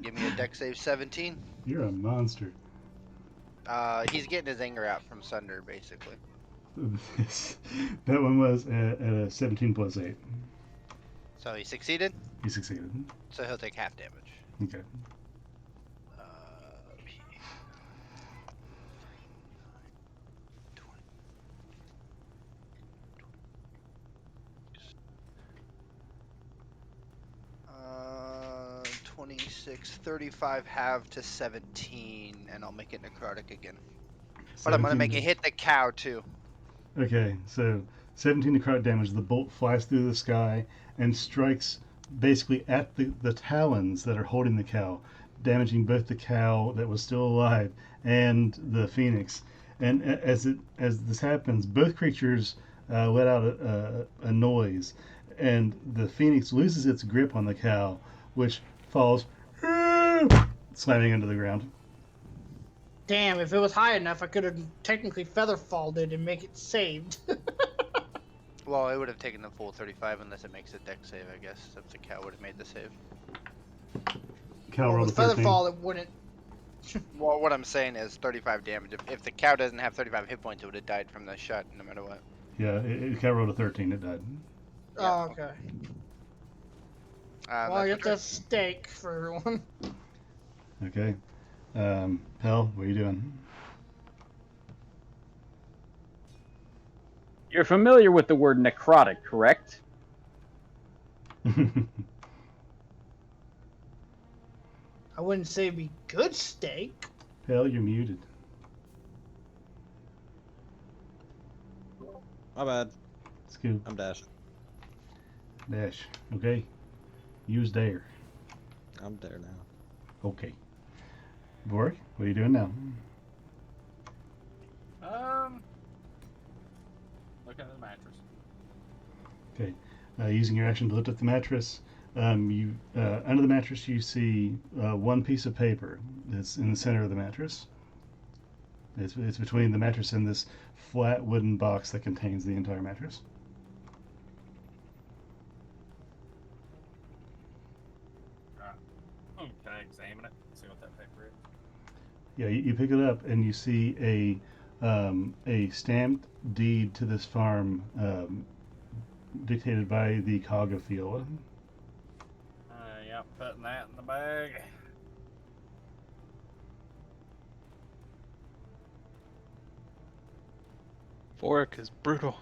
Give me a deck save 17. You're a monster. He's getting his anger out from Sunder, basically. That one was at a 17 plus 8. So he succeeded. He succeeded. So he'll take half damage. Okay. P- 26, 35, half to 17, and I'll make it necrotic again. But I'm gonna make it hit the cow too. Okay, so 17 necrotic damage. The bolt flies through the sky and strikes basically at the talons that are holding the cow, damaging both the cow that was still alive and the phoenix. And as this happens, both creatures let out a noise, and the phoenix loses its grip on the cow, which falls slamming into the ground. Damn, if it was high enough, I could have technically featherfalled it and make it saved. Well, it would have taken the full 35 unless it makes a deck save, I guess, if the cow would have made the save. Cow Well, rolled a with 13. featherfall, it wouldn't. Well, what I'm saying is 35 damage. If the cow doesn't have 35 hit points, it would have died from the shot no matter what. Yeah, cow rolled a 13. It died. Oh, okay. Well, I that's get a steak for everyone. Okay. Hell, what are you doing? You're familiar with the word necrotic, correct? I wouldn't say it'd be good steak. Hell, you're muted. My bad. Scoop. I'm dashing. Dash. Okay. Use dare. I'm there now. Okay. Borg, what are you doing now? Looking at the mattress. Okay. Using your action to lift up the mattress, you under the mattress you see one piece of paper that's in the center of the mattress. It's between the mattress and this flat wooden box that contains the entire mattress. Can I examine it? See what that paper is? Yeah, you pick it up and you see a stamped deed to this farm dictated by the Cog of Fiola. Yep, putting that in the bag. Vork is brutal.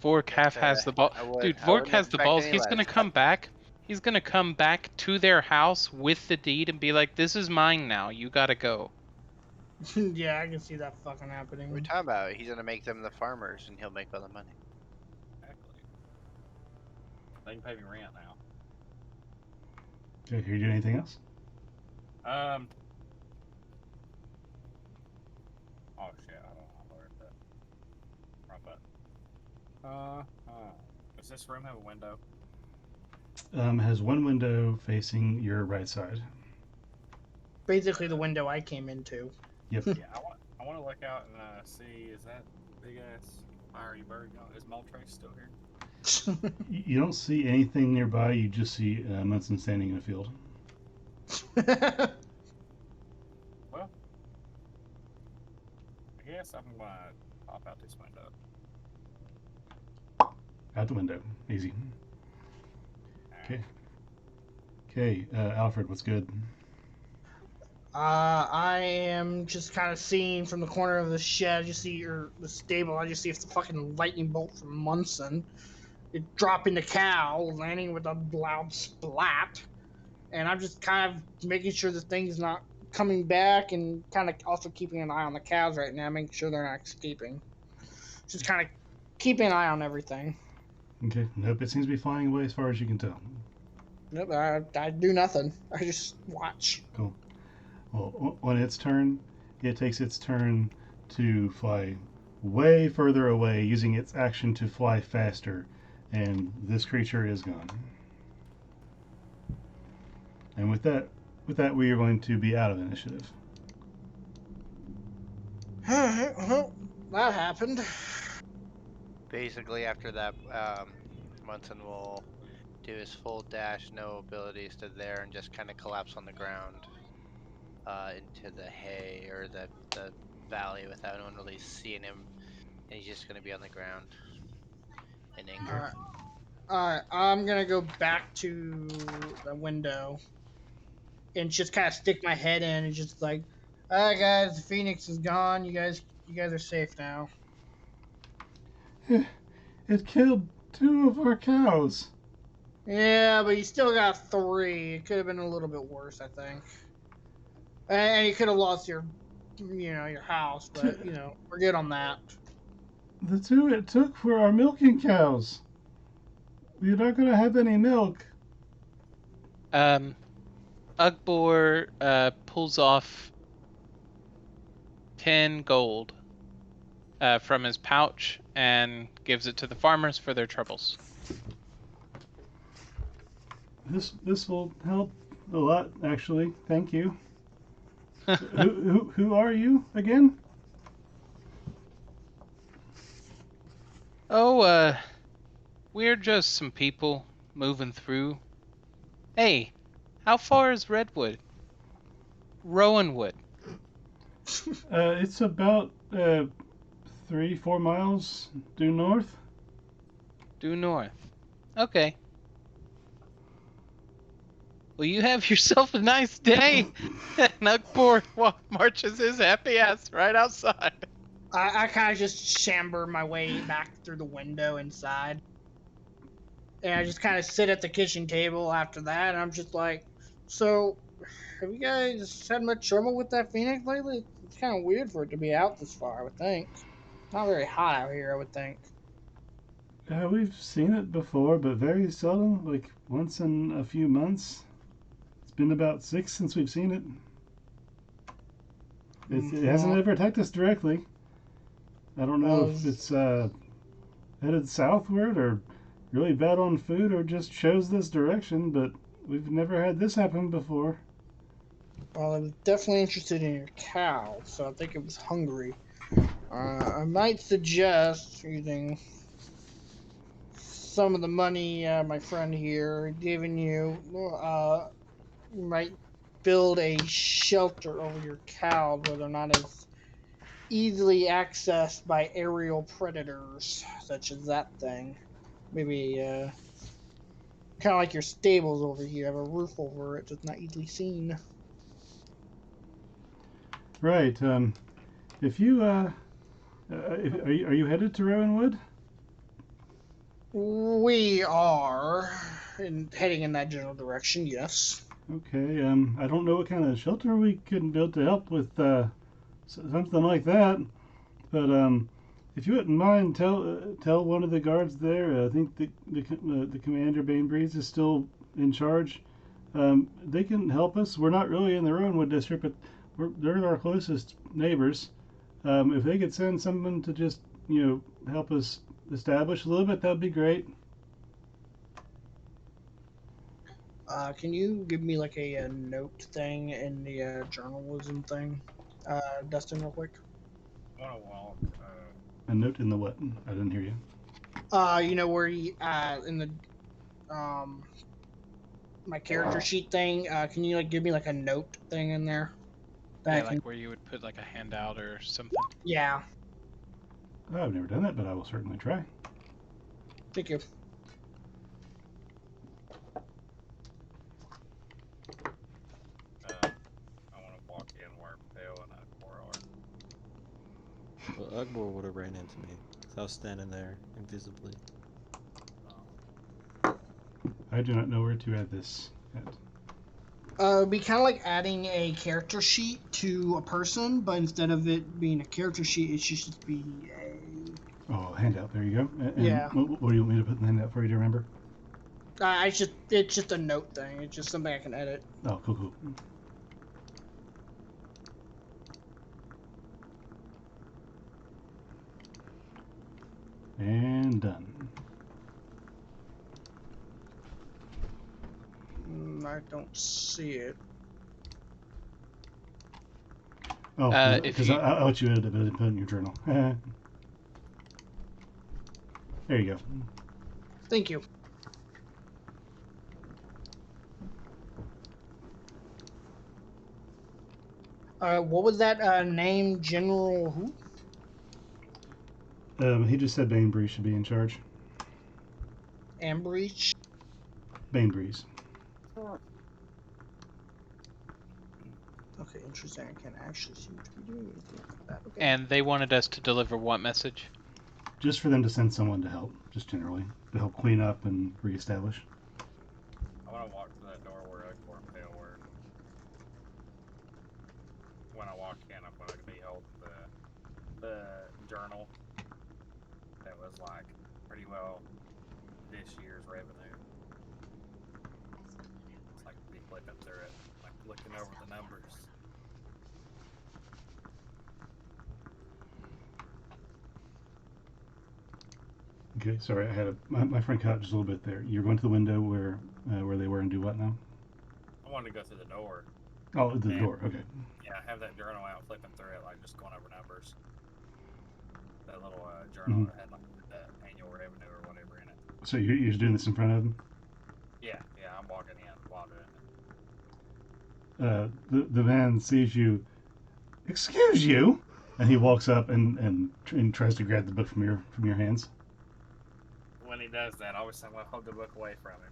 Vork half has the ball. Dude, I Vork wouldn't has the expect balls. any He's less. gonna come back. He's gonna come back to their house with the deed and be like, "This is mine now. You gotta go." Yeah, I can see that fucking What are we happening. talking about? He's gonna make them the farmers, and he'll make all the money. Exactly. They can pay me rent now. Okay, are you doing anything else? Oh shit, I don't know where that. Wrong button. Does this room have a window? Has one window facing your right side. Basically, the window I came into. Yep. Yeah, I want to look out and see, is that big ass fiery bird going? Is Moltres still here? You don't see anything nearby. You just see Munson standing in a field. Well, I guess I'm gonna pop out this window. Out the window. Easy. Okay, Alfred, what's good? I am just kind of seeing from the corner of the shed. You see, or the stable. I just see if the fucking lightning bolt from Munson. It dropping the cow, landing with a loud splat, and I'm just kind of making sure the thing's not coming back, and kind of also keeping an eye on the cows right now, making sure they're not escaping. Just kind of keeping an eye on everything. Okay. Nope, it seems to be flying away as far as you can tell. Nope, I do nothing. I just watch. Cool. Well, on its turn, it takes its turn to fly way further away, using its action to fly faster, and this creature is gone. And with that, we are going to be out of initiative. Well, that happened. Basically, after that, Munson will do his full dash, no abilities to there, and just kind of collapse on the ground into the hay or the valley without anyone really seeing him, and he's just going to be on the ground in anger. Alright, I'm gonna go back to the window and just kind of stick my head in and just like, alright guys, the Phoenix is gone. You guys are safe now. It killed 2 of our cows. Yeah, but you still got 3. It could have been a little bit worse, I think. And you could have lost your house, but we're good on that. The 2 it took were our milking cows. We're not going to have any milk. Ugbor pulls off 10 gold from his pouch and gives it to the farmers for their troubles. This will help a lot, actually. Thank you. who are you again? Oh, we're just some people moving through. Hey, how far is Redwood? Rowanwood. It's about 3-4 miles due north. Due north. Okay. Well, you have yourself a nice day. And Ugbor marches his happy ass right outside. I kind of just chamber my way back through the window inside. And I just kind of sit at the kitchen table after that, and I'm just like, so, have you guys had much trouble with that Phoenix lately? It's kind of weird for it to be out this far, I would think. Not very hot out here, I would think. We've seen it before, but very seldom, like once in a few months. It's been about 6 since we've seen it. It hasn't ever attacked us directly. I don't know if it's headed southward or really bad on food or just chose this direction, but we've never had this happen before. Well, I was definitely interested in your cow, so I think it was hungry. I might suggest using some of the money my friend here giving you. You might build a shelter over your cow where they're not as easily accessed by aerial predators, such as that thing. Maybe kind of like your stables over here, have a roof over it, so it's not easily seen. Right. If you are you headed to Rowanwood? We are heading in that general direction, yes. Okay. I don't know what kind of shelter we can build to help with something like that, but if you wouldn't mind, tell one of the guards there. I think the commander Bainbreeze is still in charge. They can help us. We're not really in the Rowanwood district, but they're our closest neighbors. If they could send someone to just help us establish a little bit, that'd be great. Can you give me like a note thing in the journalism thing, Dustin, real quick? Oh, well, A note in the what? I didn't hear you. Where you in the my character sheet thing. Can you like give me like a note thing in there? That I Yeah, can... like where you would put like a handout or something. Yeah. I've never done that, but I will certainly try. Thank you. I want to walk in where Phil and Akbar are. Well, Akbar would have ran into me. 'Cause I was standing there invisibly. I do not know where to add this at. It'd be kind of like adding a character sheet to a person, but instead of it being a character sheet, it should just be a. Oh, handout. There you go. And Yeah. what do you want me to put in the handout for you to remember? It's just a note thing. It's just something I can edit. Oh, cool. And done. I don't see it. Oh, If because you- I'll let you edit it, but I didn't put it in your journal. There you go. Thank you. What was that name? General who? He just said Bainbreeze should be in charge. Ambreach. Bainbreeze. Okay, interesting. I can't actually seem to be doing anything with that. Okay. And they wanted us to deliver what message? Just for them to send someone to help, just generally. To help clean up and reestablish. I want to walk to that door where Akbar and Phil were. When I walk in, I'm going to be holding the journal that was like pretty well this year's revenue. It's like be flipping through it, like looking over the numbers. Okay, sorry, I had my friend cut out just a little bit there. You're going to the window where they were and do what now? I wanted to go through the door. Oh, the And- door. Okay. Yeah, I have that journal out, flipping through it, like just going over numbers. That little journal that had like the annual revenue or whatever in it. So you're just doing this in front of them? Yeah, I'm walking in while doing it. The man sees you. Excuse you, and he walks up and tries to grab the book from your hands. When he does that, obviously I'm going to hold the book away from him.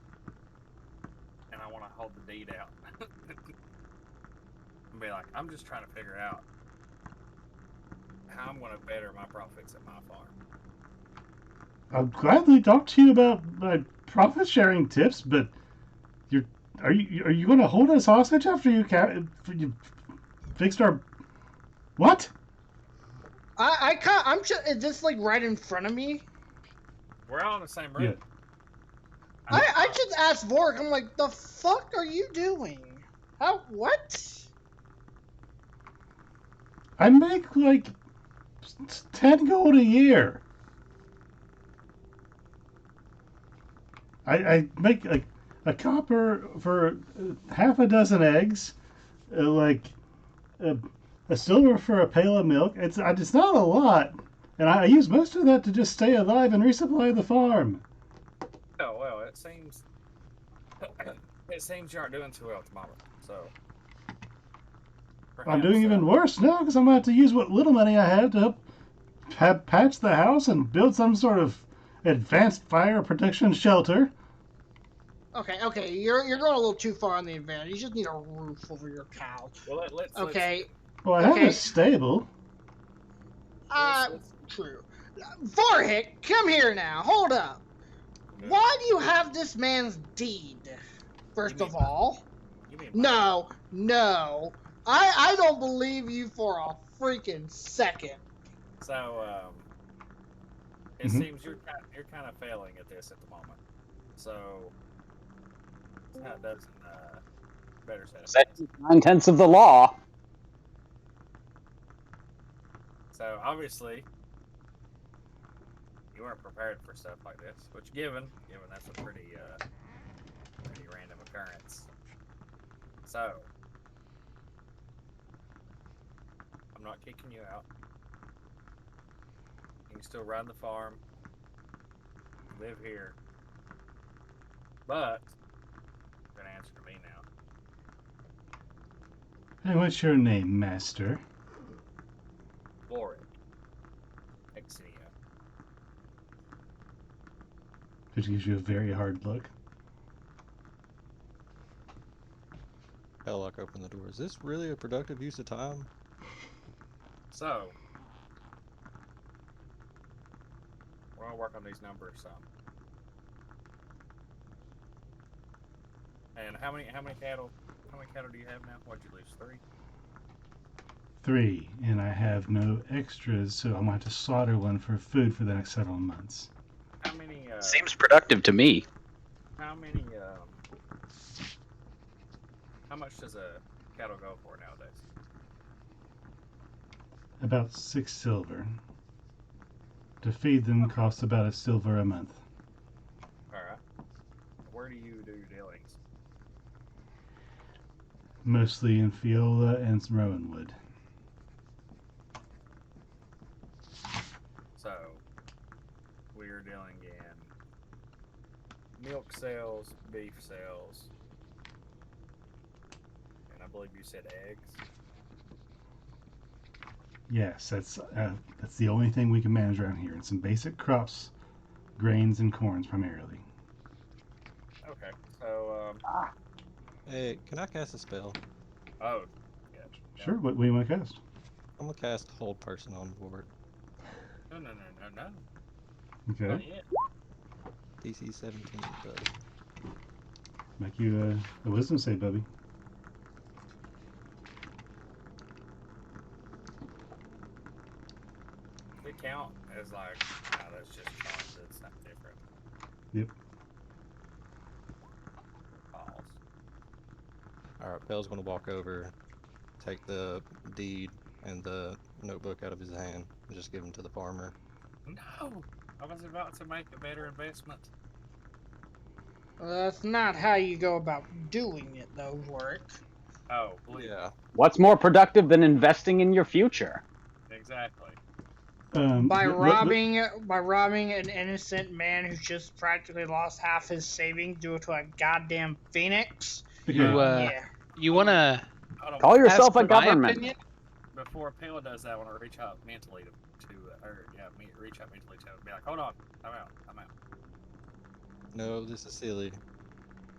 And I want to hold the deed out. And be like, I'm just trying to figure out how I'm going to better my profits at my farm. I'll gladly talk to you about my profit sharing tips, but are you going to hold us hostage after you fixed our what? I can't. I'm just. Is this like right in front of me? We're all in the same room. Yeah. I just asked Vork. I'm like, the fuck are you doing? How? What? I make like 10 gold a year. I make like a copper for half a dozen eggs, like a silver for a pail of milk. It's not a lot, and I use most of that to just stay alive and resupply the farm. Oh, well, it seems you aren't doing too well at the moment. So I'm doing even worse now because I'm going to have to use what little money I have to help patch the house and build some sort of advanced fire protection shelter. Okay, you're going a little too far on the advantage. You just need a roof over your cow. Well, let's Okay. Well, I have Okay. a stable. True. Vorhik, come here now. Hold up. Why do you have this man's deed? First You of mean all, You mean no. I don't believe you for a freaking second. So it Mhm. seems you're kind of failing at this at the moment. So that's how it does in better setup. That's 9/10 of the law. So obviously you weren't prepared for stuff like this, which given that's a pretty random occurrence. So I'm not kicking you out. You can still run the farm, live here, but you're gonna answer to me now. And what's your name, master? Glory. Exia. gives you a very hard look. Helllock opened the door. Is this really a productive use of time? So, we're gonna work on these numbers some. And how many cattle? How many cattle do you have now? What'd you lose? 3? 3, and I have no extras, so I'm gonna have to slaughter one for food for the next several months. How many? Seems productive to me. How many? How much does a cattle go for nowadays? About 6 silver. To feed them costs about a silver a month. All right. Where do you do your dealings? Mostly in Fiola and Rowanwood. So, we're dealing in milk sales, beef sales, and I believe you said eggs. Yes, that's the only thing we can manage around here, and some basic crops, grains and corns primarily. Okay. So, Hey, can I cast a spell? oh, yeah. Sure, what do you want to cast? I'm gonna cast Hold Person on board. No. Okay, Not yet. DC 17, but make you a wisdom save, Bubby. They count as like, no, that's just charms. It's not different. Yep. Balls. alright, Pell's gonna walk over, take the deed and the notebook out of his hand, and just give them to the farmer. No! I was about to make a better investment. That's not how you go about doing it, though, Warwick. Oh, believe Yeah. What's more productive than investing in your future? me. Exactly. By Let- robbing an innocent man who's just practically lost half his savings due to a goddamn Pheonix. okay, Yeah. You wanna Hold on. Call yourself a ask my government. opinion? Before Pela does that, I want to reach out mentally reach out mentally to him. Be like, hold on, I'm out. No, this is silly.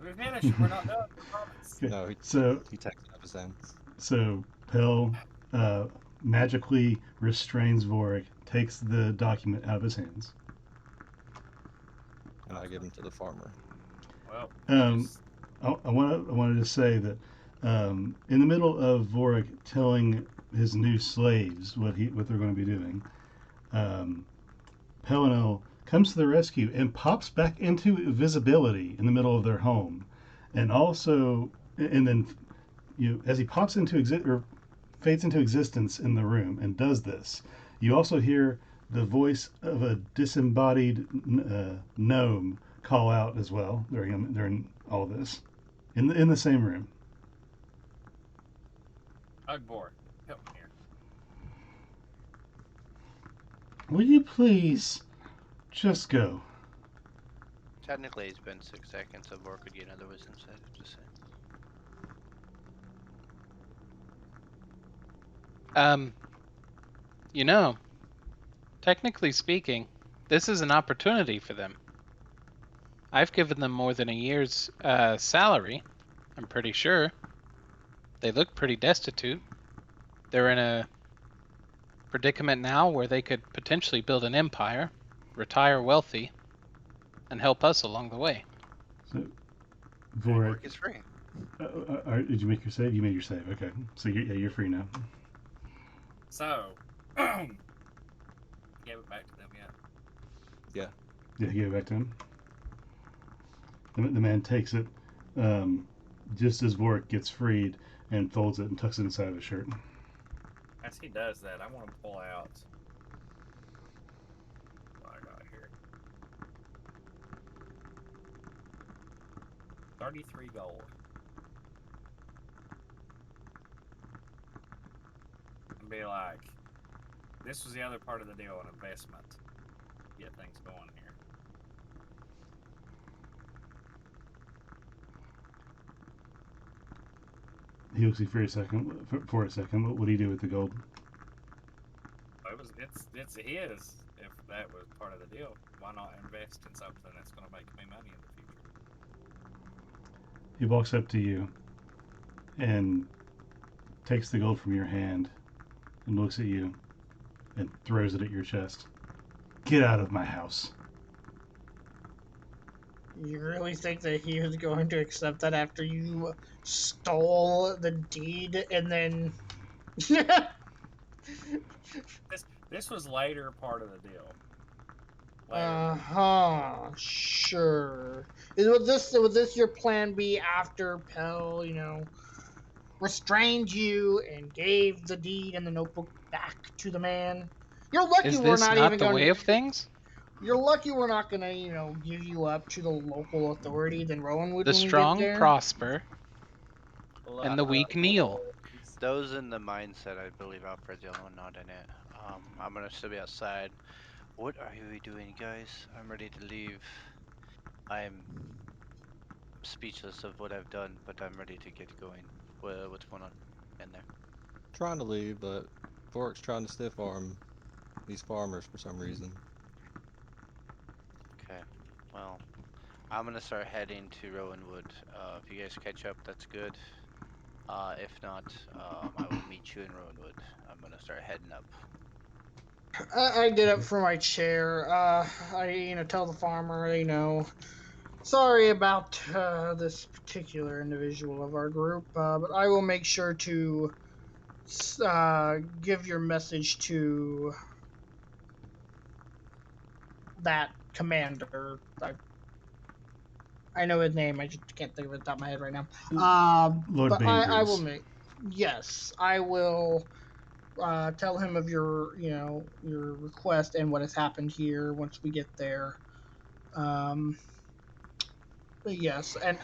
We're finished. We're not done. I promise. Okay. No, So he takes it out of his hands. So Pell magically restrains Vorik, takes the document out of his hands. And I give him to the farmer. Well, Um, I wanted to say that in the middle of Vorik telling his new slaves what they're going to be doing, Pelinel comes to the rescue and pops back into invisibility in the middle of their home, and then as he pops into or fades into existence in the room and does this, you also hear the voice of a disembodied gnome call out as well during all this in the same room. Ugbor, help me here. Will you please just go? Technically, it's been 6 seconds, so Vork could get another wisdom save. Just saying. You know, technically speaking, this is an opportunity for them. I've given them more than a year's salary, I'm pretty sure. They look pretty destitute. They're in a predicament now where they could potentially build an empire, retire wealthy, and help us along the way. So, Vorik Vorik, is free. did you make your save? You made your save. Okay, so you're free now. So, gave it back to them yet? Yeah, give it back to him. The man takes it just as Vorik gets freed and folds it and tucks it inside of his shirt. As he does that, I want to pull out what I got here. 33 gold. And be like, this was the other part of the deal, an investment. Get things going here. He looks at you for a second. What do you do with the gold? It's his. if that was part of the deal, why not invest in something that's going to make me money in the future? He walks up to you and takes the gold from your hand and looks at you and throws it at your chest. Get out of my house. You really think that he was going to accept that after you stole the deed and then? This was later part of the deal. Sure. Was this your plan B after Pell, restrained you and gave the deed and the notebook back to the man? You're lucky Is we're this not not even the going way to. of things? You're lucky we're not gonna, give you up to the local authority than Rowanwood The when we get strong there. prosper and the weak kneel. Those in the mindset, I believe Alfred's the only one not in it. I'm gonna still be outside. What are we doing, guys? I'm ready to leave. I'm speechless of what I've done, but I'm ready to get going. What's going on in there? Trying to leave, but Fork's trying to stiff arm these farmers for some reason. Okay, well, I'm gonna start heading to Rowanwood. If you guys catch up, that's good. If not, I will meet you in Rowanwood. I'm gonna start heading up. I get up from my chair. I tell the farmer, sorry about this particular individual of our group, but I will make sure to give your message to that commander. I know his name. I just can't think of it off the top of my head right now. Lord But I will Bainbridge. make. Yes, I will tell him of your request and what has happened here once we get there. But yes, and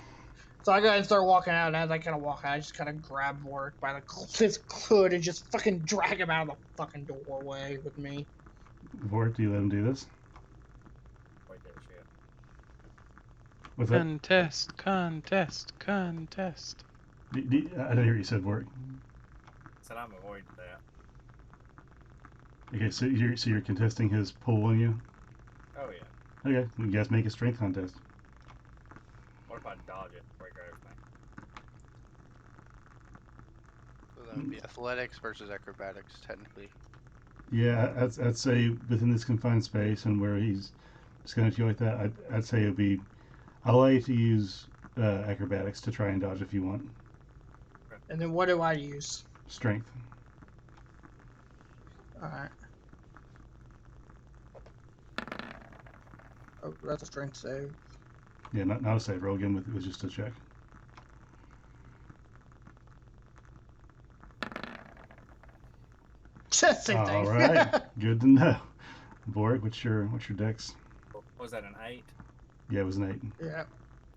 so I go and start walking out, and as I kind of walk out, I just kind of grab Warwick by his hood and just fucking drag him out of the fucking doorway with me. Vort, do you let him do this? Wait that shit. What's that? Contest. I didn't hear what you said, Vort. Said I'm avoiding that. Okay, so you're contesting his pull on you? Oh yeah. Okay, you guys make a strength contest. What if I dodge it before he grabs me? So that would be athletics versus acrobatics, technically. Yeah, I'd say within this confined space and where he's just gonna feel like that, I'd say it'd be. I'll allow you to use acrobatics to try and dodge if you want. And then what do I use? Strength. All right. Oh, that's a strength save. Yeah, not a save. Roll again with just a check. Same thing. All right, good to know. Vort, what's your dex? Was that an 8? Yeah, it was an 8. Yeah.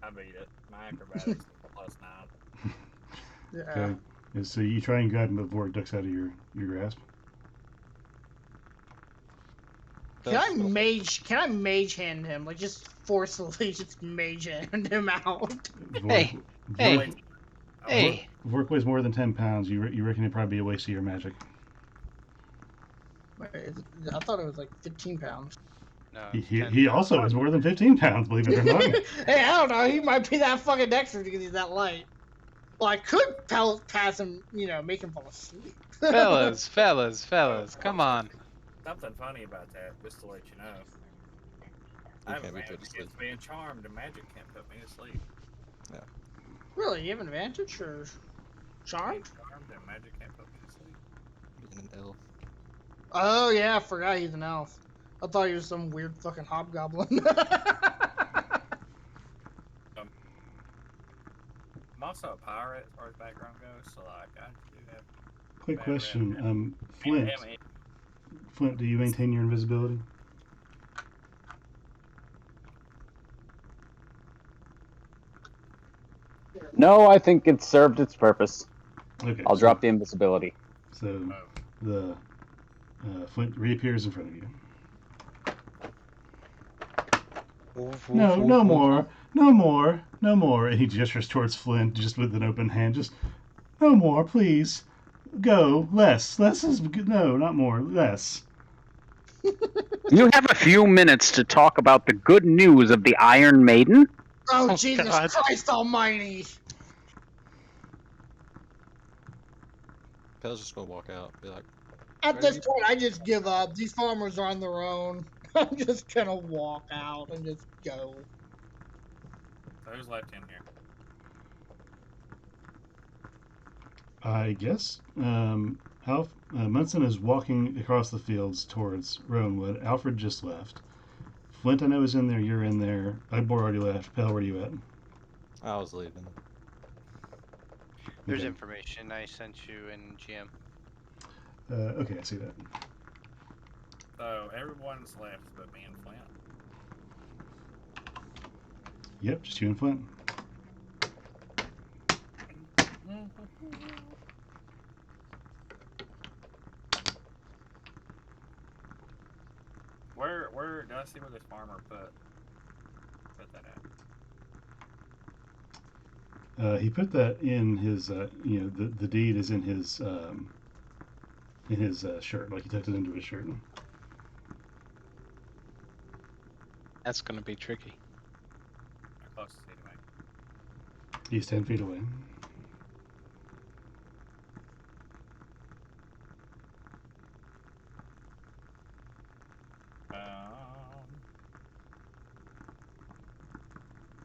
I beat it. My acrobatics is a +9. Yeah. Okay. And so you try and grab him, but Vort ducks out of your grasp. Can I mage hand him? Like, just forcefully just mage hand him out? Hey, hey. Vork weighs more than 10 pounds. You reckon it'd probably be a waste of your magic. Wait, I thought it was like 15 pounds. No, He also is more than 15 pounds, believe it or not. Hey, I don't know. He might be that fucking dexterous because he's that light. Well, I could pass him, make him fall asleep. fellas, come on. Something funny about that, just to let you know. I have can't be advantage put to sleep. against being charmed, and magic can't put me to sleep. Really? You have an advantage or charmed? Being charmed and magic can't put me to sleep. Being an elf. Oh, yeah, I forgot he's an elf. I thought he was some weird fucking hobgoblin. I'm also a pirate as far as background goes, so like I do have. Quick bad question. rep. Flint, do you maintain your invisibility? No, I think it served its purpose. Okay. I'll drop the invisibility. So the Flint reappears in front of you. No more. And he gestures towards Flint, just with an open hand. Just no more, please. Go less. Less is good. No, not more. Less. You have a few minutes to talk about the good news of the Iron Maiden. Oh, Oh, Jesus God. Christ Almighty! Pel's just gonna walk out. Be like, At Ready? this point, I just give up. These farmers are on their own. I'm just gonna walk out and just go. So who's left in here? I guess Munson is walking across the fields towards Rowanwood. Alfred just left. Flint, I know, is in there. You're in there. Ibor already left. Pell, where are you at? I was leaving. There's Okay. information I sent you in GM. Okay, I see that. So everyone's left but me and Flint. Yep, just you and Flint. Where do I see where this farmer put that at? He put that in his, the deed is in his shirt. Like he tucked it into his shirt. That's gonna be tricky. How close is he to me? He's 10 feet away.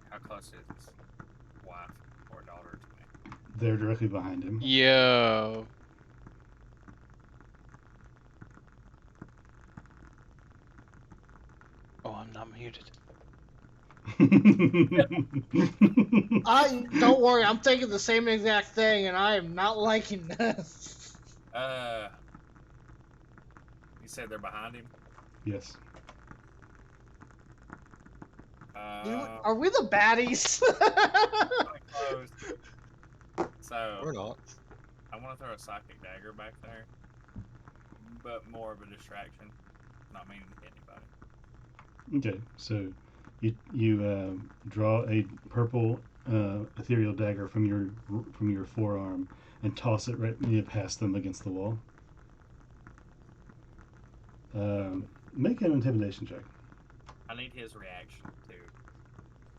How close is his wife or daughter to me? They're directly behind him. Yo. Oh, I'm not muted. Don't worry, I'm thinking the same exact thing, and I am not liking this. You said they're behind him? Yes. Are we the baddies? Close. So Or not. I want to throw a psychic dagger back there, but more of a distraction, not meaning to hit anybody. Okay, so you draw a purple ethereal dagger from your forearm and toss it right past them against the wall. Make an intimidation check. I need his reaction to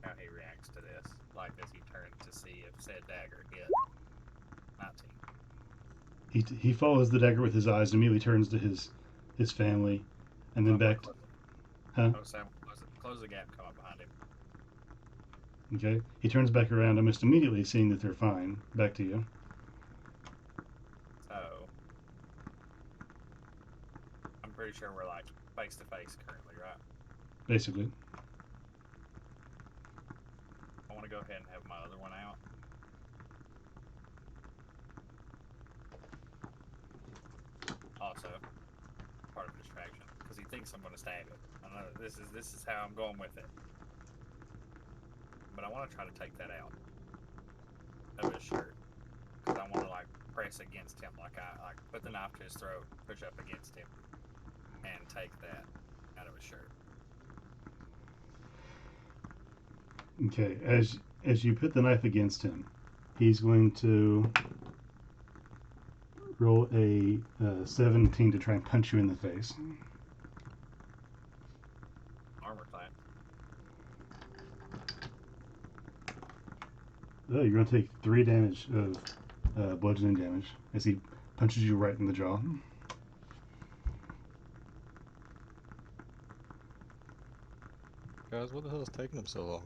how he reacts to this. Like, as he turns to see if said dagger hit. 19. He follows the dagger with his eyes and immediately turns to his family, and then back. Huh? I was saying, close the gap and come up behind him. Okay. He turns back around almost immediately, seeing that they're fine. Back to you. So, I'm pretty sure we're like face to face currently, right? Basically. I want to go ahead and have my other one out. Also, part of distraction, because he thinks I'm going to stab him. I know this is how I'm going with it. But I want to try to take that out of his shirt, because I want to like press against him, like I put the knife to his throat, push up against him, and take that out of his shirt. Okay. As you put the knife against him, he's going to roll a 17 to try and punch you in the face. Armor class. Oh, you're going to take 3 damage of bludgeoning damage as he punches you right in the jaw. Guys, what the hell is taking him so long?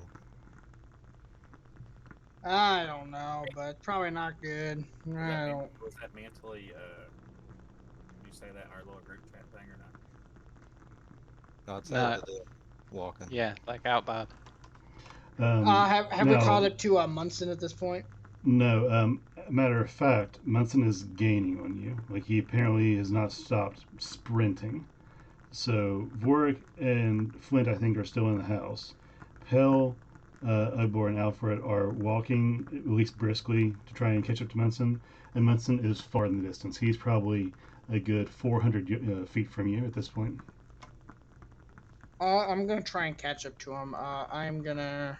I don't know, but probably not good. I don't. Was that mentally? Can you say that in our little group chat thing or not? No, it's Nah. not walking. Yeah, like out loud. Have we no. caught up to Munson at this point? No, matter of fact, Munson is gaining on you. Like, he apparently has not stopped sprinting. So, Vorik and Flint, I think, are still in the house. Pell, Ibor, and Alfred are walking, at least briskly, to try and catch up to Munson. And Munson is far in the distance. He's probably a good 400 feet from you at this point. I'm gonna try and catch up to him. I'm gonna.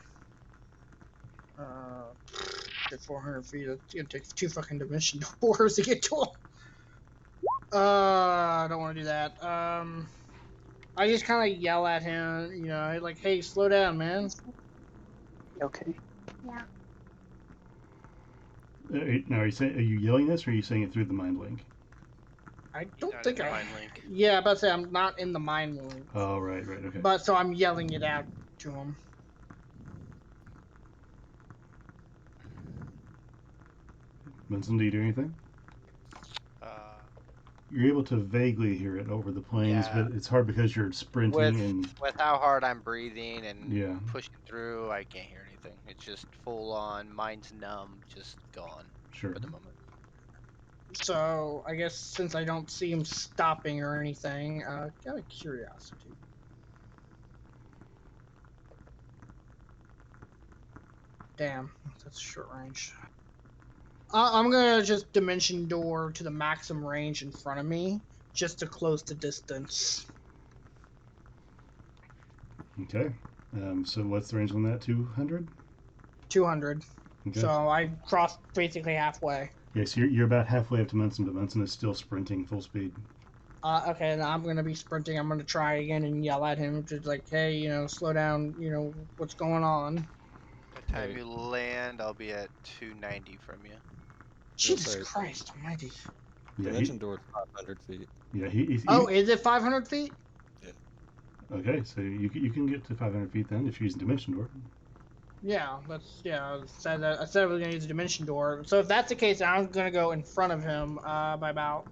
Get 400 feet. It's gonna take 2 fucking dimension doors to get to him. I don't want to do that. I just kind of yell at him, you know, like, "Hey, slow down, man." Okay. Yeah. Now, are you yelling this, or are you saying it through the mind link? I He's don't not think in the I. mind link. Yeah, about to say I'm not in the mind link, Oh, right, okay. but so I'm yelling it out to him. Vincent, do you do anything? Uh, You're able to vaguely hear it over the plains, Yeah. but it's hard because you're sprinting and with how hard I'm breathing and yeah, pushing through, I can't hear anything. It's just full on, mind's numb, just gone sure. for the moment. So I guess since I don't see him stopping or anything, out of curiosity. Damn, that's short range. I'm gonna just dimension door to the maximum range in front of me, just to close the distance. Okay. So what's the range on that? 200? 200. Okay. So I crossed basically halfway. Yeah, so you're about halfway up to Munson, but Munson is still sprinting full speed. Okay, now I'm gonna be sprinting. I'm gonna try again and yell at him, just like, "Hey, you know, slow down. You know what's going on." By the time Hey. you land, I'll be at 290 from you. Jesus say- Christ Almighty! Yeah, Dimension door is 500 feet. Oh, is it 500 feet? Okay, so you can get to 500 feet then if you're using Dimension Door. Yeah, I said I said I was gonna use a dimension door. So if that's the case, I'm gonna go in front of him, by about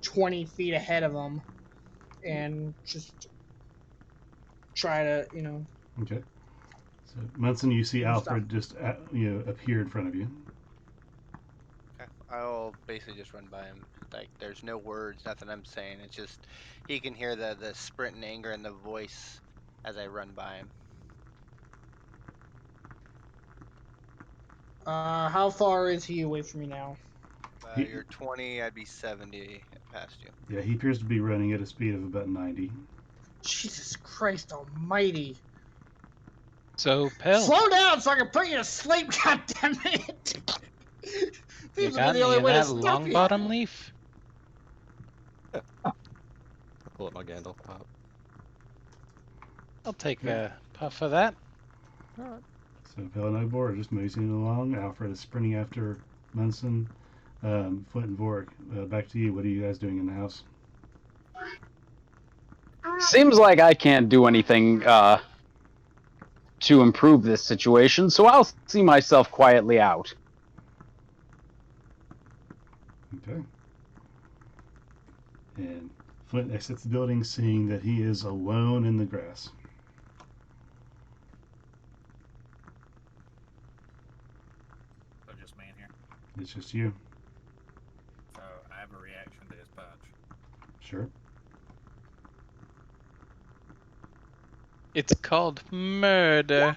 20 feet ahead of him, and just try to, you know, Okay. So Munson, you see stop. Alfred just appear in front of you. Okay. I'll basically just run by him. Like, there's no words, nothing I'm saying. It's just he can hear the sprint and anger in the voice as I run by him. How far is he away from me now? You're 20, I'd be 70 past you. Yeah, he appears to be running at a speed of about 90. Jesus Christ Almighty! So, Pell, Slow down so I can put you to sleep. God damn it! you Seems to got be the any only of way to that stop long you. bottom leaf? I pull up my Gandalf pop. I'll take Yeah. a puff of that. Alright. So Pell and Ogbor are just moseying along. Alfred is sprinting after Munson. Flint and Vork, back to you. What are you guys doing in the house? Seems like I can't do anything to improve this situation, so I'll see myself quietly out. Okay. And Flint exits the building, seeing that he is alone in the grass. So just me in here. It's just you. So I have a reaction to his punch. Sure. It's called murder.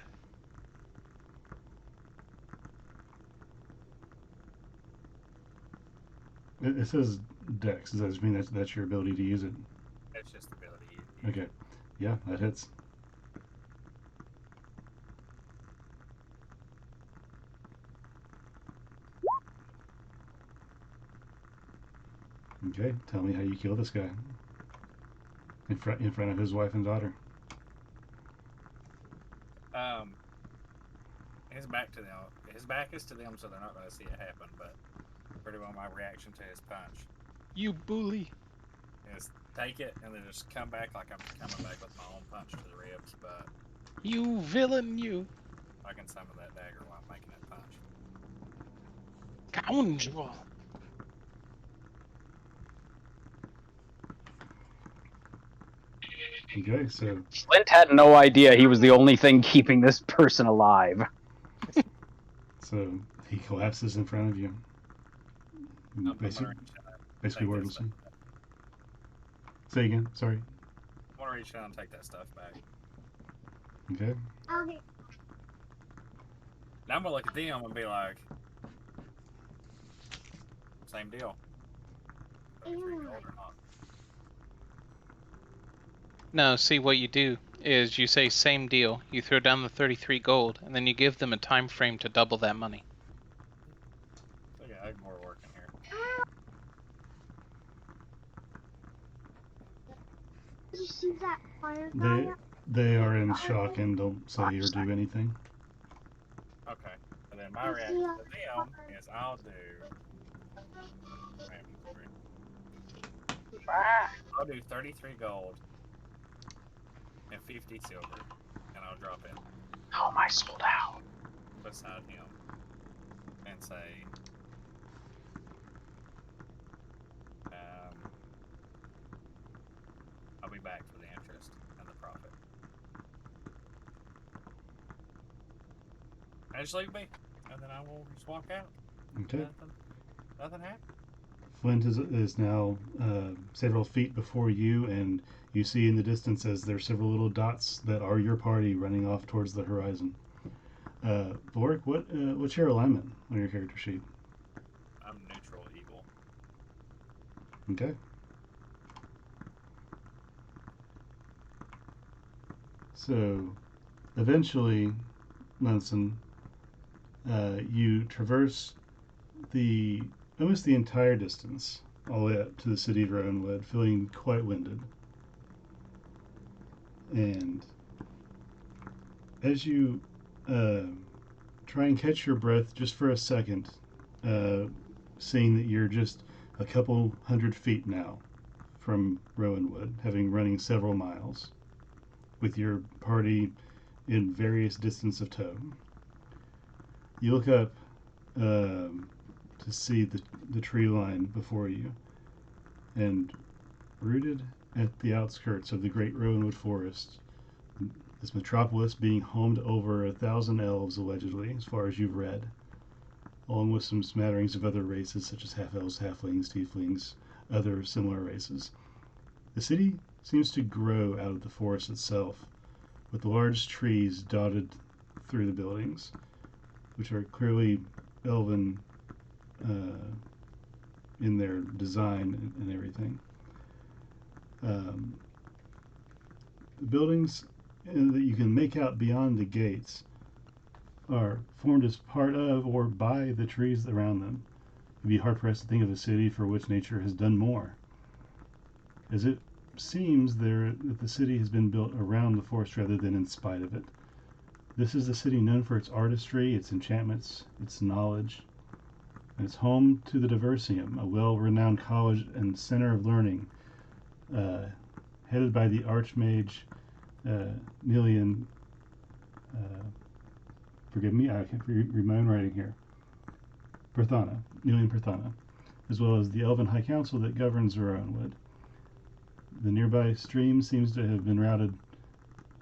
It says Dex. Does that just mean that's your ability to use it? That's just the ability. Okay. Yeah, that hits. Okay, tell me how you kill this guy. In front of his wife and daughter. His back to them. His back is to them, so they're not going to see it happen. But pretty well, my reaction to his punch You bully. is take it and then just come back like I'm coming back with my own punch to the ribs. But You villain, you. I can summon that dagger while I'm making that punch. Scoundrel. Okay, so Flint had no idea he was the only thing keeping this person alive. he collapses in front of you. I'm gonna Basically reach out, basically take that wordlessly. stuff. Say again, sorry. I'm gonna reach out and take that stuff back. Okay. Okay. Now I'm gonna look at them and be like, same deal. 33 gold or not. No, see what you do is you say same deal. You throw down the 33 gold, and then you give them a time frame to double that money. So yeah, I have more work in here. you see that fire guy? They they are in shock and don't say or do anything. Okay. And then my reaction to them is I'll do. I'll do 33 gold and 50 silver, and I'll drop it How am I sold out? beside him and say, I'll be back for the interest and the profit. And just leave me, and then I will just walk out. Okay. Nothing happened. Flint is now several feet before you, and you see in the distance as there are several little dots that are your party running off towards the horizon. Vorik, what's your alignment on your character sheet? I'm neutral evil. Okay. So, eventually, Munson, you traverse almost the entire distance, all the way up to the city of Rowanwood, feeling quite winded. And as you try and catch your breath just for a second, seeing that you're just a couple 100 feet now from Rowanwood, having running several miles, with your party in various distance of tow. You look up to see the tree line before you, and rooted at the outskirts of the great Rowanwood forest, this metropolis being home to over 1,000 elves, allegedly, as far as you've read, along with some smatterings of other races such as half-elves, halflings, tieflings, other similar races. The city seems to grow out of the forest itself, with the large trees dotted through the buildings, which are clearly elven in their design and everything. The buildings that you can make out beyond the gates are formed as part of or by the trees around them. You'd be hard pressed to think of a city for which nature has done more, as it seems that the city has been built around the forest rather than in spite of it. This is a city known for its artistry, its enchantments, its knowledge, and it's home to the Diversium, a well-renowned college and center of learning, headed by the Archmage Nilian. Forgive me, I can't read my own writing here. Nilian Perthana, as well as the Elven High Council that governs Rowanwood. The nearby stream seems to have been routed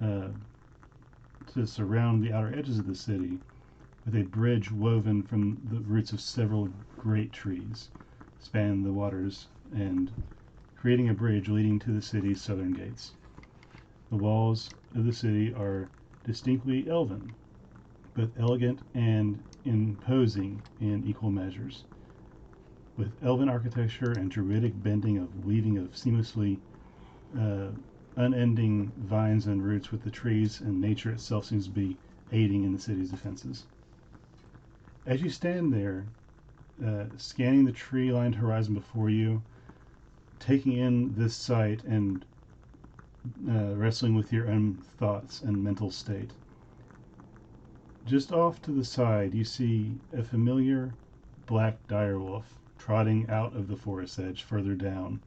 to surround the outer edges of the city, with a bridge woven from the roots of several great trees, spanning the waters and creating a bridge leading to the city's southern gates. The walls of the city are distinctly elven, but elegant and imposing in equal measures, with elven architecture and druidic bending of weaving of seamlessly unending vines and roots with the trees, and nature itself seems to be aiding in the city's defenses. As you stand there, scanning the tree-lined horizon before you, taking in this sight and wrestling with your own thoughts and mental state, just off to the side you see a familiar black direwolf trotting out of the forest edge further down,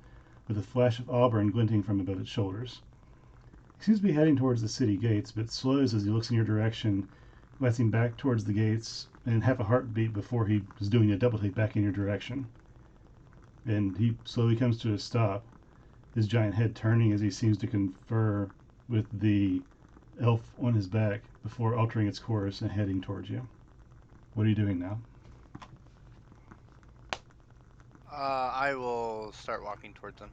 with a flash of auburn glinting from above its shoulders. He seems to be heading towards the city gates, but slows as he looks in your direction, glancing back towards the gates and half a heartbeat before he is doing a double take back in your direction. And he slowly comes to a stop, his giant head turning as he seems to confer with the elf on his back before altering its course and heading towards you. What are you doing now? I will start walking towards them.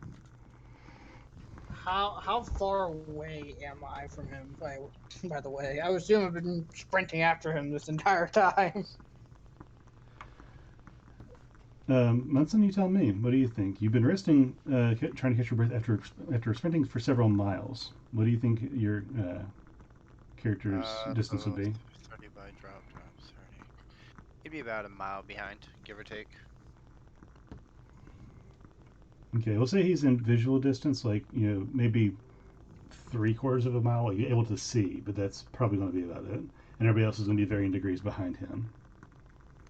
How far away am I from him? By the way, I assume I've been sprinting after him this entire time. Munson, you tell me. What do you think? You've been resting, trying to catch your breath after sprinting for several miles. What do you think your character's distance would be? 30 by drop times 30. He'd be about a mile behind, give or take. Okay, we'll say he's in visual distance, like, maybe 3/4 of a mile. Like, you're able to see, but that's probably going to be about it. And everybody else is going to be varying degrees behind him.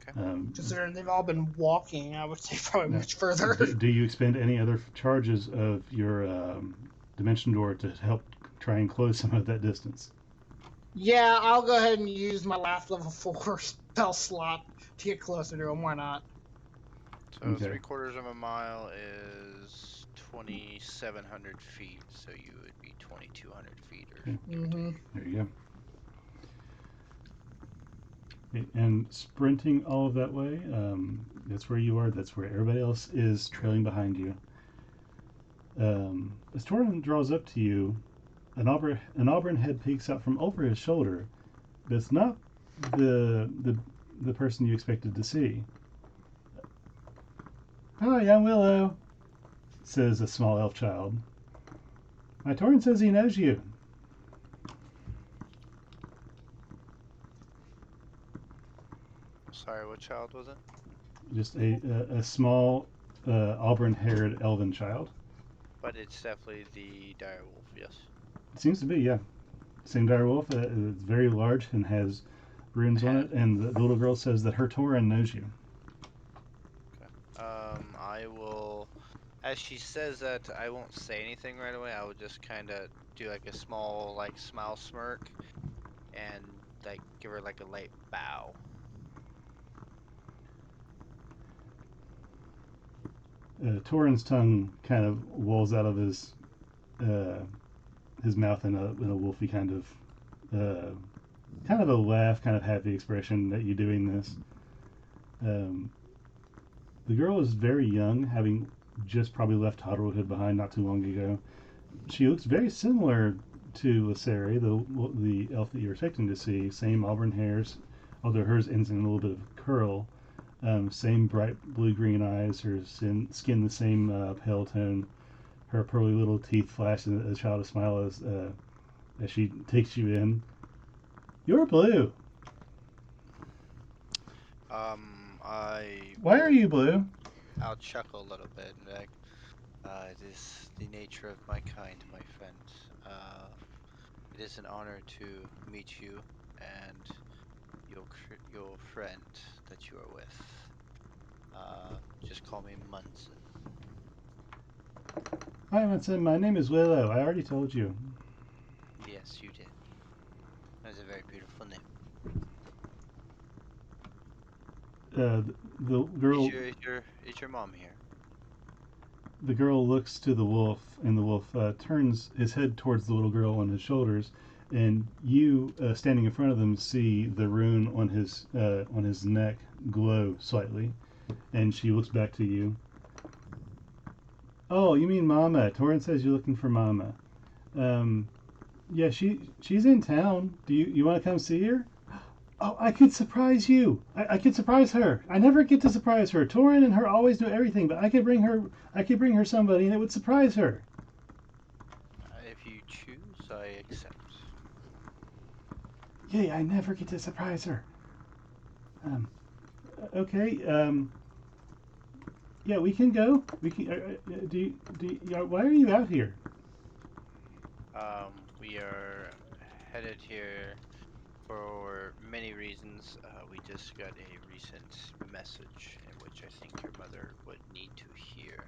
Okay. Considering they've all been walking, I would say probably Yeah. much further. Do you expend any other charges of your dimension door to help try and close some of that distance? Yeah, I'll go ahead and use my last level 4 spell slot to get closer to him. Why not? So Okay. 3/4 of a mile is 2,700 feet. So you would be 2,200 feet, or Okay. give or take. There you go. Okay, and sprinting all of that way, that's where you are. That's where everybody else is trailing behind you. As Torin draws up to you, an auburn head peeks out from over his shoulder. But it's not the person you expected to see. "Hi, I'm Willow," says a small elf child. "My Torin says he knows you." Sorry, what child was it? Just a small auburn-haired elven child. But it's definitely the dire wolf. Yes. It seems to be, yeah. Same dire wolf. It's very large and has runes on it. And the little girl says that her Torin knows you. I will. As she says that, I won't say anything right away. I will just kind of do like a small, like, smile smirk, and like give her like a light bow. Torin's tongue kind of lolls out of his mouth in a wolfy kind of a laugh, kind of happy expression that you're doing this. The girl is very young, having just probably left Hoddlewood behind not too long ago. She looks very similar to Lasari, the elf that you're expecting to see. Same auburn hairs, although hers ends in a little bit of curl. Same bright blue-green eyes. Her skin the same pale tone. Her pearly little teeth flash a childish smile as she takes you in. "You're blue. Why are you blue?" I'll chuckle a little bit and be like, it is the nature of my kind, my friend. It is an honor to meet you and your friend that you are with. Just call me Munson. "Hi, Munson. My name is Willow. I already told you." Yes, you did. That's a very beautiful name. The girl. Is your mom here? The girl looks to the wolf, and the wolf turns his head towards the little girl on his shoulders, and you, standing in front of them, see the rune on his neck glow slightly, and she looks back to you. "Oh, you mean Mama? Torin says you're looking for Mama. Yeah, she's in town. Do you want to come see her?" "Oh, I could surprise you. I could surprise her. I never get to surprise her. Torin and her always do everything, but I could bring her somebody, and it would surprise her." If you choose, I accept. "Yay, I never get to surprise her." Okay. Yeah, we can go. We can. Why are you out here? We are headed here for many reasons. We just got a recent message in which I think your mother would need to hear.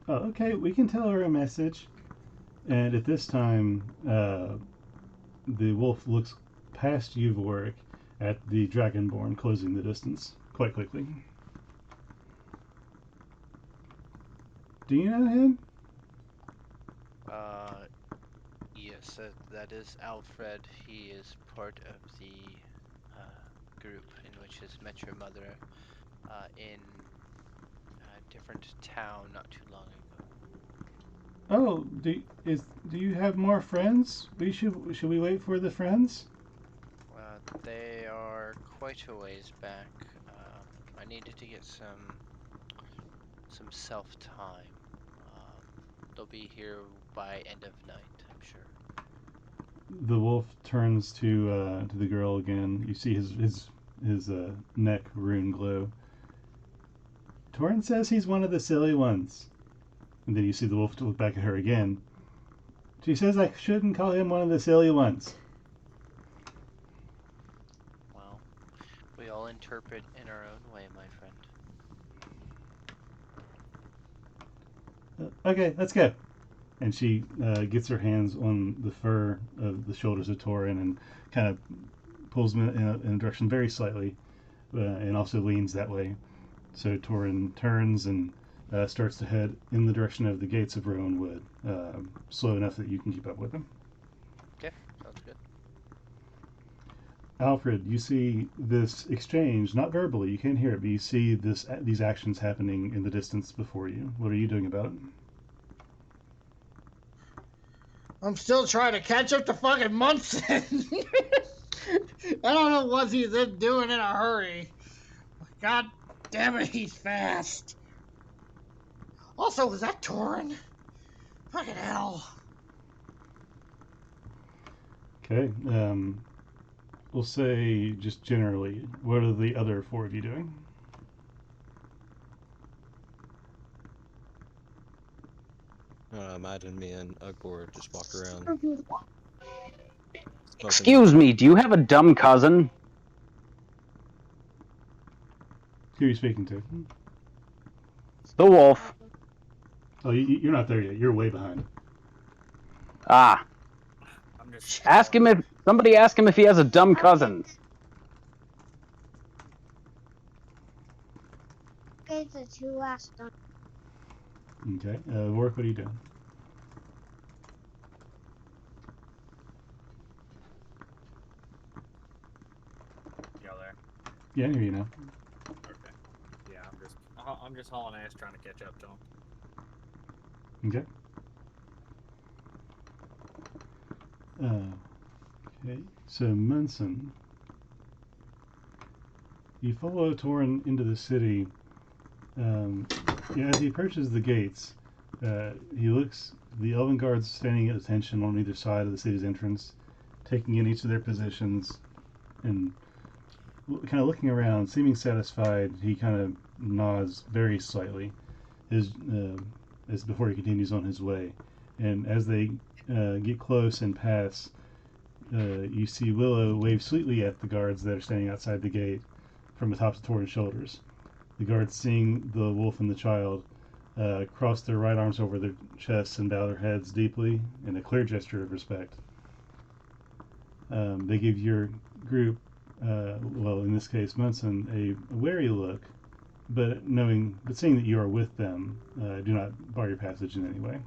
Oh, okay. We can tell her a message. And at this time, the wolf looks past you, Vorik, at the Dragonborn, closing the distance quite quickly. "Do you know him?" Yes, that is Alfred. He is part of the group in which has met your mother in a different town not too long ago. "Oh, do you have more friends? Should we wait for the friends?" They are quite a ways back. I needed to get some self time. They'll be here by end of night, I'm sure. The wolf turns to the girl again. You see his neck rune glow. "Torin says he's one of the silly ones." And then you see the wolf look back at her again. She says I shouldn't call him one of the silly ones. Well, we all interpret in our own way, my friend. Okay, let's go. And she gets her hands on the fur of the shoulders of Torin and kind of pulls him in a direction very slightly, and also leans that way. So Torin turns and starts to head in the direction of the gates of Rowanwood, slow enough that you can keep up with him. Okay, sounds good. Alfred, you see this exchange, not verbally, you can't hear it, but you see these actions happening in the distance before you. What are you doing about it? I'm still trying to catch up to fucking Munson. I don't know what he's doing in a hurry. God damn it, he's fast. Also, was that Torin? Fucking hell. Okay, we'll say just generally, what are the other four of you doing? Imagine me and Ugbor just walk around. Smoking. Excuse me, do you have a dumb cousin? Who are you speaking to? The wolf. Oh, you're not there yet. You're way behind. Ah. I'm just Ask him if somebody ask him if he has a dumb cousin. Okay, the two last done. Okay, Warwick, what are you doing? y'all there. Yeah, I hear you now. Okay. Yeah, I'm just hauling ass trying to catch up to him. Okay. Okay, so Munson, you follow Torin into the city. As he approaches the gates, he looks. The Elven guards standing at attention on either side of the city's entrance, taking in each of their positions, and kind of looking around, seeming satisfied. He kind of nods very slightly, as before he continues on his way. And as they get close and pass, you see Willow wave sweetly at the guards that are standing outside the gate from the tops of Torin's shoulders. The guards, seeing the wolf and the child, cross their right arms over their chests and bow their heads deeply in a clear gesture of respect. They give your group, well, in this case, Munson, a wary look, but seeing that you are with them, do not bar your passage in any way.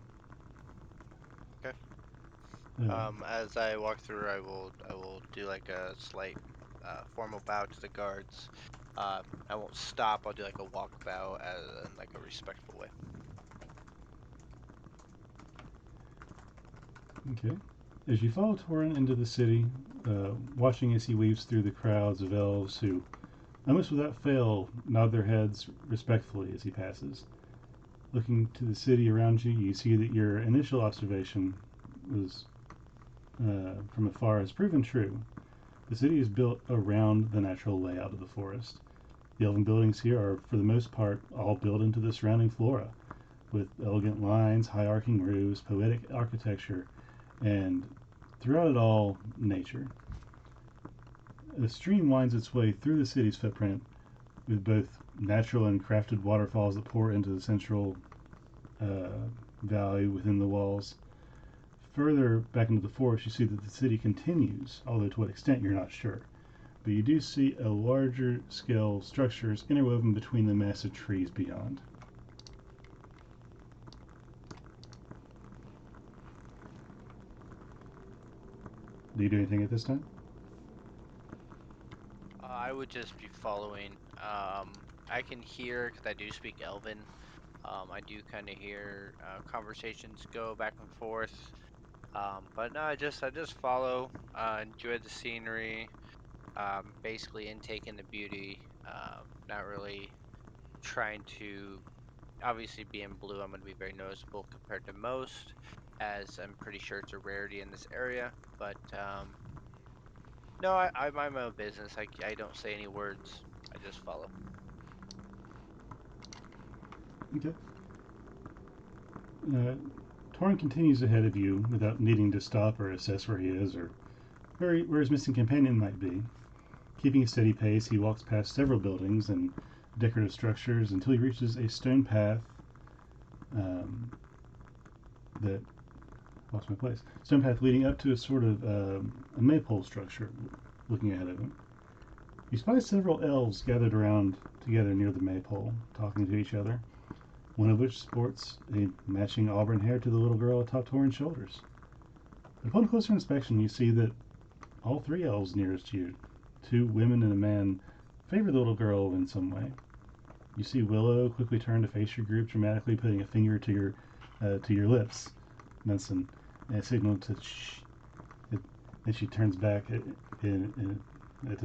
Okay. Uh, As I walk through, I will do like a slight formal bow to the guards. I won't stop. I'll do like a walk bow in like a respectful way. Okay. As you follow Torin into the city, watching as he weaves through the crowds of elves who, almost without fail, nod their heads respectfully as he passes. Looking to the city around you, you see that your initial observation was from afar has proven true. The city is built around the natural layout of the forest. The elven buildings here are, for the most part, all built into the surrounding flora, with elegant lines, high arcing roofs, poetic architecture, and throughout it all, nature. A stream winds its way through the city's footprint, with both natural and crafted waterfalls that pour into the central valley within the walls. Further back into the forest, you see that the city continues, although to what extent you're not sure. But you do see a larger scale structures interwoven between the massive trees beyond. Do you do anything at this time? I would just be following. I can hear because I do speak Elven. I do kind of hear conversations go back and forth. But no, I just follow. Enjoy the scenery. Basically intaking the beauty. Not really trying to. Obviously, being blue, I'm going to be very noticeable compared to most, as I'm pretty sure it's a rarity in this area. But no, I mind my own business. I don't say any words. I just follow. Okay. Uh, Torrin continues ahead of you without needing to stop or assess where he is or where his missing companion might be. Keeping a steady pace, he walks past several buildings and decorative structures until he reaches a stone path that lost my place. Stone path leading up to a sort of a maypole structure. Looking ahead of him, you spy several elves gathered around together near the maypole, talking to each other. One of which sports a matching auburn hair to the little girl atop Torrin's shoulders. Upon closer inspection, you see that all three elves nearest you, two women and a man, favor the little girl in some way. You see Willow quickly turn to face your group, dramatically putting a finger to your lips. Munson, a signal to shh. Then she turns back to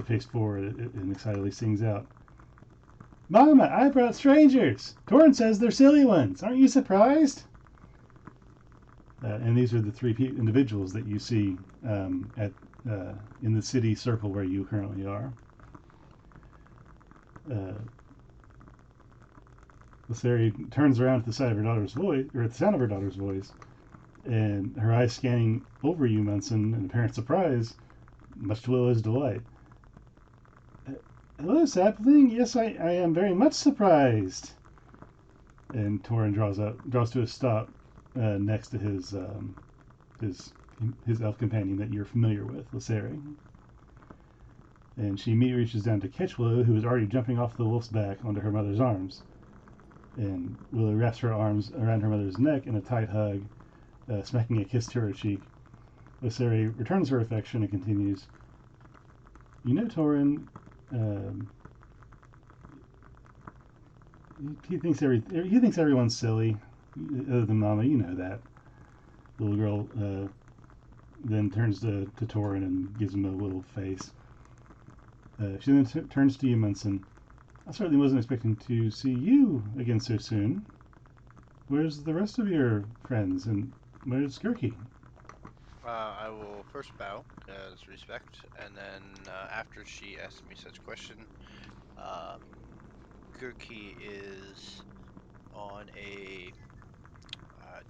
face forward and excitedly sings out, "Mama, I brought strangers! Torrin says they're silly ones. Aren't you surprised?" And these are the three individuals that you see in the city circle where you currently are. Lysaria turns around at the sight of her daughter's voice, or at the sound of her daughter's voice, and her eyes scanning over you, Munson, in apparent surprise, much to Willow's delight. "Hello, sapling. Yes, I am very much surprised." And Torrin draws to a stop next to his elf companion that you're familiar with, Lysaria. And she immediately reaches down to catch Willow, who is already jumping off the wolf's back onto her mother's arms. And Willow wraps her arms around her mother's neck in a tight hug, smacking a kiss to her cheek. Lysaria returns her affection and continues, "You know, Torrin, he thinks everyone's silly, other than Mama. You know that." The little girl then turns to Torrin and gives him a little face. She then turns to you, Munson. "I certainly wasn't expecting to see you again so soon. Where's the rest of your friends, and where's Skirky?" I will first bow as respect, and then after she asks me such question, Gurki is on a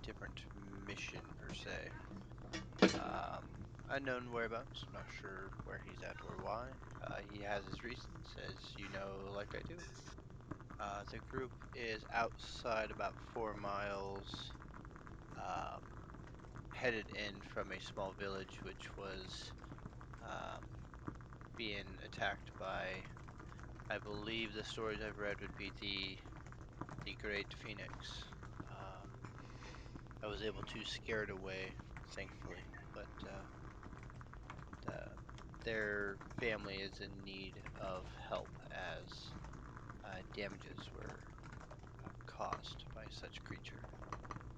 different mission per se. Unknown whereabouts. I'm not sure where he's at or why. He has his reasons, as you know, like I do. The group is outside about 4 miles, headed in from a small village which was being attacked by, I believe the stories I've read would be the Great Pheonix. I was able to scare it away, thankfully, but their family is in need of help as damages were caused by such creature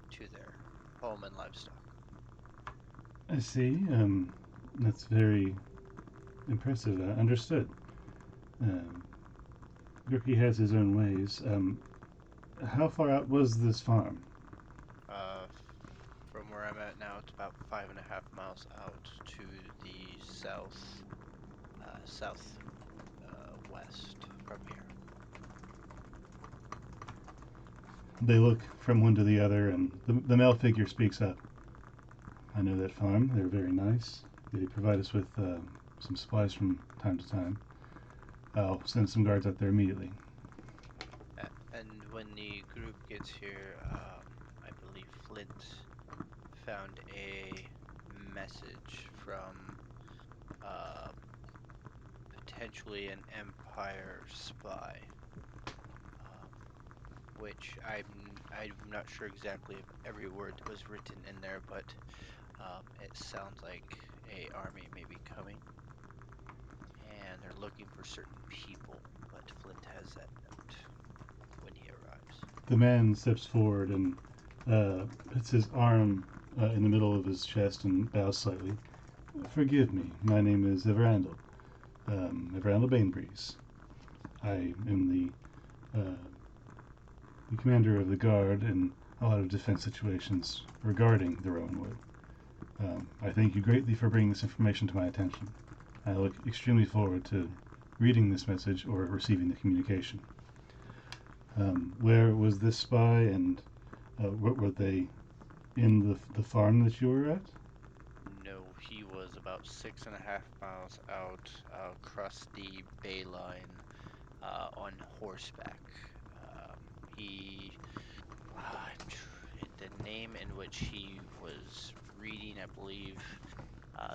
to their home and livestock. "I see. That's very impressive. Understood. Gurky has his own ways. How far out was this farm?" From where I'm at now, it's about 5.5 miles out to the west from here. They look from one to the other, and the male figure speaks up. "I know that farm. They're very nice. They provide us with some supplies from time to time. I'll send some guards out there immediately." And when the group gets here, I believe Flint found a message from potentially an Empire spy, which I'm not sure exactly if every word that was written in there, but it sounds like a army may be coming, and they're looking for certain people. But Flint has that note when he arrives. The man steps forward and puts his arm in the middle of his chest and bows slightly. "Forgive me. My name is Everandel. Everandel Bainbreeze. I am the commander of the guard in a lot of defense situations regarding the Rowanwood. I thank you greatly for bringing this information to my attention. I look extremely forward to reading this message or receiving the communication. Where was this spy, and what were they In the farm that you were at? No, he was about 6.5 miles out across the bay line on horseback. He, the name in which he was reading, I believe,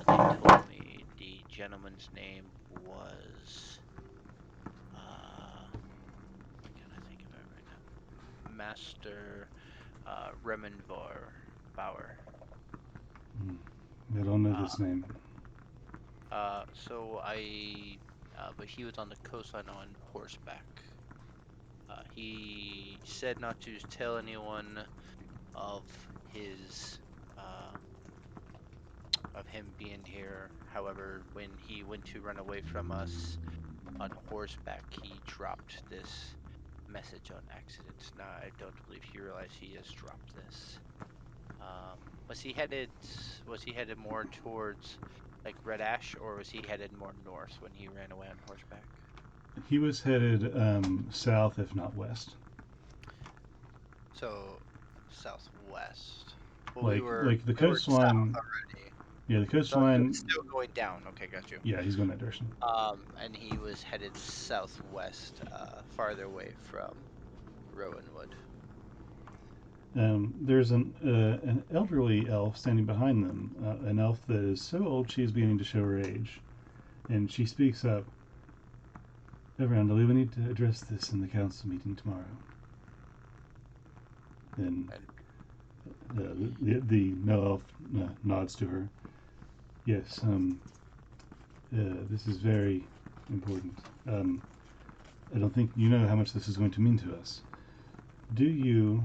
they told me the gentleman's name was, why can't I think of it right now? Master Remenvar Bauer. I don't know Uh, this name. but he was on the coastline on horseback. He said not to tell anyone of his, uh, of him being here. However, when he went to run away from us on horseback, he dropped this message on accident. Now, I don't believe he realized he has dropped this. Um, was he headed, was he headed more towards like Red Ash, or was he headed more north when he ran away on horseback? He was headed south, if not west. So southwest. Well, Like the we were south coastline. already. Yeah, the So he was coastline. still going down. Okay, got you. Yeah, he's going that direction. And he was headed southwest, farther away from Rowanwood. There's an elderly elf standing behind them, an elf that is so old she is beginning to show her age, and she speaks up. Everandali, we need to address this in the council meeting tomorrow. And the no elf nods to her. Yes, this is very important. I don't think you know how much this is going to mean to us. Do you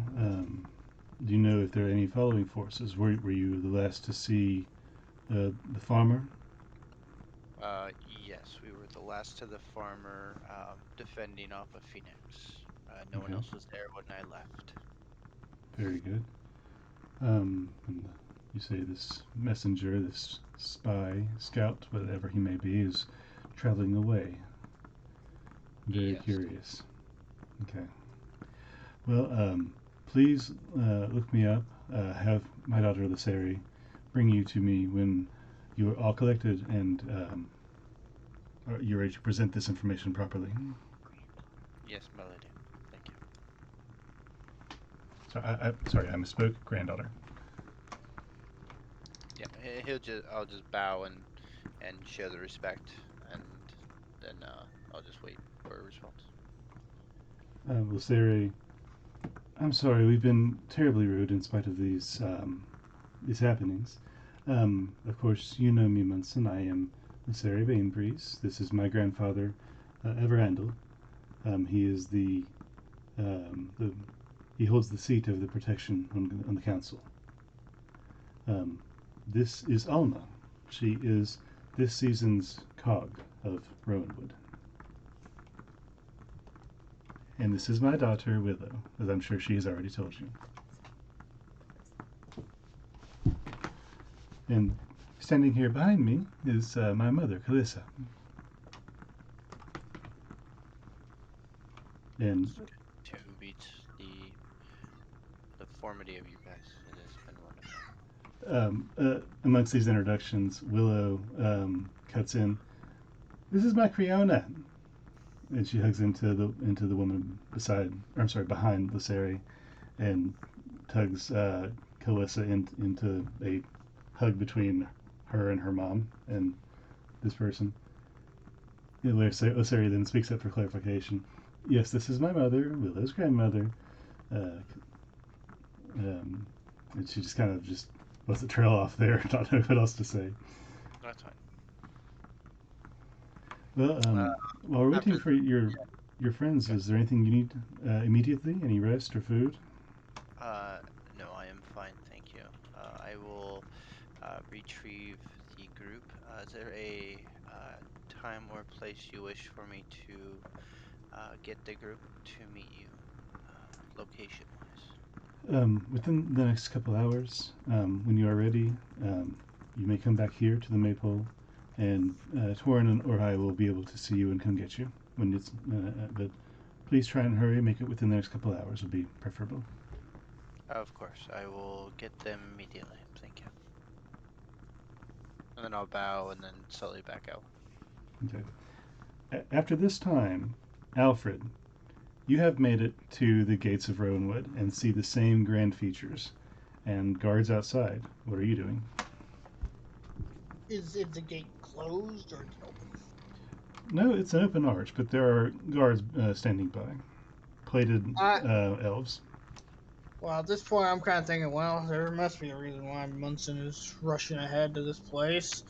know if there are any following forces? Were you the last to see the farmer? Yes, we were the last to the farmer, defending off of Pheonix. No one Okay, else was there when I left. very good. And you say this messenger, this spy, scout, whatever he may be, is traveling away. Very Yes. curious. Okay. Well, please look me up. Have my daughter Lysari bring you to me when you are all collected and you're ready to present this information properly. Yes, my lady. Thank you. Sorry, I misspoke. Granddaughter. Yeah, I'll just bow and show the respect, and then I'll just wait for a response. Lysari, I'm sorry. We've been terribly rude in spite of these happenings. Of course, you know me, Munson. I am Lysari Bainbreeze. This is my grandfather, Everandel. He is the he holds the seat of the protection on the council. This is Alma. She is this season's cog of Rowanwood. And this is my daughter, Willow, as I'm sure she has already told you. And standing here behind me is my mother, Kalissa. And To meet the formality of you guys. It has been wonderful. amongst these introductions, Willow cuts in. This is my Creona, and she hugs into the woman behind Lysari, and tugs Kalissa into a hug between her and her mom and this person. Lysari then speaks up for clarification. Yes, this is my mother, Willow's grandmother. Uh, and she just kind of just lets it trail off there. Not know what else to say. That's fine. Well, while we're waiting After for your friends, Okay. is there anything you need immediately? Any rest or food? No, I am fine, thank you. I will retrieve the group. Is there a time or place you wish for me to get the group to meet you, location-wise? Within the next couple hours, when you are ready, you may come back here to the Maypole, and Torin or I will be able to see you and come get you when it's. But please try and hurry. Make it within the next couple hours would be preferable. Of course, I will get them immediately. Thank you. And then I'll bow and then slowly back out. Okay. After this time, Alfred, you have made it to the gates of Rowanwood and see the same grand features and guards outside. What are you doing? Is the gate closed or is it open? No, it's an open arch, but there are guards standing by, plated I elves. Well, at this point, I'm kind of thinking, well, there must be a reason why Munson is rushing ahead to this place.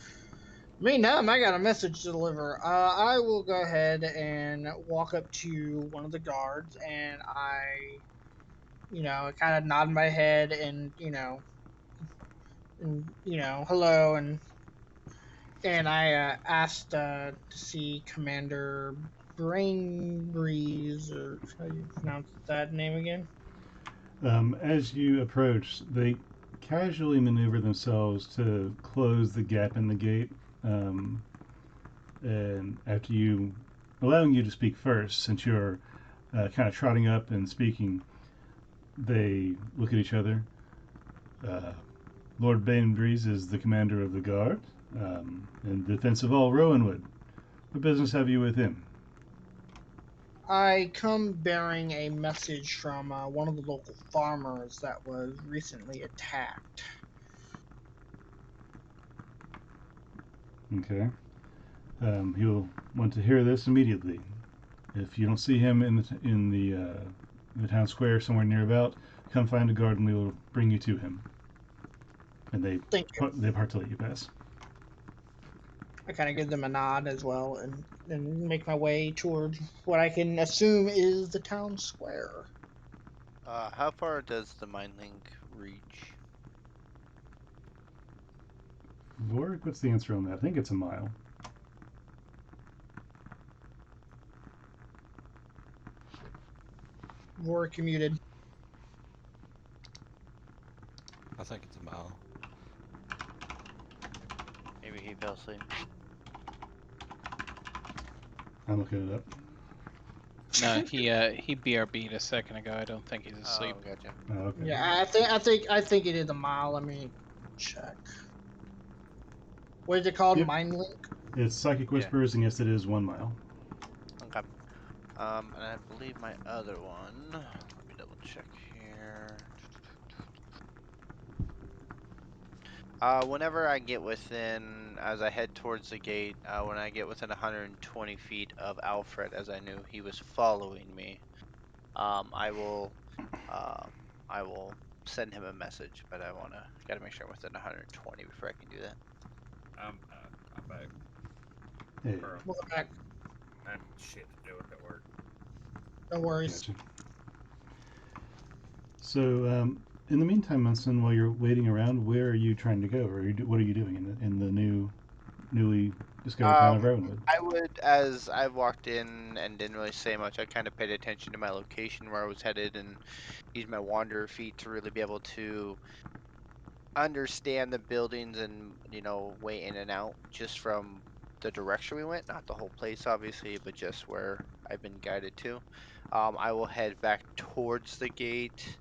Meantime, I got a message to deliver. I will go ahead and walk up to one of the guards, and kind of nod my head, and hello, and I asked to see Commander Brain Breeze, or how do you pronounce that name again? As you approach, they casually maneuver themselves to close the gap in the gate. And after you, allowing you to speak first, since you're kind of trotting up and speaking, they look at each other. Uh, Lord Bainbreeze is the commander of the guard, in defense of all Rowanwood. What business have you with him? I come bearing a message from one of the local farmers that was recently attacked. Okay. He'll want to hear this immediately. If you don't see him in the town square somewhere near about, come find a guard and we will bring you to him. And Thank you. they part to let you pass. I kind of give them a nod as well and make my way toward what I can assume is the town square. How far does the mine link reach? Vork, what's the answer on that? I think it's a mile. Roar commuted. I think it's a mile. Maybe he fell asleep. I'm looking it up. No, he BRB'd a second ago. I don't think he's asleep. Oh, gotcha. Oh, okay. Yeah, I think it is a mile. Let me check. What is it called? Yep. Mine link? It's Psychic Whispers, and yes, it is 1 mile. Okay. And I believe my other one. Let me double check here. Whenever I get within, as I head towards the gate, when I get within 120 feet of Alfred, as I knew he was following me, I will, uh, I will send him a message. But gotta make sure I'm within 120 before I can do that. I'm back. Hey, Bro, Welcome back. I had shit to do at work. No worries. gotcha. So, in the meantime, Munson, while you're waiting around, where are you trying to go, or what are you doing in the newly discovered town of Rowanwood? I would, as I walked in and didn't really say much, I kind of paid attention to my location where I was headed and used my wanderer feet to really be able to understand the buildings and, way in and out just from the direction we went, not the whole place obviously, but just where I've been guided to. I will head back towards the gate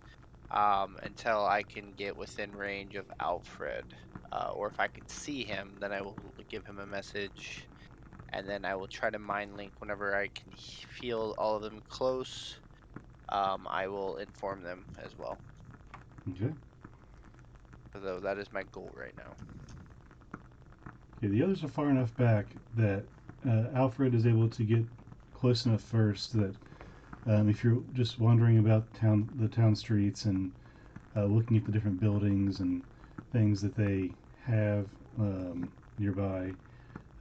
until I can get within range of Alfred. Or if I can see him, then I will give him a message, and then I will try to mind link whenever I can feel all of them close. I will inform them as well. Okay. So that is my goal right now. Okay, the others are far enough back that Alfred is able to get close enough first that if you're just wandering about the town streets and looking at the different buildings and things that they have nearby,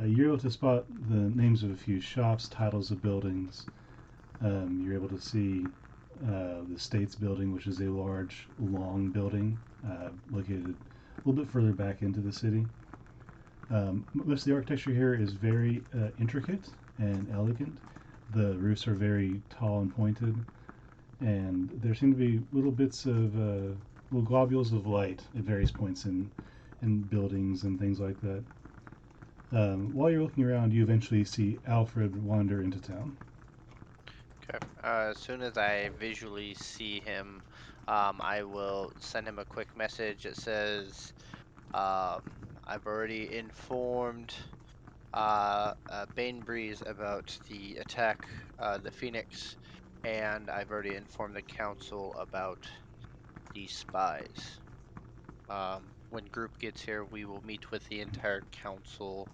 you're able to spot the names of a few shops, titles of buildings. You're able to see the States building, which is a large, long building located a little bit further back into the city. Most of the architecture here is very intricate and elegant. The roofs are very tall and pointed, and there seem to be little bits of little globules of light at various points in buildings and things like that. While you're looking around, you eventually see Alfred wander into town. Okay. As soon as I visually see him, I will send him a quick message that says, I've already informed Bainbreeze about the attack, the Pheonix, and I've already informed the council about the spies. When group gets here, we will meet with the entire council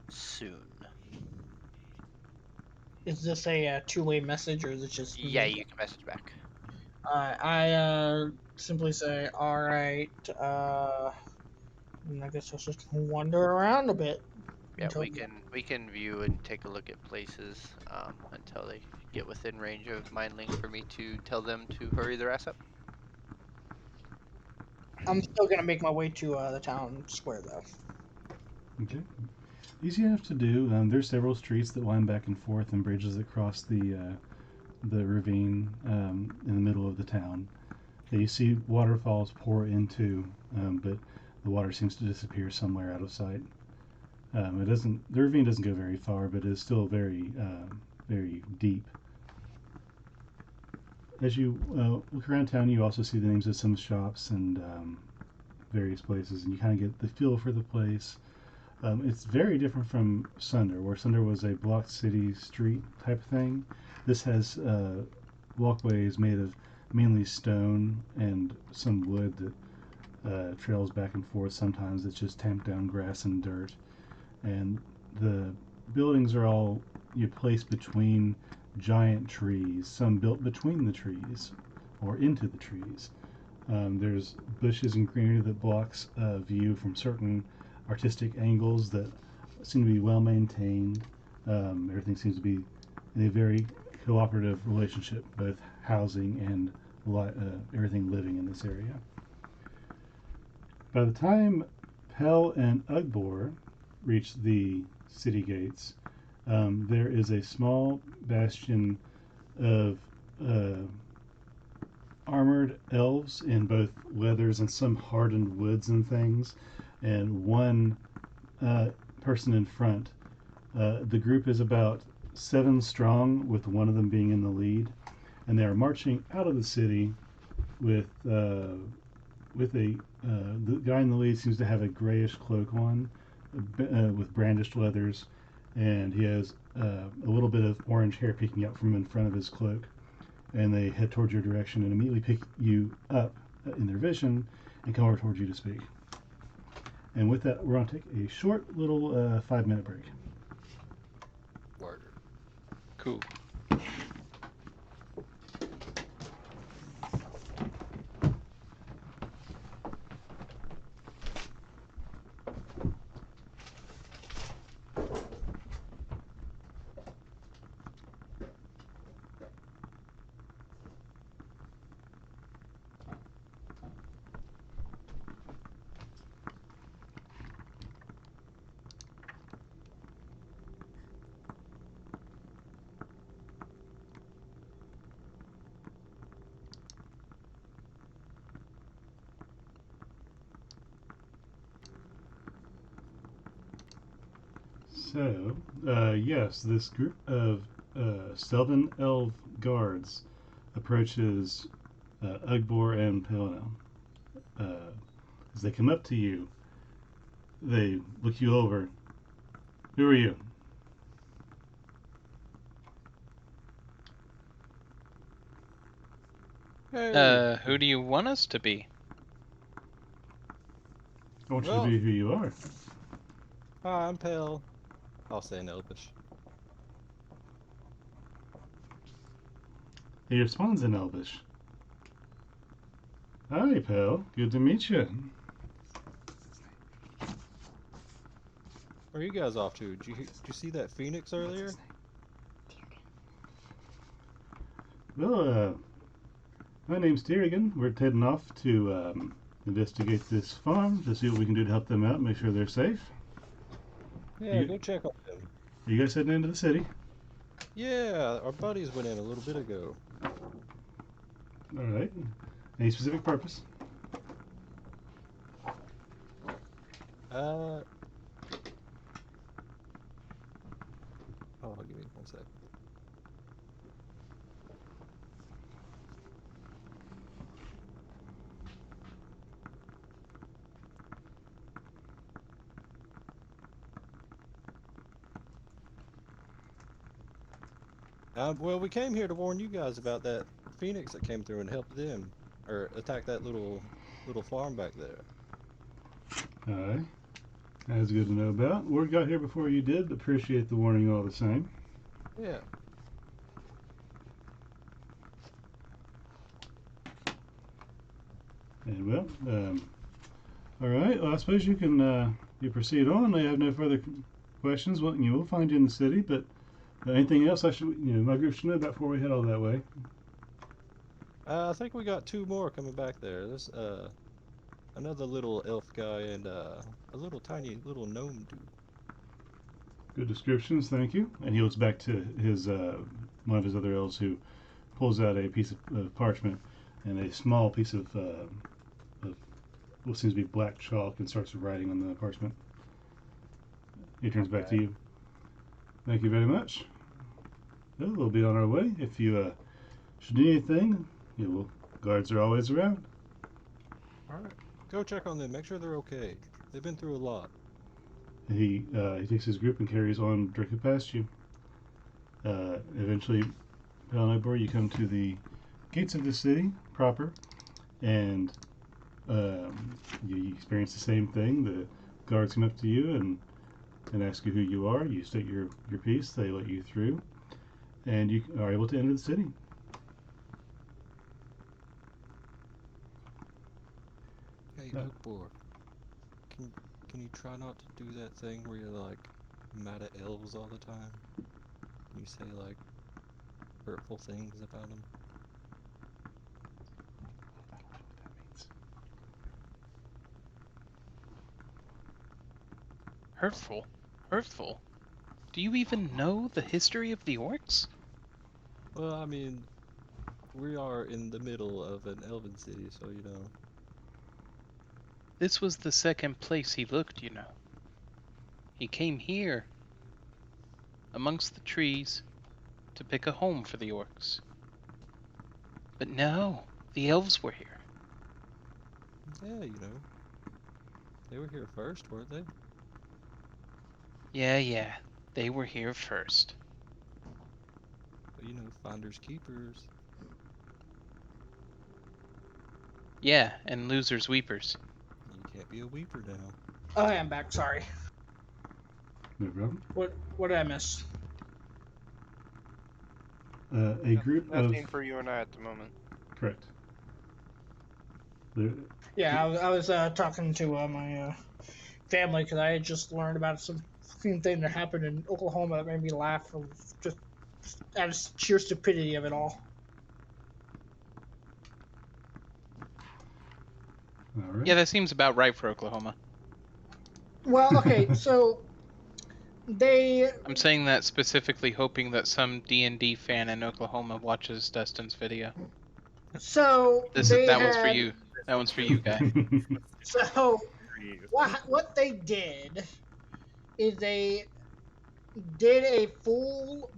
soon. Is this a two-way message or is it just Yeah, me? you can message back. I simply say, all right. And I guess I'll just wander around a bit Yeah, until we can view and take a look at places until they get within range of mind link for me to tell them to hurry their ass up. I'm still gonna make my way to the town square though. Okay. Easy enough to do. There's several streets that wind back and forth and bridges that cross the ravine in the middle of the town. You see waterfalls pour into, but the water seems to disappear somewhere out of sight. It doesn't. The ravine doesn't go very far, but it's still very deep. As you look around town, you also see the names of some shops and various places, and you kind of get the feel for the place. It's very different from Sunder, where Sunder was a blocked city street type of thing. This has walkways made of mainly stone and some wood that trails back and forth. Sometimes it's just tamped down grass and dirt. And the buildings are all placed between giant trees, some built between the trees or into the trees. There's bushes and greenery that blocks view from certain artistic angles that seem to be well maintained. Everything seems to be in a very cooperative relationship, both housing and everything living in this area. By the time Pell and Ugbor reach the city gates, there is a small bastion of armored elves in both leathers and some hardened woods and things, and one person in front. The group is about 7 strong, with one of them being in the lead, and they are marching out of the city with a the guy in the lead seems to have a grayish cloak on, with brandished leathers, and he has a little bit of orange hair peeking out from in front of his cloak. And they head towards your direction and immediately pick you up in their vision and come over towards you to speak. And with that, we're going to take a short little 5-minute break. Word. Cool. So, yes, this group of Sylvan Elf guards approaches Ugbor and Pelena. As they come up to you, they look you over. Who are you? Hey. Who do you want us to be? I want you to Well, be who you are. hi, I'm Pale. I'll say in Elvish. He responds in Elvish. Hi, Pel. Good to meet you. Where are you guys off to? Did you see that Phoenix earlier? Well, my name's Tyrigan. We're heading off to investigate this farm to see what we can do to help them out, make sure they're safe. Yeah, You, go check on them. are you guys heading into the city? Yeah, our buddies went in a little bit ago. All right. Any specific purpose? Uh, oh, give me one sec. Well, we came here to warn you guys about that Phoenix that came through and helped them, or attacked that little farm back there. Aye. That's good to know about. Word got here before you did, but appreciate the warning all the same. Yeah. And well, all right. Well, I suppose you can you proceed on. I have no further questions. Well, we'll find you in the city. But anything else I should, my group should know about before we head all that way? I think we got two more coming back there. There's another little elf guy and a little tiny little gnome dude. Good descriptions, thank you. And he looks back to his one of his other elves who pulls out a piece of parchment and a small piece of what seems to be black chalk and starts writing on the parchment. He turns back to Okay. you. Thank you very much. Well, we'll be on our way. If you should need anything, guards are always around. All right. Go check on them. Make sure they're okay. They've been through a lot. He takes his group and carries on directly past you. Eventually, Pheonix, you come to the gates of the city proper, and you experience the same thing. The guards come up to you and ask you who you are. You state your piece. They let you through, and you are able to enter the city. Hey, Uh, look, boy. Can you try not to do that thing where you're like mad at elves all the time? You say like hurtful things about them. I don't know what that means. Hurtful? Hurtful? Do you even know the history of the orcs? Well, I mean, we are in the middle of an elven city, so you know. This was the second place he looked, you know. He came here, amongst the trees, to pick a home for the orcs. But no, the elves were here. Yeah, you know. They were here first, weren't they? Yeah, they were here first. But you know, finders keepers. Yeah, and losers weepers. You can't be a weeper now. Oh, hey, I'm back. Sorry. No problem. What did I miss? A group of Nothing for you and I at the moment. correct. The, Yeah, I was talking to my family because I had just learned about some fucking thing that happened in Oklahoma that made me laugh from just out of sheer stupidity of it all. all right. Yeah, that seems about right for Oklahoma. Well, okay, so they I'm saying that specifically hoping that some D&D fan in Oklahoma watches Dustin's video. they That one's for had you. That one's for you, guy. so For you. what they did is they did a full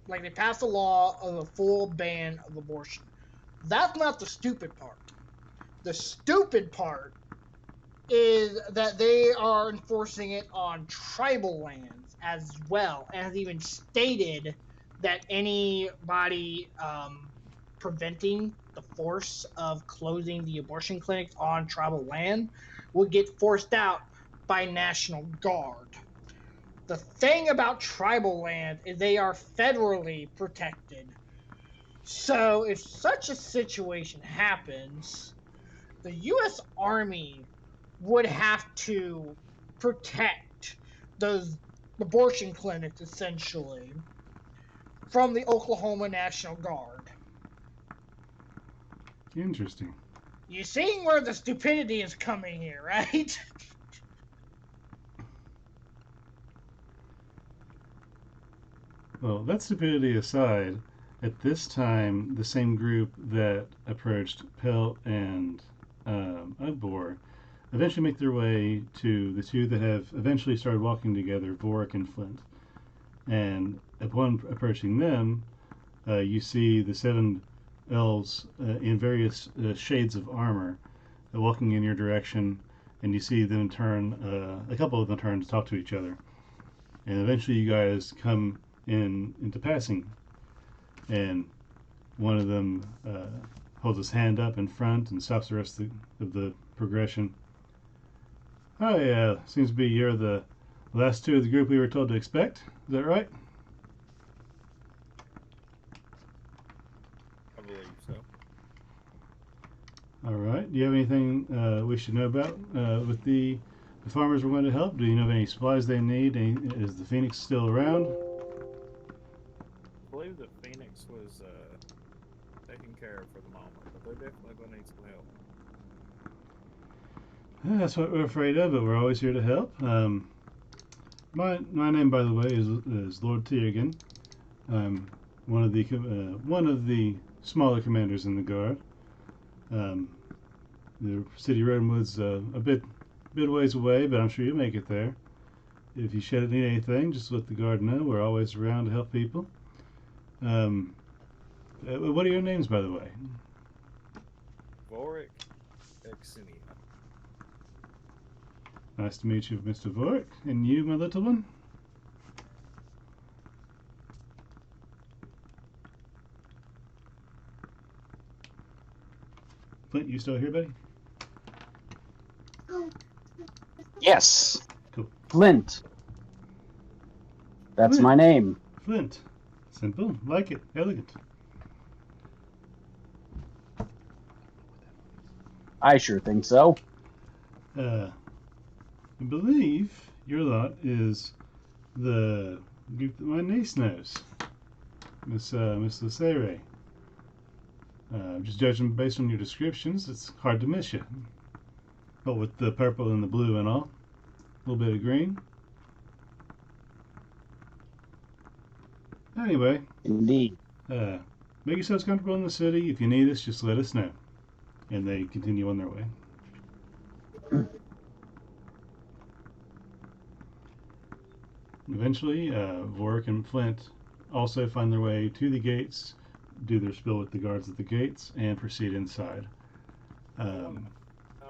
they passed a law of a full ban of abortion. That's not the stupid part. The stupid part is that they are enforcing it on tribal lands as well, and has even stated that anybody preventing the force of closing the abortion clinics on tribal land would get forced out by National Guard. The thing about tribal land is they are federally protected. So if such a situation happens, the U.S. Army would have to protect those abortion clinics essentially from the Oklahoma National Guard. Interesting. You seeing where the stupidity is coming here, right? Well, that stupidity aside, at this time, the same group that approached Pelt and Ugbor eventually make their way to the two that have eventually started walking together, Vorik and Flint. And upon approaching them, you see the seven elves in various shades of armor walking in your direction, and you see them turn, a couple of them turn to talk to each other. And eventually you guys come into passing. and one of them holds his hand up in front and stops the rest of the progression. Oh yeah, seems to be you're the last two of the group we were told to expect. Is that right? I believe so. All right. Do you have anything we should know about with the farmers we're going to help? Do you know of any supplies they need? Is the Phoenix still around? I believe the Phoenix was taken care of for the moment, but they're definitely going to need some help. Yeah, that's what we're afraid of, but we're always here to help. My name, by the way, is Lord Tiergan. I'm one of the smaller commanders in the guard. The city Rowanwood's a bit ways away, but I'm sure you'll make it there. If you should need anything, just let the guard know. We're always around to help people. What are your names, by the way? Vorik, Exinia. Nice to meet you, Mr. Vorik. And you, my little one? Flint, you still here, buddy? Yes. Cool. Flint. That's Flint. my name. Flint. Simple. Like it. Elegant. I sure think so. I believe your lot is the group that my niece knows, Miss Lucere. Just judging based on your descriptions, it's hard to miss you. But with the purple and the blue and all, a little bit of green. Anyway, Indeed. make yourselves comfortable in the city. If you need us, just let us know. And they continue on their way. Eventually, Vorik and Flint also find their way to the gates, do their spill with the guards at the gates, and proceed inside. I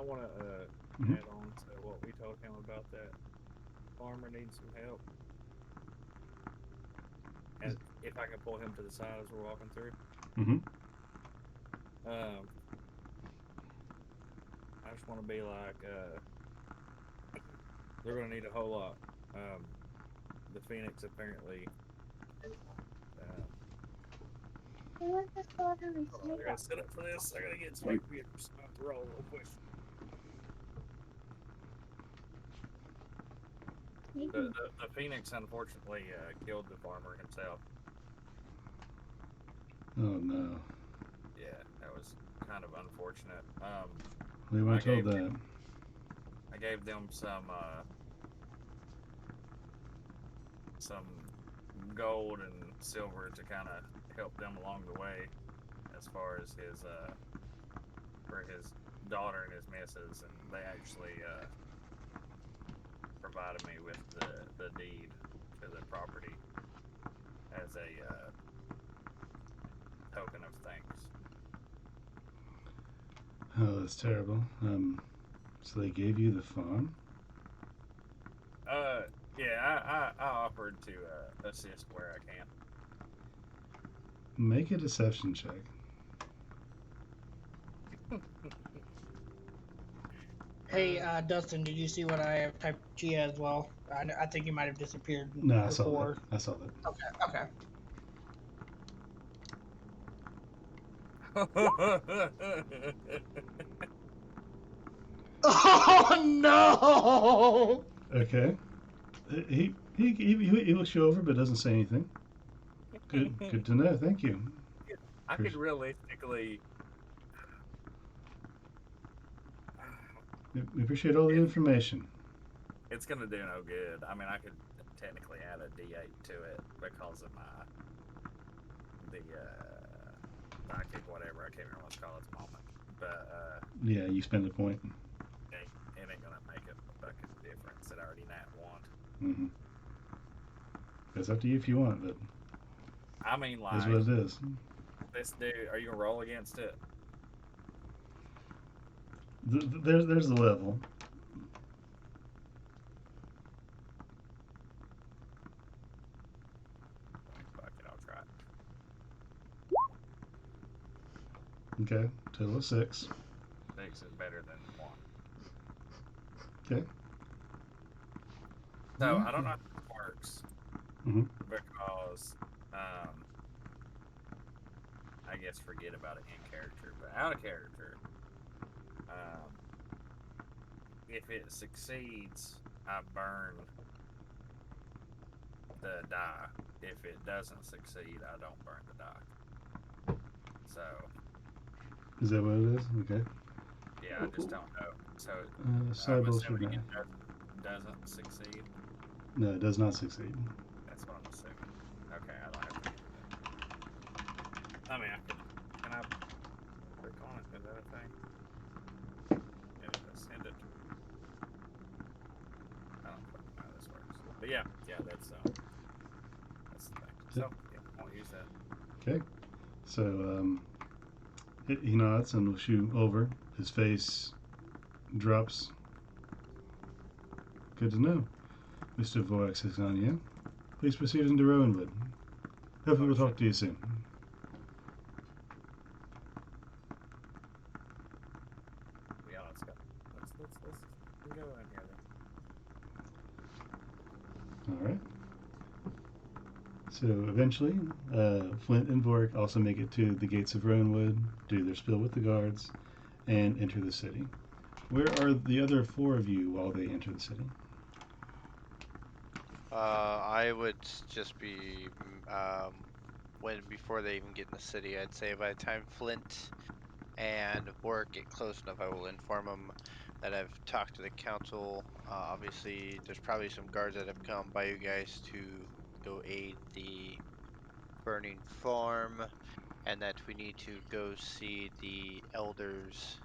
want to Mhm. add on to what we told him about that farmer needs some help. And if I can pull him to the side as we're walking through. Mm-hmm. I just want to be like, they're going to need a whole lot. The Phoenix apparently. Hold on, I gotta set up for this. I gotta get some computers. I have to roll real quick. The Phoenix unfortunately killed the farmer himself. Oh no. Yeah, that was kind of unfortunate. We weren't told that. I gave them some gold and silver to kind of help them along the way, as far as his for his daughter and his missus, and they actually provided me with the deed to the property as a token of thanks. Oh, that's terrible. So they gave you the farm? Yeah, I offered to assist where I can. Make a deception check. Hey, Dustin, did you see what I have typed to you as well? I think you might have disappeared No, I before. saw that. Okay. Oh no! Okay. He looks you over, but doesn't say anything. Good to know. Thank you. I could realistically. We appreciate all the information. It's gonna do no good. I mean, I could technically add a D8 to it because of the psychic whatever. I can't remember what it's called at the moment. But Yeah, you spend a point. it ain't gonna make a fucking difference. It already nat one. Mm-hmm. It's up to you if you want, but I mean, like, that's what it is. this dude. Are you gonna roll against it? There's the level. Fuck it, I'll try it. Okay, total of 6. 6 is better than 1. Okay. So I don't know how this works Mhm. because I guess forget about it in character, but out of character, um, if it succeeds, I burn the die. If it doesn't succeed, I don't burn the die. So Is that what it is? Okay. yeah, I just don't know. So I'm Sideball should assuming not. it doesn't succeed. No, it does not succeed. That's what I'm assuming. Okay, I don't have to use it. I mean, can I click on it? Is that a thing? Yeah, send it. I don't fucking know how this works. But yeah, that's the thing. So yeah, I won't use that. Okay. So he nods and will shoot over. His face drops. Good to know. Mr. Vorax is on you. Please proceed into Rowanwood. Hopefully we'll talk to you soon. Yeah, let's go. Let's go in here then. Alright. So eventually, Flint and Vorik also make it to the gates of Rowanwood, do their spill with the guards, and enter the city. Where are the other 4 of you while they enter the city? I would just be before they even get in the city. I'd say by the time Flint and Bork get close enough, I will inform them that I've talked to the council. Obviously, there's probably some guards that have come by you guys to go aid the burning farm, and that we need to go see the elders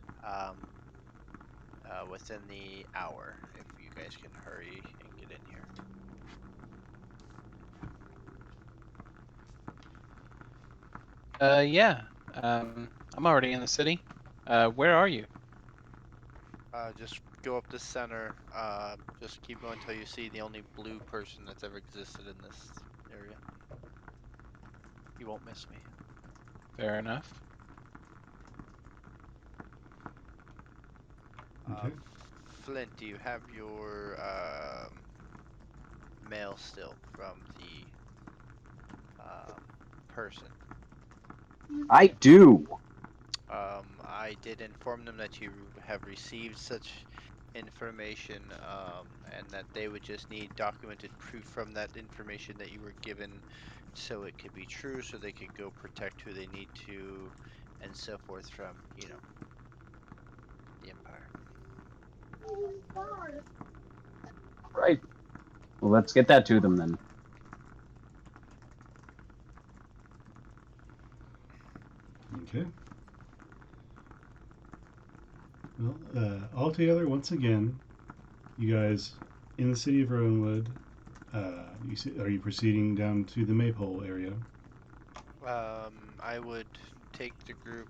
within the hour. If you guys can hurry and get in here. Yeah. I'm already in the city. Where are you? Just go up the center. Just keep going until you see the only blue person that's ever existed in this area. You won't miss me. Fair enough. Okay. Flint, do you have your mail still from the person? I do. I did inform them that you have received such information, and that they would just need documented proof from that information that you were given, so it could be true, so they could go protect who they need to, and so forth from, the Empire. Right. Well, let's get that to them then. Okay. Well, altogether, once again, you guys in the city of Rowanwood. Are you proceeding down to the Maypole area? I would take the group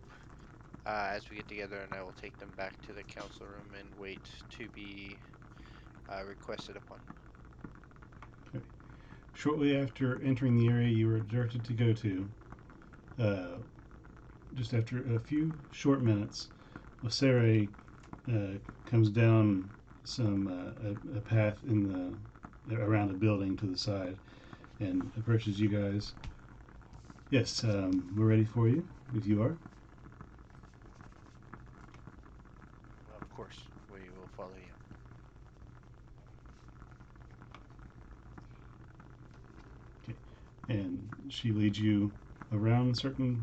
as we get together, and I will take them back to the council room and wait to be requested upon. Okay. Shortly after entering the area you were directed to go to, just after a few short minutes, Osere comes down a path in the around a building to the side and approaches you guys. Yes, we're ready for you if you are. Of course, we will follow you. Okay. And she leads you around certain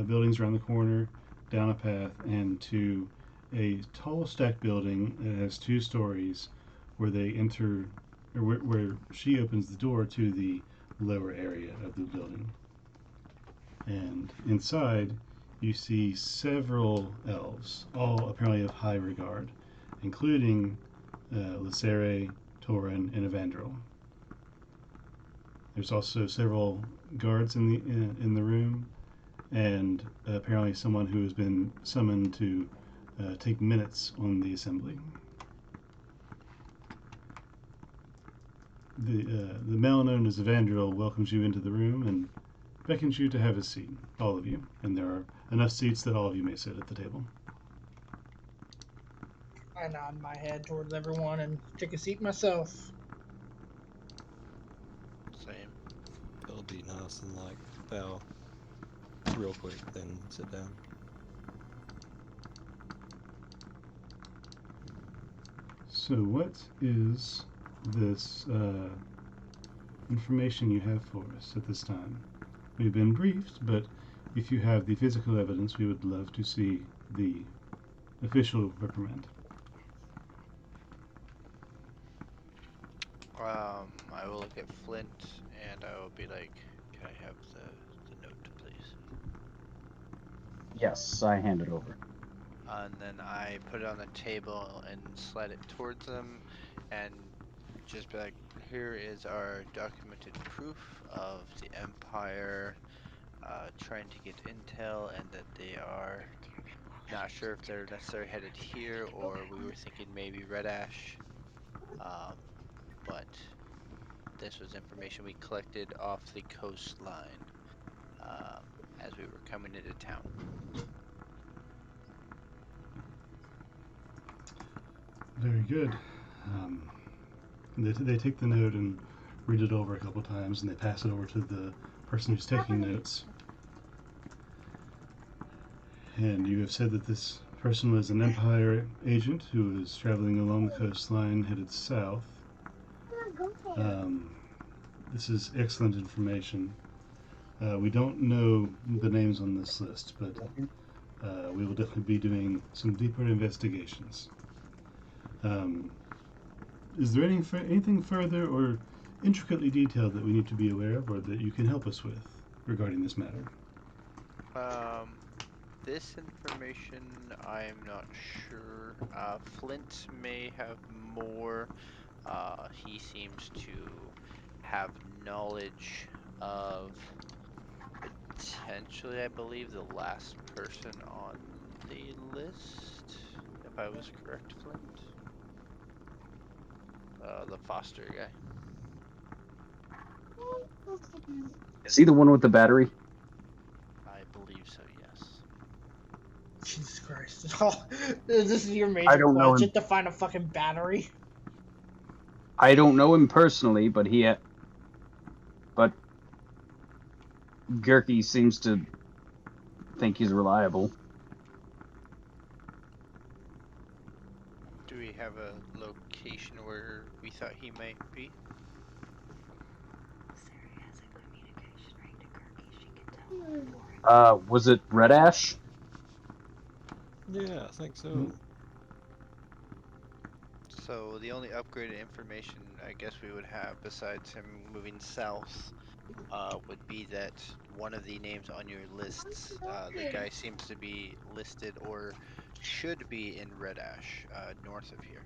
buildings around the corner, down a path, and to a tall stack building that has 2 stories where they enter, or where she opens the door to the lower area of the building. And inside, you see several elves, all apparently of high regard, including Lysere, Torin, and Evandril. There's also several guards in the room, and apparently someone who has been summoned to take minutes on the assembly. The male known as Evandril welcomes you into the room and beckons you to have a seat, all of you, and there are enough seats that all of you may sit at the table. I nod my head towards everyone and take a seat myself. Same. It'll be nice and like bow real quick, then sit down. So, what is this information you have for us at this time? We've been briefed, but if you have the physical evidence, we would love to see the official reprimand. I will look at Flint and I will be like, "Can I have the note, please?" Yes, I hand it over. And then I put it on the table and slide it towards them, and just be like, "Here is our documented proof of the Empire trying to get intel, and that they are not sure if they're necessarily headed here, or we were thinking maybe Red Ash. But this was information we collected off the coastline as we were coming into town." Very good. They take the note and read it over a couple times, and they pass it over to the person who's taking notes. And you have said that this person was an Empire agent who was traveling along the coastline headed south. This is excellent information. We don't know the names on this list, but we will definitely be doing some deeper investigations. Is there anything further or intricately detailed that we need to be aware of, or that you can help us with regarding this matter? This information, I'm not sure. Flint may have more. He seems to have knowledge of potentially, I believe, the last person on the list, if I was correct, Flint. The Foster guy. Is he the one with the battery? I believe so, yes. Jesus Christ. Oh, this is your I major don't know question him. to find a fucking battery? I don't know him personally, but but Gerke seems to think he's reliable. Do we have a location where we thought he might be? Was it Red Ash? Yeah, I think so. So the only upgraded information I guess we would have besides him moving south would be that one of the names on your lists, the guy seems to be listed or should be in Red Ash, north of here.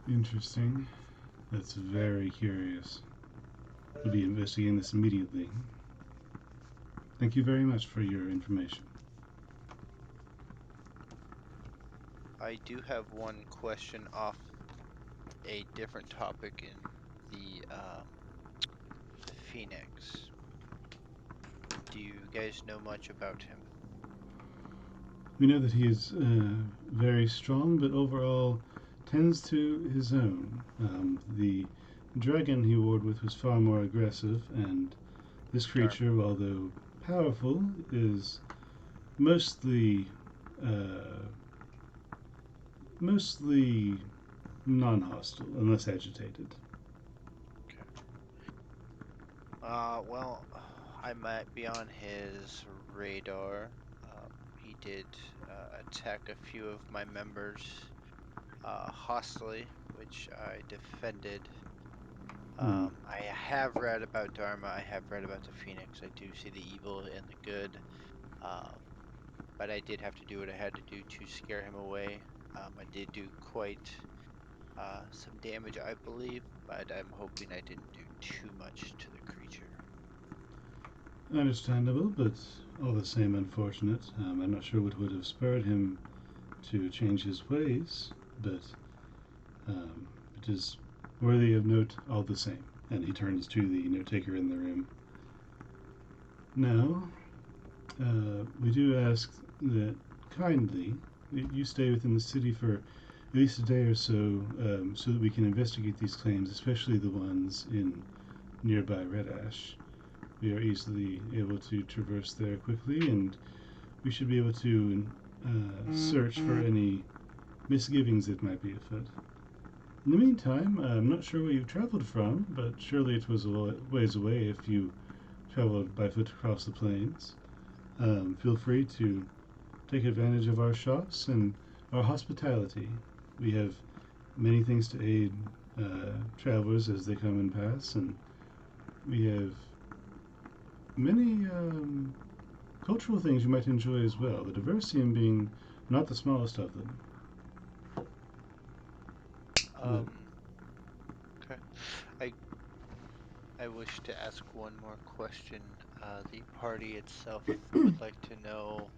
Interesting. That's very curious. We'll be investigating this immediately. Thank you very much for your information. I do have one question off a different topic in the Pheonix. Do you guys know much about him? We know that he is very strong, but overall tends to his own. The dragon he warred with was far more aggressive, and this creature, although powerful, is mostly mostly non-hostile, unless agitated. Well, I might be on his radar. He did attack a few of my members hostily, which I defended. I have read about Dharma. I have read about the Phoenix. I do see the evil and the good. Um, but I did have to do what I had to do to scare him away. I did do quite some damage, I believe, but I'm hoping I didn't do too much to the creature. Understandable, but all the same unfortunate. I'm not sure what would have spurred him to change his ways, but it is worthy of note all the same. And he turns to the note taker in the room. Now, we do ask that kindly you stay within the city for at least a day or so, so that we can investigate these claims, especially the ones in nearby Red Ash. We are easily able to traverse there quickly, and we should be able to search for any misgivings that might be afoot. In the meantime, I'm not sure where you've traveled from, but surely it was a ways away if you traveled by foot across the plains. Feel free to take advantage of our shops and our hospitality. We have many things to aid travelers as they come and pass, and we have many cultural things you might enjoy as well, the Diversium being not the smallest of them. Okay. I wish to ask one more question. The party itself would like to know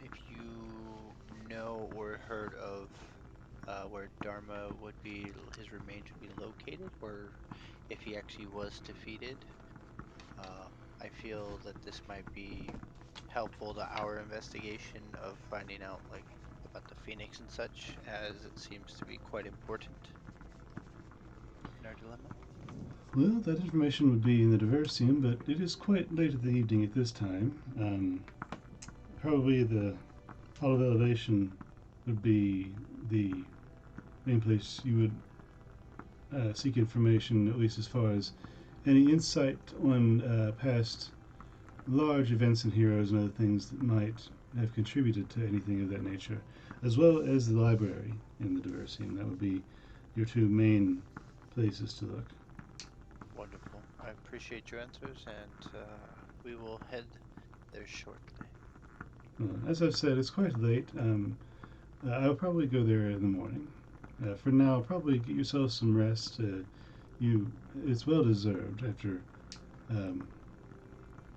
if you know or heard of where Dharma would be, his remains would be located, or if he actually was defeated. I feel that this might be helpful to our investigation of finding out like about the Phoenix and such, as it seems to be quite important in our dilemma. Well, that information would be in the Diversium, but it is quite late in the evening at this time. Probably the Hall of Elevation would be the main place you would seek information, at least as far as any insight on past large events and heroes and other things that might have contributed to anything of that nature, as well as the library in the Diversium. That would be your two main places to look. Wonderful. I appreciate your answers, and we will head there shortly. As I've said, it's quite late. I'll probably go there in the morning. For now, probably get yourself some rest. It's well deserved after um,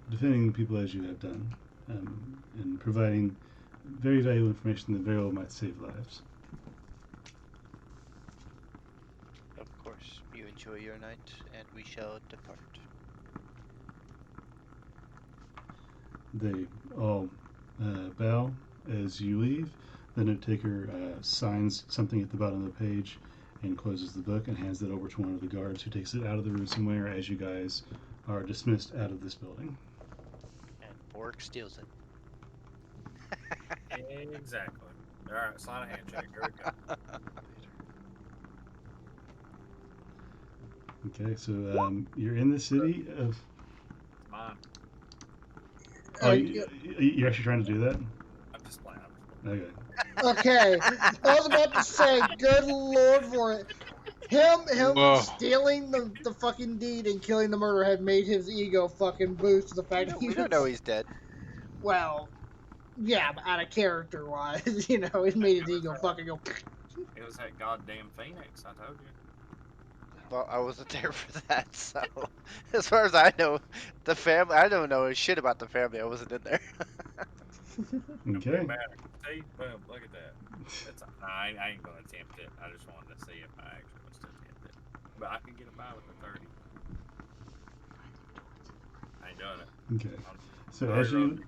defending the people as you have done, and providing very valuable information that very well might save lives. Of course, you enjoy your night, and we shall depart. They all bow as you leave. The note taker signs something at the bottom of the page and closes the book and hands it over to one of the guards, who takes it out of the room somewhere as you guys are dismissed out of this building. And Bork steals it. Exactly. All right, slide a handshake. Here we go. Okay, so you're in the city of. Mine. Oh, you're actually trying to do that? I'm just playing. Okay. Okay, I was about to say, good lord for it. Him Whoa. stealing the fucking deed and killing the murderer had made his ego fucking boost to the fact that he We don't know he's dead. Well, yeah, but out of character wise, it made his ego fucking go. It was that goddamn Pheonix, I told you. Well, I wasn't there for that, so as far as I know, the family, I don't know shit about the family. I wasn't in there. Okay. See, boom, look at that. I ain't gonna attempt it. I just wanted to see if I actually was to attempt it. But I can get a buy with the 30. I ain't doing it. Okay. So Already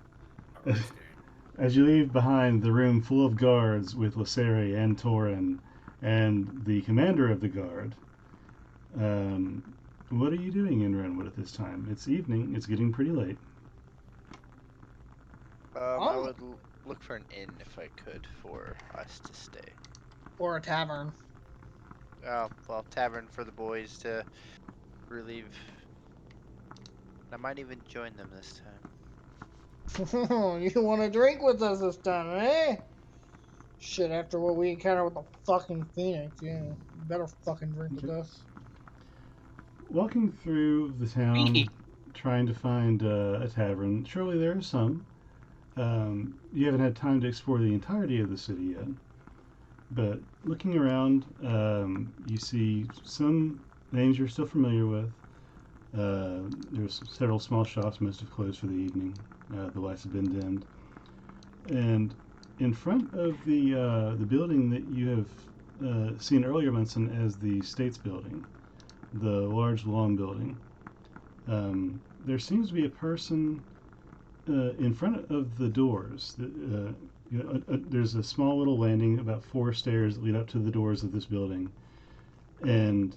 as you leave behind the room full of guards with Lacere and Torin and the commander of the guard, what are you doing in Rowanwood at this time? It's evening. It's getting pretty late. I would look for an inn if I could for us to stay. Or a tavern. Well, tavern for the boys to relieve. I might even join them this time. You want to drink with us this time, eh? Shit, after what we encountered with the fucking Phoenix, yeah. You better fucking drink with us. Walking through the town, trying to find a tavern. Surely there are some. You haven't had time to explore the entirety of the city yet. But looking around, you see some names you're still familiar with. There's several small shops, most have closed for the evening. The lights have been dimmed. And in front of the building that you have seen earlier, Munson, as the States Building, the large, long building, there seems to be a person in front of the doors. There's a small little landing, about 4 stairs that lead up to the doors of this building. And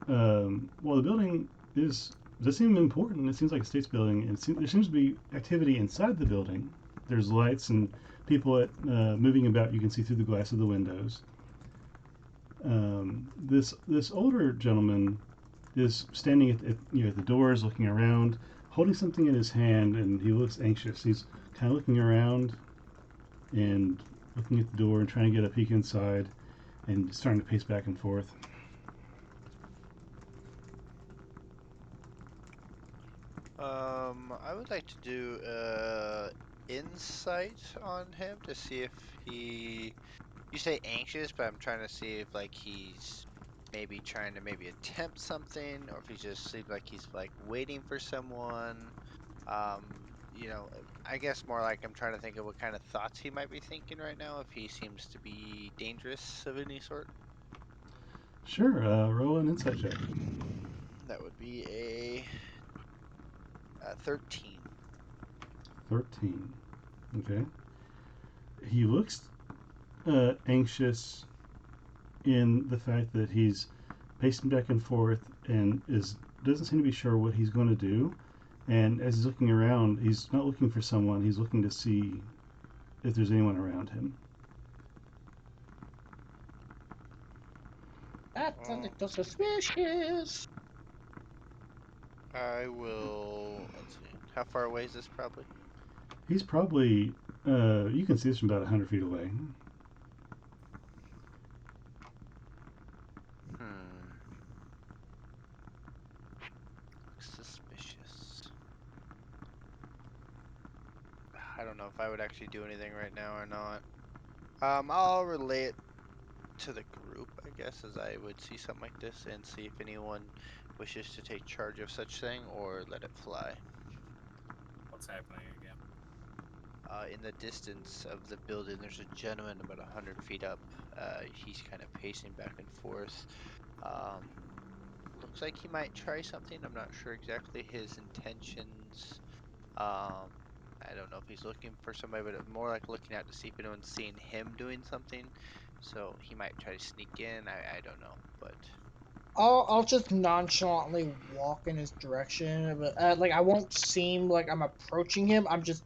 while the building does seem important, it seems like a state's building, and there seems to be activity inside the building. There's lights and people moving about. You can see through the glass of the windows. This older gentleman is standing at the doors, looking around, holding something in his hand, and he looks anxious. He's kind of looking around and looking at the door and trying to get a peek inside, and starting to pace back and forth. I would like to do insight on him to see if he. You say anxious, but I'm trying to see if like he's maybe trying to maybe attempt something, or if he just seems like he's like waiting for someone. I guess more like I'm trying to think of what kind of thoughts he might be thinking right now. If he seems to be dangerous of any sort. Sure, roll an insight check. That would be a 13. 13. Okay. He looks anxious in the fact that he's pacing back and forth and doesn't seem to be sure what he's going to do. And as he's looking around, he's not looking for someone. He's looking to see if there's anyone around him. That's a little suspicious. I will. Let's see. How far away is this? Probably. He's probably, you can see this from about 100 feet away. Looks suspicious. I don't know if I would actually do anything right now or not. I'll relay it to the group, I guess, as I would see something like this and see if anyone wishes to take charge of such thing or let it fly. What's happening again? In the distance of the building, there's a gentleman about 100 feet up. He's kind of pacing back and forth. Looks like he might try something. I'm not sure exactly his intentions. I don't know if he's looking for somebody, but more like looking out to see if anyone's seeing him doing something. So he might try to sneak in. I don't know, but I'll just nonchalantly walk in his direction, but like I won't seem like I'm approaching him. I'm just,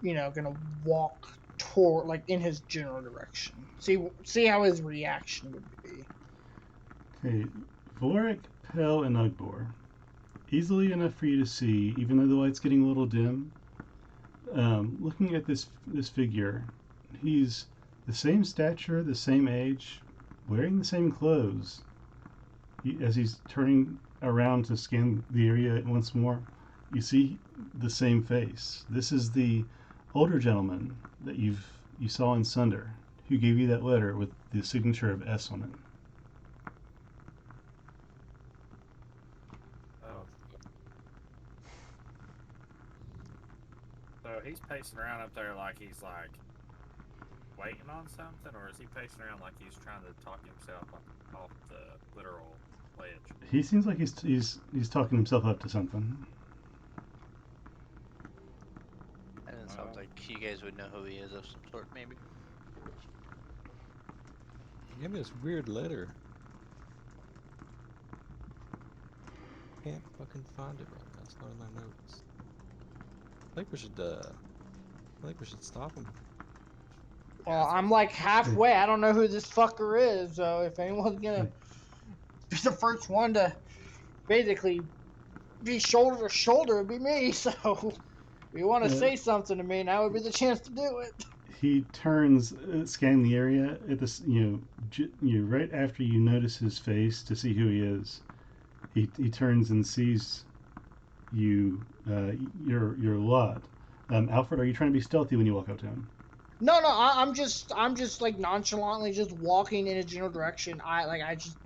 gonna walk toward like in his general direction. See how his reaction would be. Okay, Vorik, Pel, and Ugbor. Easily enough for you to see, even though the light's getting a little dim. Looking at this figure, he's the same stature, the same age, wearing the same clothes. As he's turning around to scan the area once more, you see the same face. This is the older gentleman that you saw in Sunder, who gave you that letter with the signature of S on it. Oh. So he's pacing around up there like he's like waiting on something, or is he pacing around like he's trying to talk himself off the literal ledge? He seems like he's talking himself up to something. and it sounds like you guys would know who he is of some sort, maybe. He gave me this weird letter. Can't fucking find it right now. It's not in my notes. I think we should stop him. Well, I'm like halfway. I don't know who this fucker is, so if anyone's gonna be the first one to basically be shoulder to shoulder, it'd be me. So if you want to say something to me, now would be the chance to do it. He turns, scanning the area at this, right after you notice his face to see who he is. He turns and sees you, your lot. Alfred, are you trying to be stealthy when you walk up to him? No, I'm just like nonchalantly just walking in a general direction. I'm just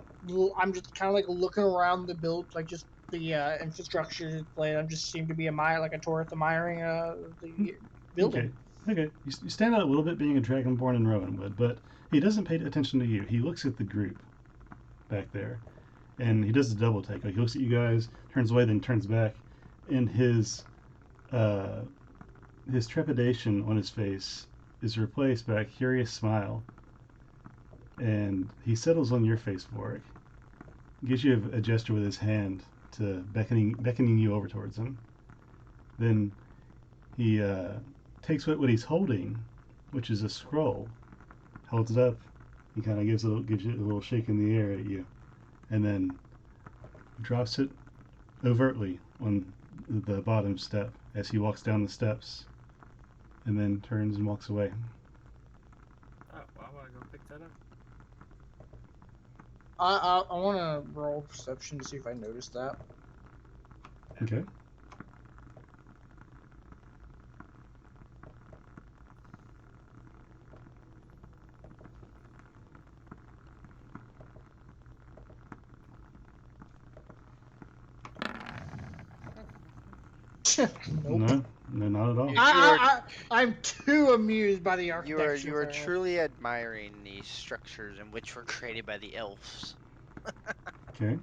kind of like looking around the build, like just the infrastructure displayed. I'm just seem to be a tourist admiring the building. Okay. You stand out a little bit being a dragonborn in Rowanwood, but he doesn't pay attention to you. He looks at the group back there, and he does a double take. Like he looks at you guys, turns away, then turns back, and his trepidation on his face is replaced by a curious smile, and he settles on your face, Vorik. Gives you a gesture with his hand to beckoning you over towards him. Then he takes what he's holding, which is a scroll, holds it up. He kind of gives you a little shake in the air at you, and then drops it overtly on the bottom step as he walks down the steps, and then turns and walks away. Oh, why would I go pick that up? I want to roll perception to see if I noticed that. Okay. Nope. No, not at all. I'm too amused by the You architecture. are there. truly admiring the structures in which were created by the elves. Okay.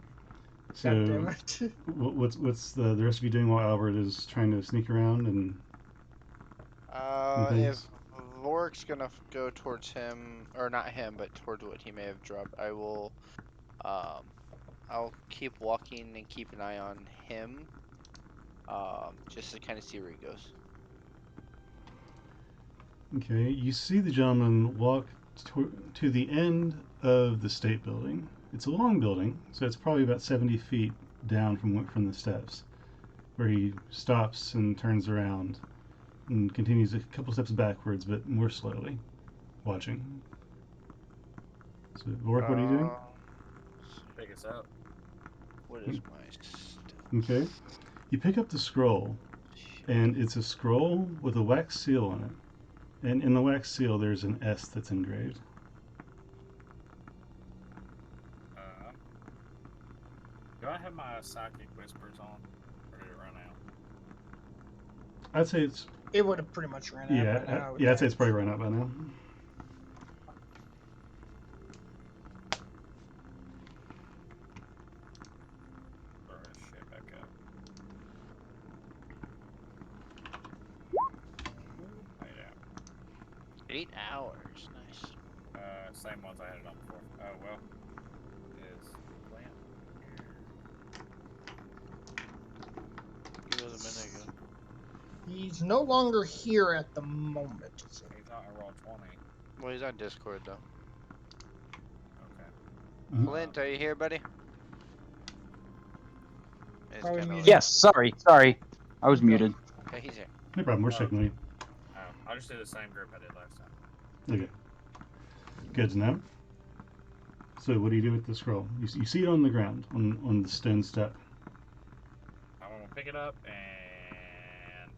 God damn So, it. what's the rest of you doing while Albert is trying to sneak around and If things? Vork's gonna go towards him, or not him, but towards what he may have dropped, I will, I'll keep walking and keep an eye on him, just to kind of see where he goes. Okay, you see the gentleman walk to the end of the state building. It's a long building, so it's probably about 70 feet down from the steps, where he stops and turns around and continues a couple steps backwards, but more slowly, watching. So, Vork, what are you doing? Pick us up. What is my stuff? Okay, you pick up the scroll, and it's a scroll with a wax seal on it. And in the wax seal, there's an S that's engraved. Do I have my psychic whispers on? Or did it run out? I'd say it's It would have pretty much ran out. by now, I'd say it's probably run out by now. Throw this shit back up. 8 hours, nice. Same ones I had it on before. Oh well. Is plant here? He was a minute ago. He's no longer here at the moment. So. He's not a roll 20. Well, he's on Discord though. Okay. Mhm. Flint, are you here, buddy? It's Probably kinda muted. like- Yes, sorry. I was muted. Okay, he's here. No problem, we're checking with you. I'll just do the same group I did last time. Okay. Good to know. So, what do you do with the scroll? You see it on the ground, on the stone step. I'm gonna pick it up and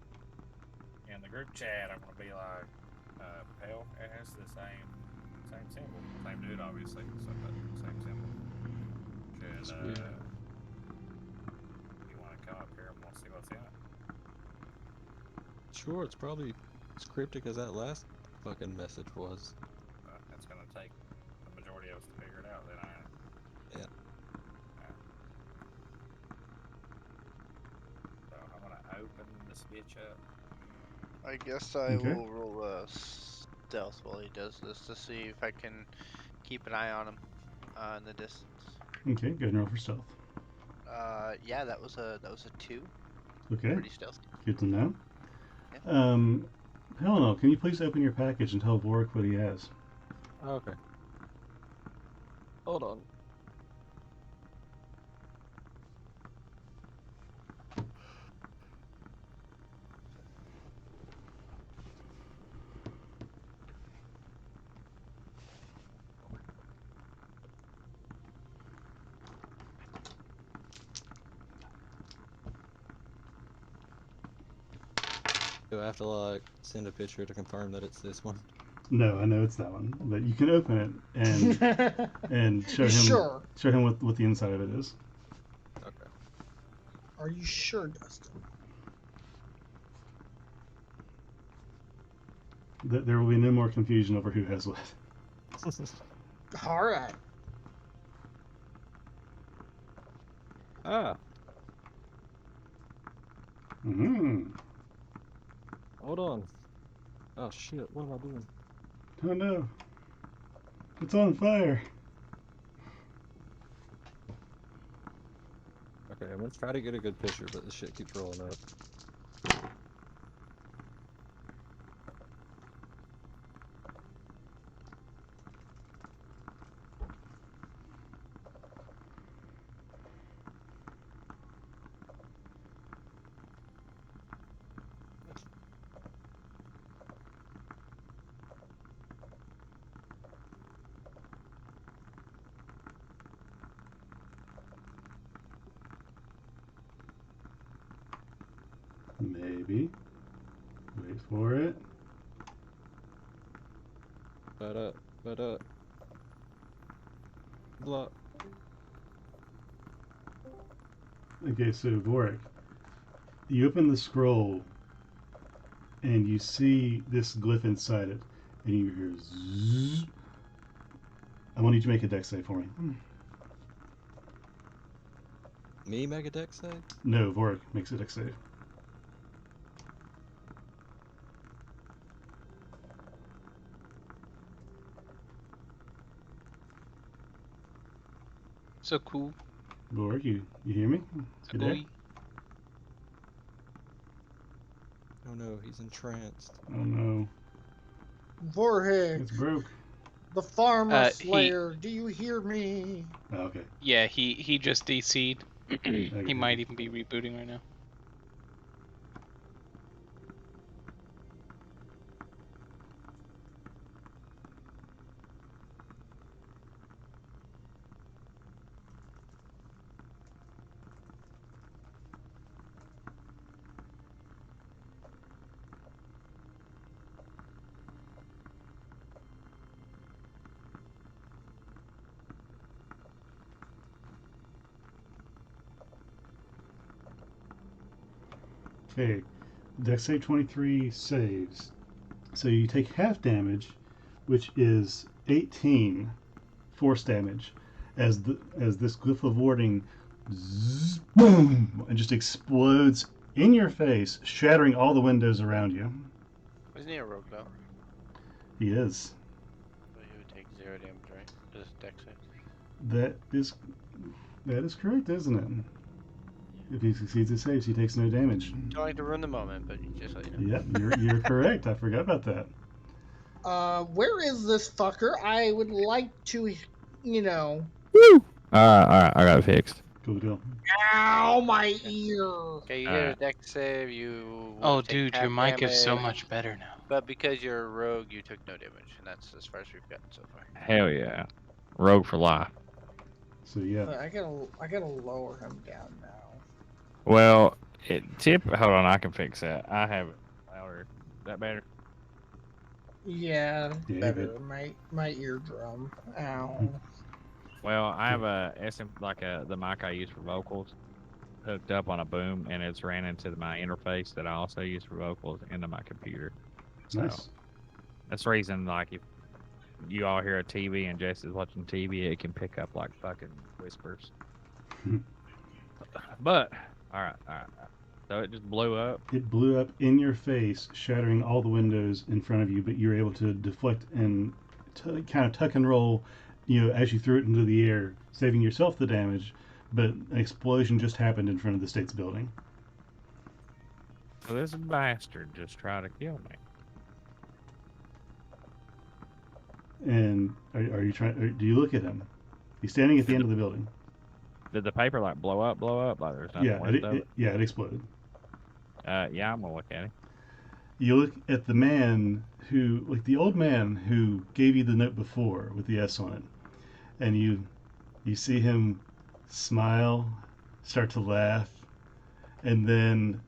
in the group chat I'm gonna be like, Pale, it has the same symbol. Same dude obviously, so but same symbol. That's Should weird. you wanna come up here and we'll see what's in it? Sure, it's probably as cryptic as that last fucking message was. It's gonna take the majority of us to figure it out then I Yeah. So I'm gonna open this bitch up. I guess I Okay. will roll a stealth while he does this to see if I can keep an eye on him in the distance. Okay, go ahead and roll for stealth. Yeah, that was a 2. Okay, Pretty stealthy. good to know. Yeah. Helena, can you please open your package and tell Vorik what he has? Okay. Hold on. Do I have to like send a picture to confirm that it's this one? No, I know it's that one, but you can open it and show him Sure. show him what the inside of it is. Okay. Are you sure, Dustin? There will be no more confusion over who has what. All right. Ah, Mm-hmm. hold on. Oh shit, what am I doing? Oh no. It's on fire. Okay, I'm gonna try to get a good picture, but this shit keeps rolling up. Maybe. Wait for it. But blah. Okay, so Vorik, you open the scroll and you see this glyph inside it, and you hear zzz. I want you to make a dex save for me. Me make a deck save? No, Vorik makes a dex save. So cool. Vorik, you hear me? So You cool. there? Oh no, he's entranced. Oh no, Vorhig, it's broke. the farmer He- slayer, do you hear me? Oh, okay. Yeah, he just DC'd. He Okay. might even be rebooting right now. Okay. Dex save 23 saves. So you take half damage, which is 18 force damage, as this glyph of warding, zzz, boom, and just explodes in your face, shattering all the windows around you. Isn't he a rogue though? He is. So he would take 0 damage, right? Just dex save. That is correct, isn't it? If he succeeds his saves, he takes no damage. Don't like to ruin the moment, but just so you know. Yep, you're correct. I forgot about that. Where is this fucker? I would like to, you know. Alright, I got it fixed. Cool deal. Ow, my ear. Okay, you get a dex save. You Oh, would take dude, your half mic is so damage, much better now. but because you're a rogue, you took no damage, and that's as far as we've gotten so far. Hell yeah. Rogue for life. So yeah, But I gotta lower him down now. Well, hold on, I can fix that. I have it louder. Is that better? Yeah, Yeah, better. My eardrum. Ow. Well, I have the mic I use for vocals hooked up on a boom, and it's ran into my interface that I also use for vocals into my computer. So nice. that's the reason, like, if you all hear a TV and Jess is watching TV, it can pick up like fucking whispers. But all right. So it just blew up. It blew up in your face, shattering all the windows in front of you, but you were able to deflect and kind of tuck and roll, as you threw it into the air, saving yourself the damage. But an explosion just happened in front of the state's building. So this bastard just tried to kill me. And are you trying? Do you look at him? He's standing at the end of the building. Did the paper like blow up? Like there's nothing Yeah, left of it? it exploded. Yeah, I'm gonna look at it. You look at the man like the old man who gave you the note before with the S on it, and you see him smile, start to laugh, and then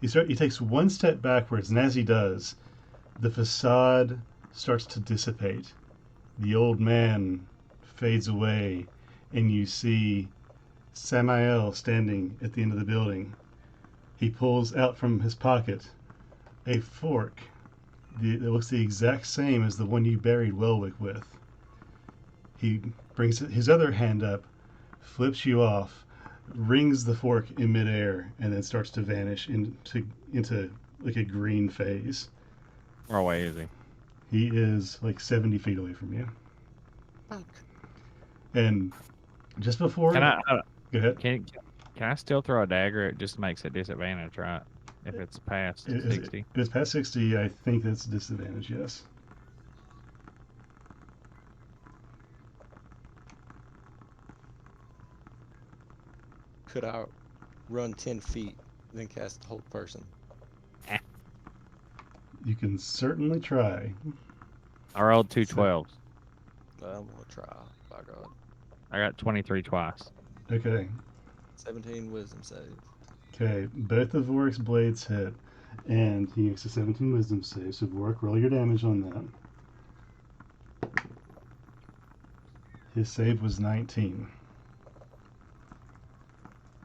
he takes one step backwards, and as he does, the facade starts to dissipate. The old man fades away, and you see Samael standing at the end of the building. He pulls out from his pocket a fork that looks the exact same as the one you buried Welwick with. He brings his other hand up, flips you off, rings the fork in midair and then starts to vanish into like a green phase. Far away is he? He is like 70 feet away from you. Fuck. And just before, Can I? go ahead. Can I still throw a dagger? It just makes it disadvantage, right? If it's past If 60. it's past 60, I think that's a disadvantage. Yes. Could I run 10 feet, then cast the whole person? You can certainly try. I rolled two So- 12s. I'm gonna try. By God. I got 23 twice. Okay. 17 wisdom save. Okay. Both of Vork's blades hit, and he makes a 17 wisdom save. So Vork, roll your damage on that. His save was 19.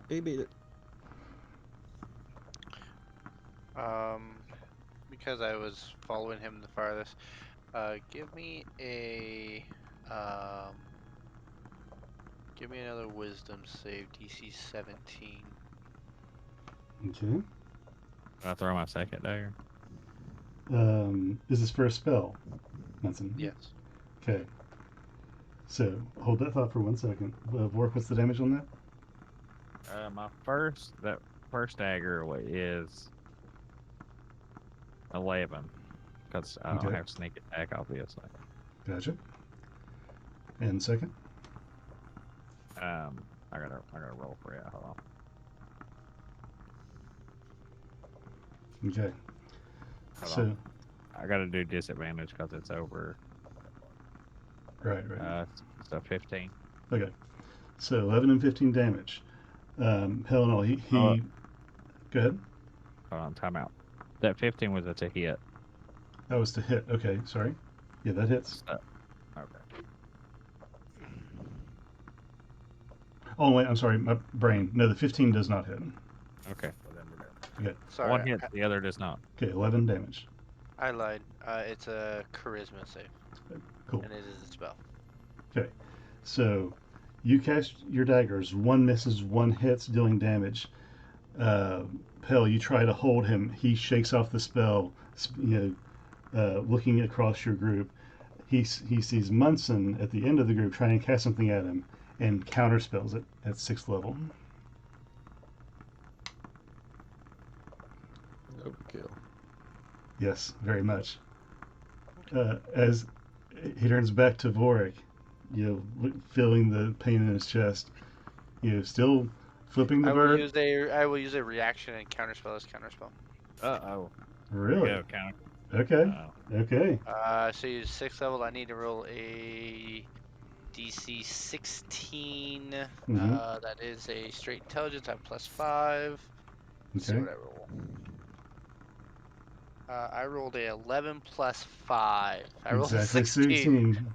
He beat it. Because I was following him the farthest, give me another wisdom save, DC 17. Okay. I throw my second dagger. Is this for a spell, Munson? Yes. Okay. So hold that thought for 1 second. Vork, what's the damage on that? My first dagger is 11, because I don't Okay. have sneak attack, obviously. Gotcha. And second? I gotta roll for it. Hold on. Okay. Hold So on. I gotta do disadvantage because it's over. right. So 15. Okay. So 11 and 15 damage. Hell no, he Oh. Go ahead. Hold on, time out. That 15 was to hit. That was to hit. Okay, sorry. Yeah, that hits. So, okay. Oh wait, I'm sorry, my brain. No, the 15 does not hit. Okay. Well, then we're good. Okay. Sorry, One hits, the other does not. Okay, 11 damage. I lied. It's a charisma save, Cool. and it is a spell. Okay. So you cast your daggers. One misses, one hits, dealing damage. Hell, you try to hold him. He shakes off the spell. Looking across your group, he sees Munson at the end of the group trying to cast something at him, and counterspells it at 6th level. Overkill. Yes, very much. As he turns back to Vorik, feeling the pain in his chest, still flipping the bird. I will use a reaction and counterspell as counterspell. Uh-oh. Really? Go, counter. Okay. Okay. So use 6th level. I need to roll a DC 16. Mm-hmm. That is a straight intelligence. I have +5. Let's see Okay. what I roll. I rolled a 11 plus 5. I rolled Exactly a 16.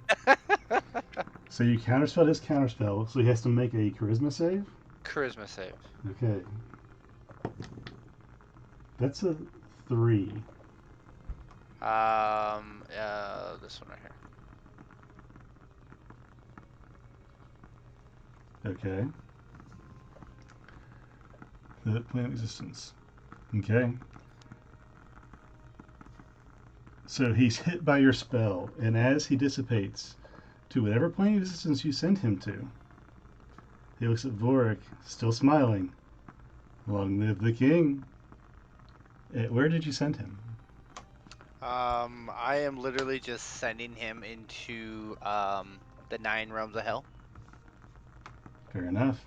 So you counterspell his counterspell, so he has to make a charisma save? Charisma save. Okay. That's a 3. This one right here. Okay. The plane of existence. Okay. So he's hit by your spell, and as he dissipates to whatever plane of existence you send him to, he looks at Vorik, still smiling. Long live the king. Where did you send him? I am literally just sending him into the 9 realms of hell. Fair enough.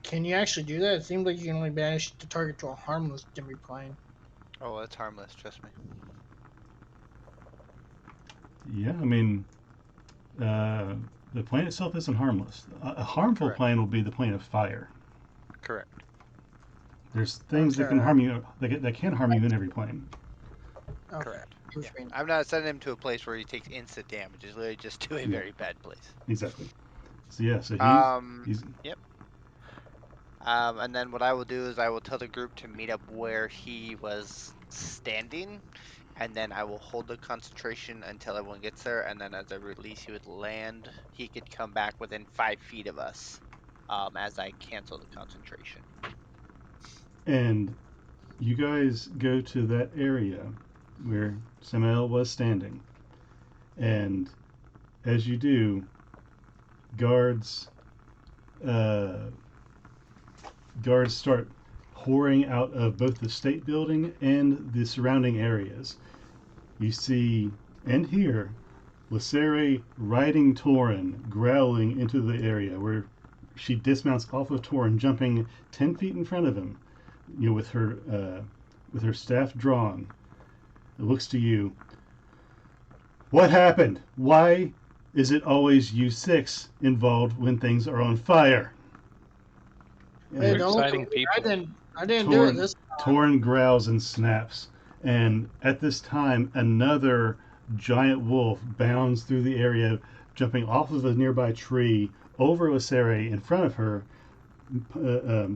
Can you actually do that? It seems like you can only banish the target to a harmless demi plane. Oh, it's harmless. Trust me. Yeah, I mean, the plane itself isn't harmless. A harmful Correct. plane will be the plane of fire. Correct. There's things that can Okay. harm you. That can harm you in every plane. Okay. Correct. Which Yeah. means- I'm not sending him to a place where he takes instant damage. It's literally just to a Yeah. very bad place. Exactly. So yeah, so he's Yep. And then what I will do is I will tell the group to meet up where he was standing, and then I will hold the concentration until everyone gets there, and then as I release, he would land. He could come back within 5 feet of us, as I cancel the concentration. And you guys go to that area where Samael was standing. And as you do, guards start pouring out of both the state building and the surrounding areas. You see and hear Lysere riding Torin, growling into the area where she dismounts off of Torin, jumping 10 feet in front of him, with her staff drawn. It looks to you. What happened? Why is it always you six involved when things are on fire? Hey, We're don't look exciting at me. people. I didn't do it Torin, this Torin growls and snaps. And at this time, another giant wolf bounds through the area, jumping off of a nearby tree over Lysere in front of her,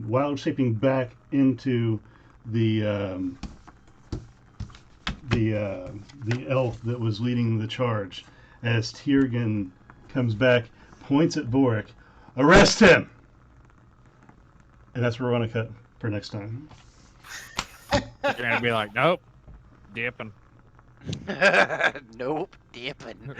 wild shaping back into the elf that was leading the charge. As Tiergan comes back, points at Vorik, arrest him! And that's where we're going to cut for next time. You're gonna be like, nope, dipping. Nope, dipping.